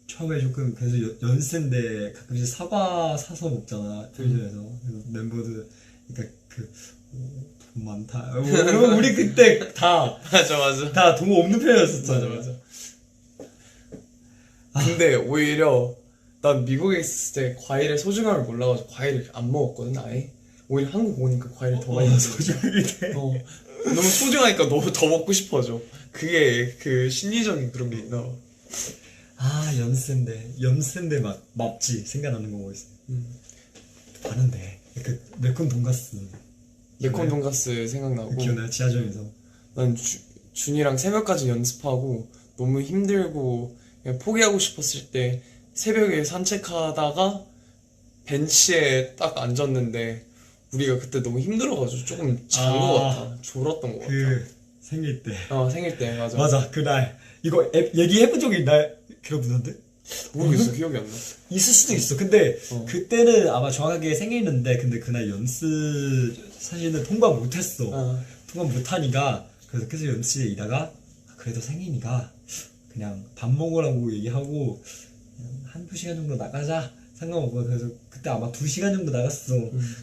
처음에 조금 그래서 연세인데 가끔씩 사과 사서 먹잖아 편의점에서. 그래서 멤버들 그러니까 돈 많다. 우리 그때 다 돈 없는 편이었었잖아. 맞아. 근데 오히려 난 미국에 있을 때 과일의 소중함을 몰라가지고 과일을 안 먹었거든 아예. 오히려 한국 오니까 과일을 더 많이 먹었어. 소중하게 돼. 너무 소중하니까 너무 더 먹고 싶어져. 그게 그 심리적인 그런 게 있나 봐. 아 연세인데 막 맙지 생각나는 거 뭐 있어. 많은데 그 매콤 돈가스 예콘 돈가스 생각나고. 기억나요? 지하철에서. 난 준이랑 새벽까지 연습하고 너무 힘들고 그냥 포기하고 싶었을 때 새벽에 산책하다가 벤치에 딱 앉았는데 우리가 그때 너무 힘들어가지고 조금 잔 거 같아. 졸았던 거 같아. 그 생일 때. 생일 때 맞아. 맞아 그날 이거 얘기해본 적이 있나요? 그러던데? 모르겠어. 기억이 안 나. 있을 수도 있어. 근데 어. 그때는 아마 정확하게 생일인데 근데 그날 연습 사실은 통과 못했어. 통과 못하니까 그래서 계속 연습실에 있다가 그래도 생일이니까 그냥 밥 먹으라고 얘기하고 그냥 한두 시간 정도 나가자 상관없고 그래서 그때 아마 2시간 정도 나갔어.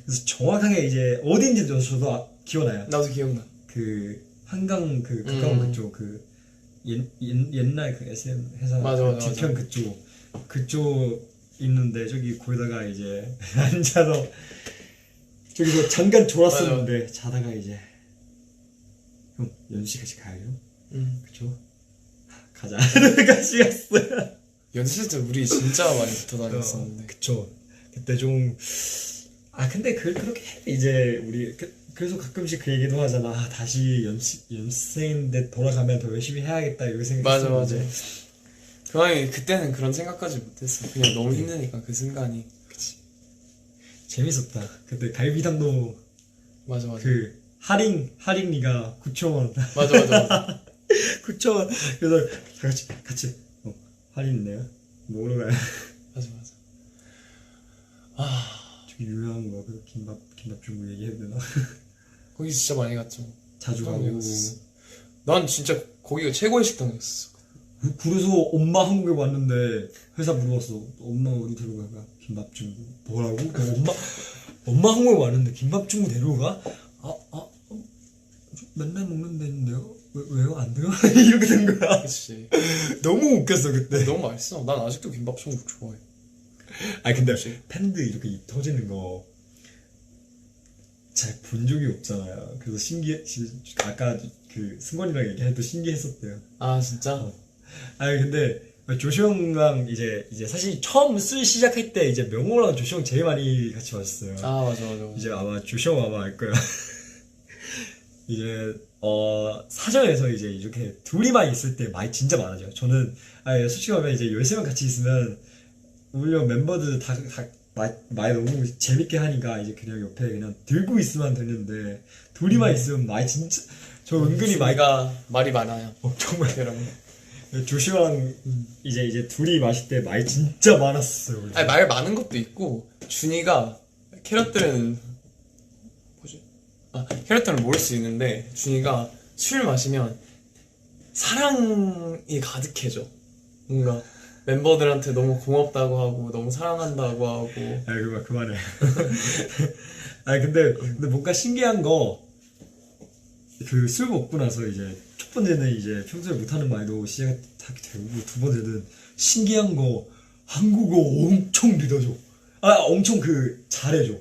그래서 정확하게 이제 어딘지 저도 기억나요. 나도 기억나. 그 한강 그 가까운 그쪽 그 옛날 그 SM 회사 맞아. 뒤편 그쪽 있는데 저기 거기다가 이제 앉아서 저기서 잠깐 졸았었는데 자다가 이제 형 연시 같이 가요? 그쵸? 가자. 같이 갔어요. 연습 때 우리 진짜 많이 붙어 다녔었는데. 그쵸. 그때 좀 근데 그렇게 해. 이제 우리 그래서 가끔씩 그 얘기도 하잖아. 다시 연습생인데 돌아가면 더 열심히 해야겠다 이렇게 생각했었는데. 맞아. 그때는 그런 생각까지 못했어. 그냥 너무 힘드니까 그 순간이. 그치. 재밌었다. 그때 갈비탕도 맞아. 그 할인이가 9,000원. 맞아. 9,000원. 그래서 같이 할인이네요. 먹으러 가요. 맞아. 저기 유명한 거 그 김밥 중국 얘기해도 되나? 거기 진짜 많이 갔죠. 자주 많이 가고. 갔었어. 난 진짜 거기가 최고의 식당이었어. 그래서 엄마 한국에 왔는데 회사 물어봤어. 엄마 어디 데려갈까? 김밥 중국. 뭐라고? 엄마 한국에 왔는데 김밥 중국 데려가? 맨날 먹는 데인데요? 왜요? 안 돼요? 이렇게 된 거야. 그치. 너무 웃겼어 그때. 너무 맛있어. 난 아직도 김밥 천국 좋아해. 근데 팬들 이렇게 입 터지는 거 잘 본 적이 없잖아요. 그래서 아까 그 승관이랑 얘기할 때 신기했었대요. 아 진짜? 근데 조시 형랑 이제 사실 처음 술 시작할 때 이제 명호랑 조시 형 제일 많이 같이 왔어요. 맞아. 이제 아마 조시 형 아마 알 거야. 이제 사정에서 이제 이렇게 둘이만 있을 때 말이 진짜 많아져요. 저는 솔직히 말하면 이제 13명 같이 있으면 오히려 멤버들 다 말 너무 재밌게 하니까 이제 그냥 옆에 그냥 들고 있으면 되는데 둘이만 있으면 말 진짜 저 은근히 많이 준이가 말이 많아요. 정말 여러분. 조슈아랑 이제 둘이 마실 때 말이 진짜 많았어요. 원래. 아니 말 많은 것도 있고 준이가 캐럿들은 뭐지? 캐럿들은 모를 수 있는데 준이가 술 마시면 사랑이 가득해져. 뭔가 멤버들한테 너무 고맙다고 하고 너무 사랑한다고 하고. 그만해. 근데 뭔가 신기한 거 그 술 먹고 나서 이제 첫 번째는 이제 평소에 못하는 말도 시작하게 되고 두 번째는 신기한 거 한국어 엄청 믿어줘. 엄청 잘해줘.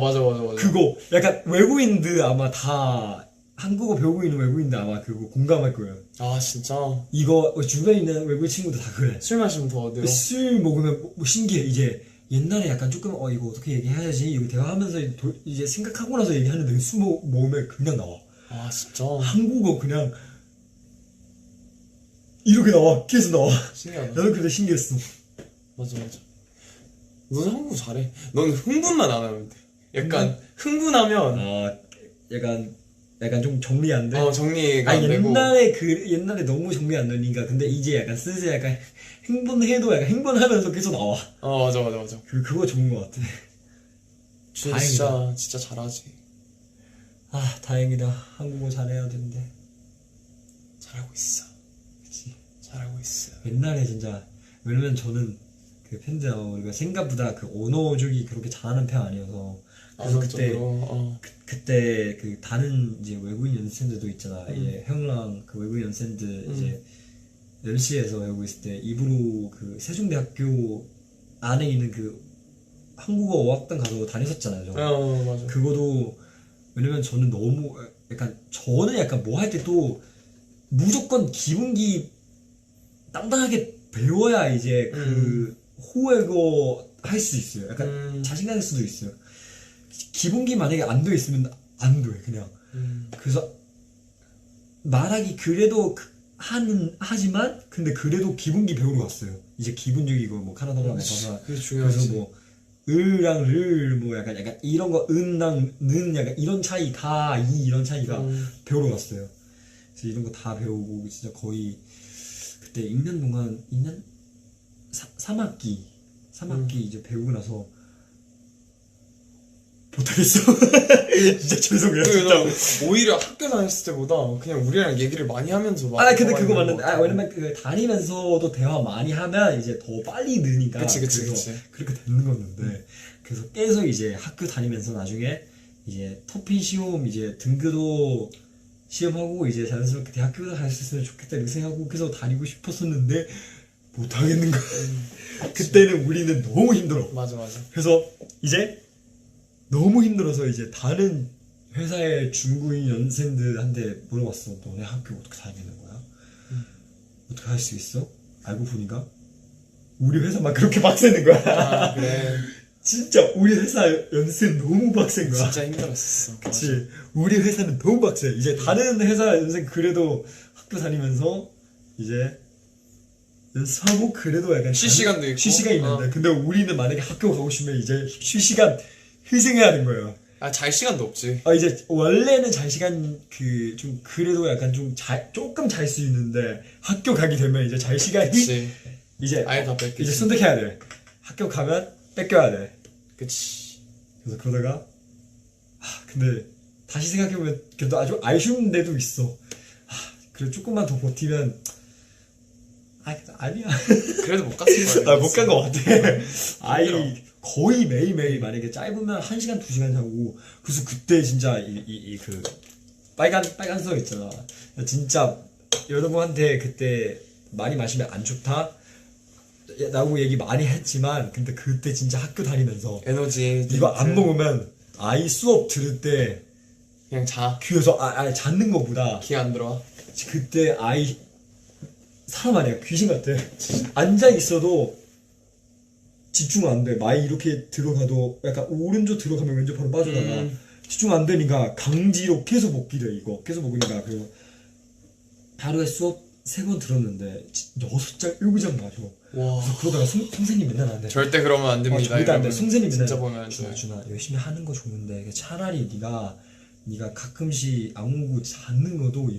맞아. 그거 약간 외국인들 아마 다 한국어 배우고 있는 외국인들 아마 그거 공감할 거예요. 아 진짜 이거 주변에 있는 외국인 친구들 다 그래. 술 마시면 더 늘어. 술 먹으면 뭐 신기해. 이제 옛날에 약간 조금 이거 어떻게 얘기해야지 이거 대화하면서 이제 생각하고 나서 얘기하는데 술 먹으면 그냥 나와. 아 진짜 한국어 그냥 이렇게 나와. 계속 나와. 신기하다. 나도 그때 신기했어. 맞아. 넌 한국어 잘해. 넌 흥분만 안 하면 돼. 약간 흥분하면 약간 좀 정리 안 돼. 정리가 안 되고. 옛날에 너무 정리 안 되니까 근데 이제 약간 슬슬 약간 흥분해도 약간 흥분하면서 계속 나와. 맞아. 그거 좋은 것 같아. 준이 다행이다. 진짜 잘하지. 다행이다. 한국어 잘해야 되는데. 잘하고 있어. 그치. 잘하고 있어. 옛날에 진짜 왜냐면 저는 그 우리가 생각보다 그 언어 쪽이 그렇게 잘하는 편 아니어서 그래서 그때 그 다른 이제 외국인 연습생들도 있잖아. 이제 형랑 그 외국인 연습생들 이제 연시에서 배우고 있을 때 입으로 그 세종대학교 안에 있는 그 한국어 어학당 가서 다녔었잖아요. 저. 맞아. 그거도 왜냐면 저는 너무 저는 약간 뭐 할 때 또 무조건 기본기 땅땅하게 배워야 이제 그 호외거 할 수 있어요. 약간 자신감일 수도 있어요. 기본기 만약에 안 돼 있으면 안 돼, 그냥. 그래서 말하기 그래도 하지만 근데 그래도 기본기 배우러 갔어요. 이제 기본적이고 뭐 카나다나 가서 그게 중요하지. 그래서 뭐 을랑 를 뭐 약간 이런 거 은랑 는 약간 이런 차이 다 이런 차이가 배우러 갔어요. 그래서 이런 거 다 배우고 진짜 거의 그때 2년 동안 3학기 이제 배우고 나서 못하겠어. 진짜 죄송해요. 진짜. 오히려 학교 다녔을 때보다 그냥 우리랑 얘기를 많이 하면서 근데 그거 맞는데 왜냐면 그 다니면서도 대화 많이 하면 이제 더 빨리 느니까 그치. 그렇게 되는 건데 그래서 계속 이제 학교 다니면서 나중에 이제 터핀 시험 이제 등교도 시험하고 이제 자연스럽게 대학교도 갈 수 있으면 좋겠다 이렇게 생각하고 계속 다니고 싶었었는데 못 하겠는 거야. 그때는 우리는 너무 힘들어. 맞아. 그래서 이제 너무 힘들어서 이제 다른 회사의 중국인 연생들한테 물어봤어. 너네 학교 어떻게 다니는 거야? 어떻게 할 수 있어? 알고 보니까 우리 회사만 그렇게 빡세는 거야. 그래. 진짜 우리 회사 연생 너무 빡센 거야. 진짜 힘들었어. 그치. 맞아. 우리 회사는 너무 빡세. 이제 다른 회사 연생 그래도 학교 다니면서 이제 연습하고 그래도 약간 쉴 시간도 있고. 쉴 시간 있는데 근데 우리는 만약에 학교 가고 싶으면 이제 쉴 시간 희생해야 하는 거예요. 잘 시간도 없지. 이제 원래는 잘 시간 좀 그래도 약간 조금 잘 수 있는데 학교 가게 되면 이제 잘 시간이 그치. 이제 아예 다 뺏기지. 이제 선택해야 돼. 학교 가면 뺏겨야 돼. 그치. 그래서 그러다가 근데 다시 생각해보면 그래도 아주 아쉬운 데도 있어. 그래 조금만 더 버티면 아니야. 그래도 못 갔을 거야. 못 간 것 같아. 거의 매일매일 만약에 짧으면 1시간 2시간 자고 그래서 그때 진짜 그 빨간 서 있잖아. 진짜 여러분한테 그때 많이 마시면 안 좋다 라고 얘기 많이 했지만 근데 그때 진짜 학교 다니면서 에너지 이거 안 먹으면 아이 수업 들을 때 그냥 자. 귀에서 잡는 것보다 귀 안 들어와. 그때 사람 아니야. 귀신 같아. 앉아 있어도 집중 안 돼. 마이 이렇게 들어가도 약간 오른쪽 들어가면 왼쪽 바로 빠져나가. 집중 안 되니까 강지로 계속 먹기래 이거. 계속 먹으니까 그리고 하루에 수업 3번 들었는데 6장 7장 마셔. 와. 그래서 그러다가 선생님 맨날 안 돼. 절대 그러면 안 됩니다. 절대 안 돼. 선생님 맨날 진짜 보면 안 돼. 준아 열심히 하는 거 좋은데 차라리 네가 네가 가끔씩 안무고 잡는 것도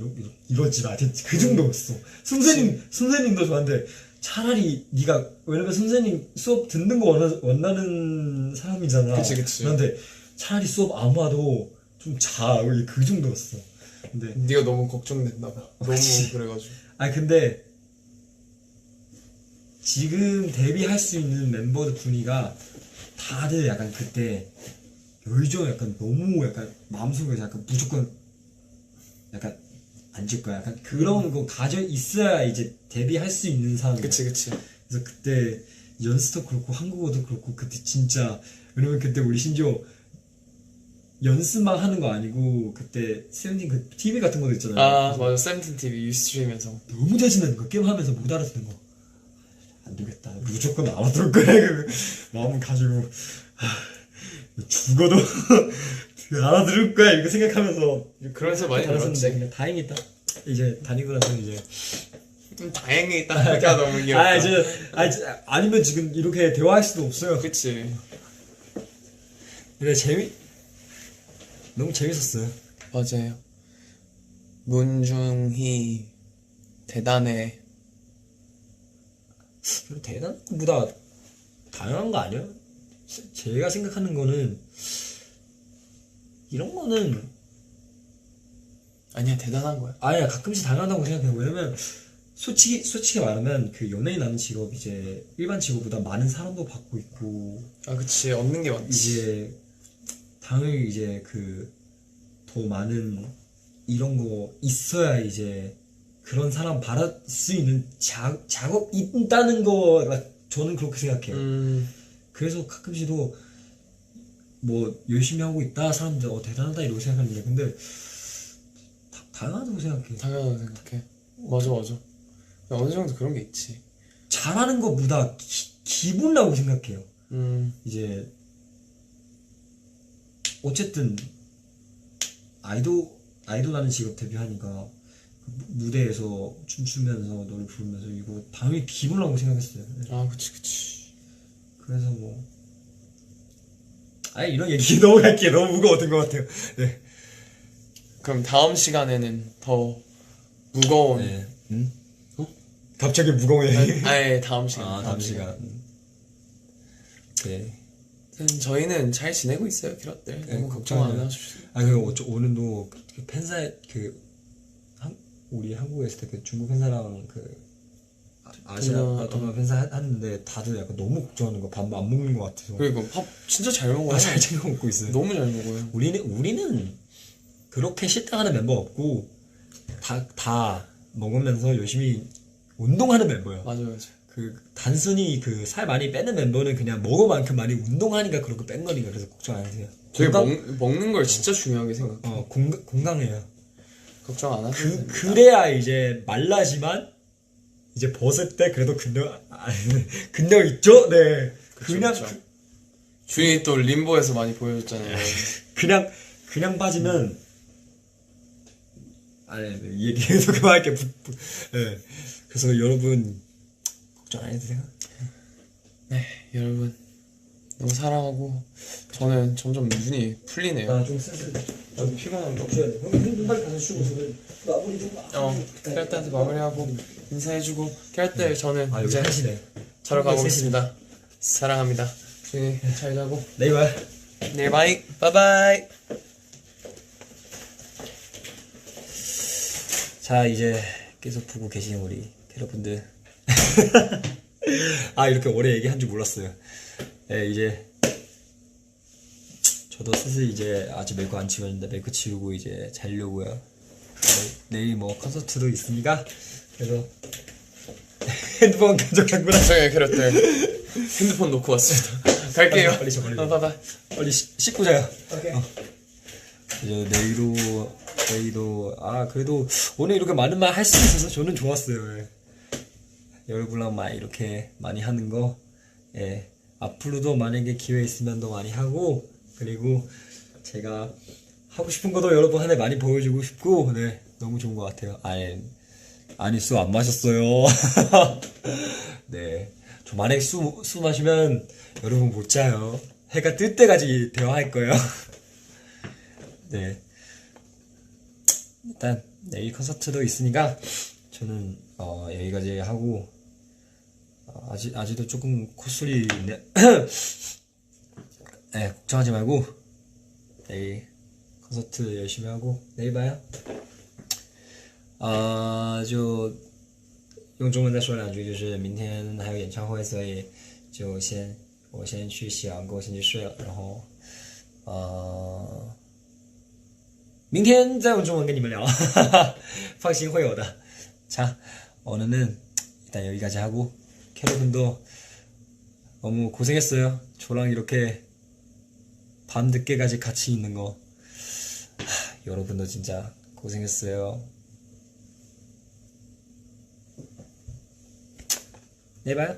이러지 마. 그 정도였어. 선생님도 저한테 차라리 네가 왜냐면 선생님 수업 듣는 거 원하는 사람이잖아. 그치. 근데 차라리 수업 안 와도 좀 자. 그 정도였어. 근데 네가 너무 걱정된다 봐. 너무 그치. 그래가지고. 근데 지금 데뷔할 수 있는 멤버들 분위기가 다들 약간 그때 열정 약간 너무 약간 마음속에 약간 무조건 약간 앉을 거야. 약간 그런 거 가져 있어야 이제 데뷔할 수 있는 사람. 그치. 그래서 그때 연습도 그렇고 한국어도 그렇고 그때 진짜 왜냐면 그때 우리 심지어 연습만 하는 거 아니고 그때 세븐틴 그 TV 같은 것도 있잖아요. 아 맞아. 세븐틴 TV 유스트림에서. 너무 짜증나는 거 게임 하면서 못 알아듣는 거. 안 되겠다. 무조건 알아들을 거야. 마음 가지고 죽어도 알아들을 거야 이렇게 생각하면서 그래서 많이 알았었는데 들었지. 그냥 다행이다. 이제 다니고 나서 이제 다행히 있다. 이렇게 너무 귀엽다. 아니면 지금 이렇게 대화할 수도 없어요. 그치. 근데 너무 재밌었어요. 맞아요. 문중희 대단해. 대단한 것보다 당연한 거 아니야? 제가 생각하는 거는 이런 거는 아니야 대단한 거야. 아니야 가끔씩 당연하다고 생각해요. 왜냐면 솔직히 말하면 그 연예인 하는 직업 이제 일반 직업보다 많은 사람도 받고 있고 아 그치 얻는 게 많지. 이제 당연히 이제 그 더 많은 이런 거 있어야 이제 그런 사람 받을 수 있는 작업이 있다는 거가 저는 그렇게 생각해요. 그래서 가끔씩도 뭐 열심히 하고 있다 사람들 대단하다 이러고 생각하는데 근데 당연하다고 생각해. 당연하다고 생각해. 맞아. 어느 정도 그런 게 있지. 잘하는 것보다 기분이라고 생각해요. 이제 어쨌든 아이돌하는 직업 데뷔하니까 무대에서 춤추면서 노래 부르면서 이거 당연히 기분이라고 생각했어요. 아 그치. 그래서 뭐 이런 얘기 넘어갈게요. 너무 무거웠던 것 같아요. 네. 그럼 다음 시간에는 더 무거운. 네. 갑자기 무거운 얘기. 아예 다음 시간. 다음 시간. 네. 저희는 잘 지내고 있어요, 캐럿들. 너무 걱정 안 하십시오. 오늘도 그 팬사 우리 한국에 있을 때 그 중국 팬사랑 그 아시아 동아 팬사 했는데 다들 약간 너무 걱정하는 거. 밥 안 먹는 것 같아서. 그리고 밥 진짜 잘 먹어요. 잘 챙겨 먹고 있어요. 너무 잘 먹어요. 우리는 그렇게 실당하는 멤버 없고 다 먹으면서 열심히 운동하는 멤버예요. 맞아요. 그 단순히 그 살 많이 빼는 멤버는 그냥 먹을 만큼 많이 운동하니까 그렇게 뺀 거니까 그래서 걱정 안 하세요. 저희 먹는 걸 진짜 중요하게 생각해요. 건강해요. 걱정 안 하셔도 됩니다. 그래야 이제 말라지만 이제 벗을 때 그래도 근력 있죠? 네. 그냥 주인이 또 림보에서 많이 보여줬잖아요. 그냥 빠지면 이 얘기해서 그만할게. 네. 그래서 여러분 걱정 안 해도 돼요. 네, 여러분 너무 사랑하고 저는 점점 눈이 풀리네요. 좀 슬슬 좀 피곤한데. 형 빨리 가서 쉬고 마무리 좀. 캐럿들한테 마무리하고 인사해주고 캐럿들 저는 이제 이제 하시네. 자러 가보겠습니다. 사랑합니다. 주인이 잘 자고 내일 봐요. 내일 바이. 바이바이. 자 이제 계속 보고 계신 우리 여러분들 이렇게 오래 얘기한 줄 몰랐어요. 네, 이제 저도 슬슬 이제 아직 메이크업 안 치웠는데 메이크업 치우고 이제 자려고요. 내일 뭐 콘서트도 있으니까 그래서 핸드폰 가져갔구나. 저희 캐럿들 핸드폰 놓고 왔습니다. 갈게요. 빨리 줘, 빨리 줘. 바이바이. 빨리 씻고 자요. 오케이. 이제 내일도 그래도 오늘 이렇게 많은 말 할 수 있어서 저는 좋았어요. 예. 여러분랑 이렇게 많이 하는 거 앞으로도 만약에 기회 있으면 더 많이 하고 그리고 제가 하고 싶은 것도 여러분한테 많이 보여주고 싶고 너무 좋은 것 같아요. 아니 술 안 마셨어요. 네, 저 만약에 술 마시면 여러분 못 자요. 해가 뜰 때까지 대화할 거예요. 네, 일단 내일 콘서트도 있으니까 저는 여기까지 하고 아직도 조금 콧소리 네, 걱정하지 말고 내일 콘서트 열심히 하고 내일 봐요. 就用中文再说两句，就是明天还有演唱会，所以我先去洗完锅先去睡了，然后明天再用中文跟你们聊，放心会有的。 자, 오늘은 일단 여기까지 하고 캐럿분도 너무 고생했어요. 저랑 이렇게 밤늦게까지 같이 있는 거 여러분도 진짜 고생했어요. 내일 봐요.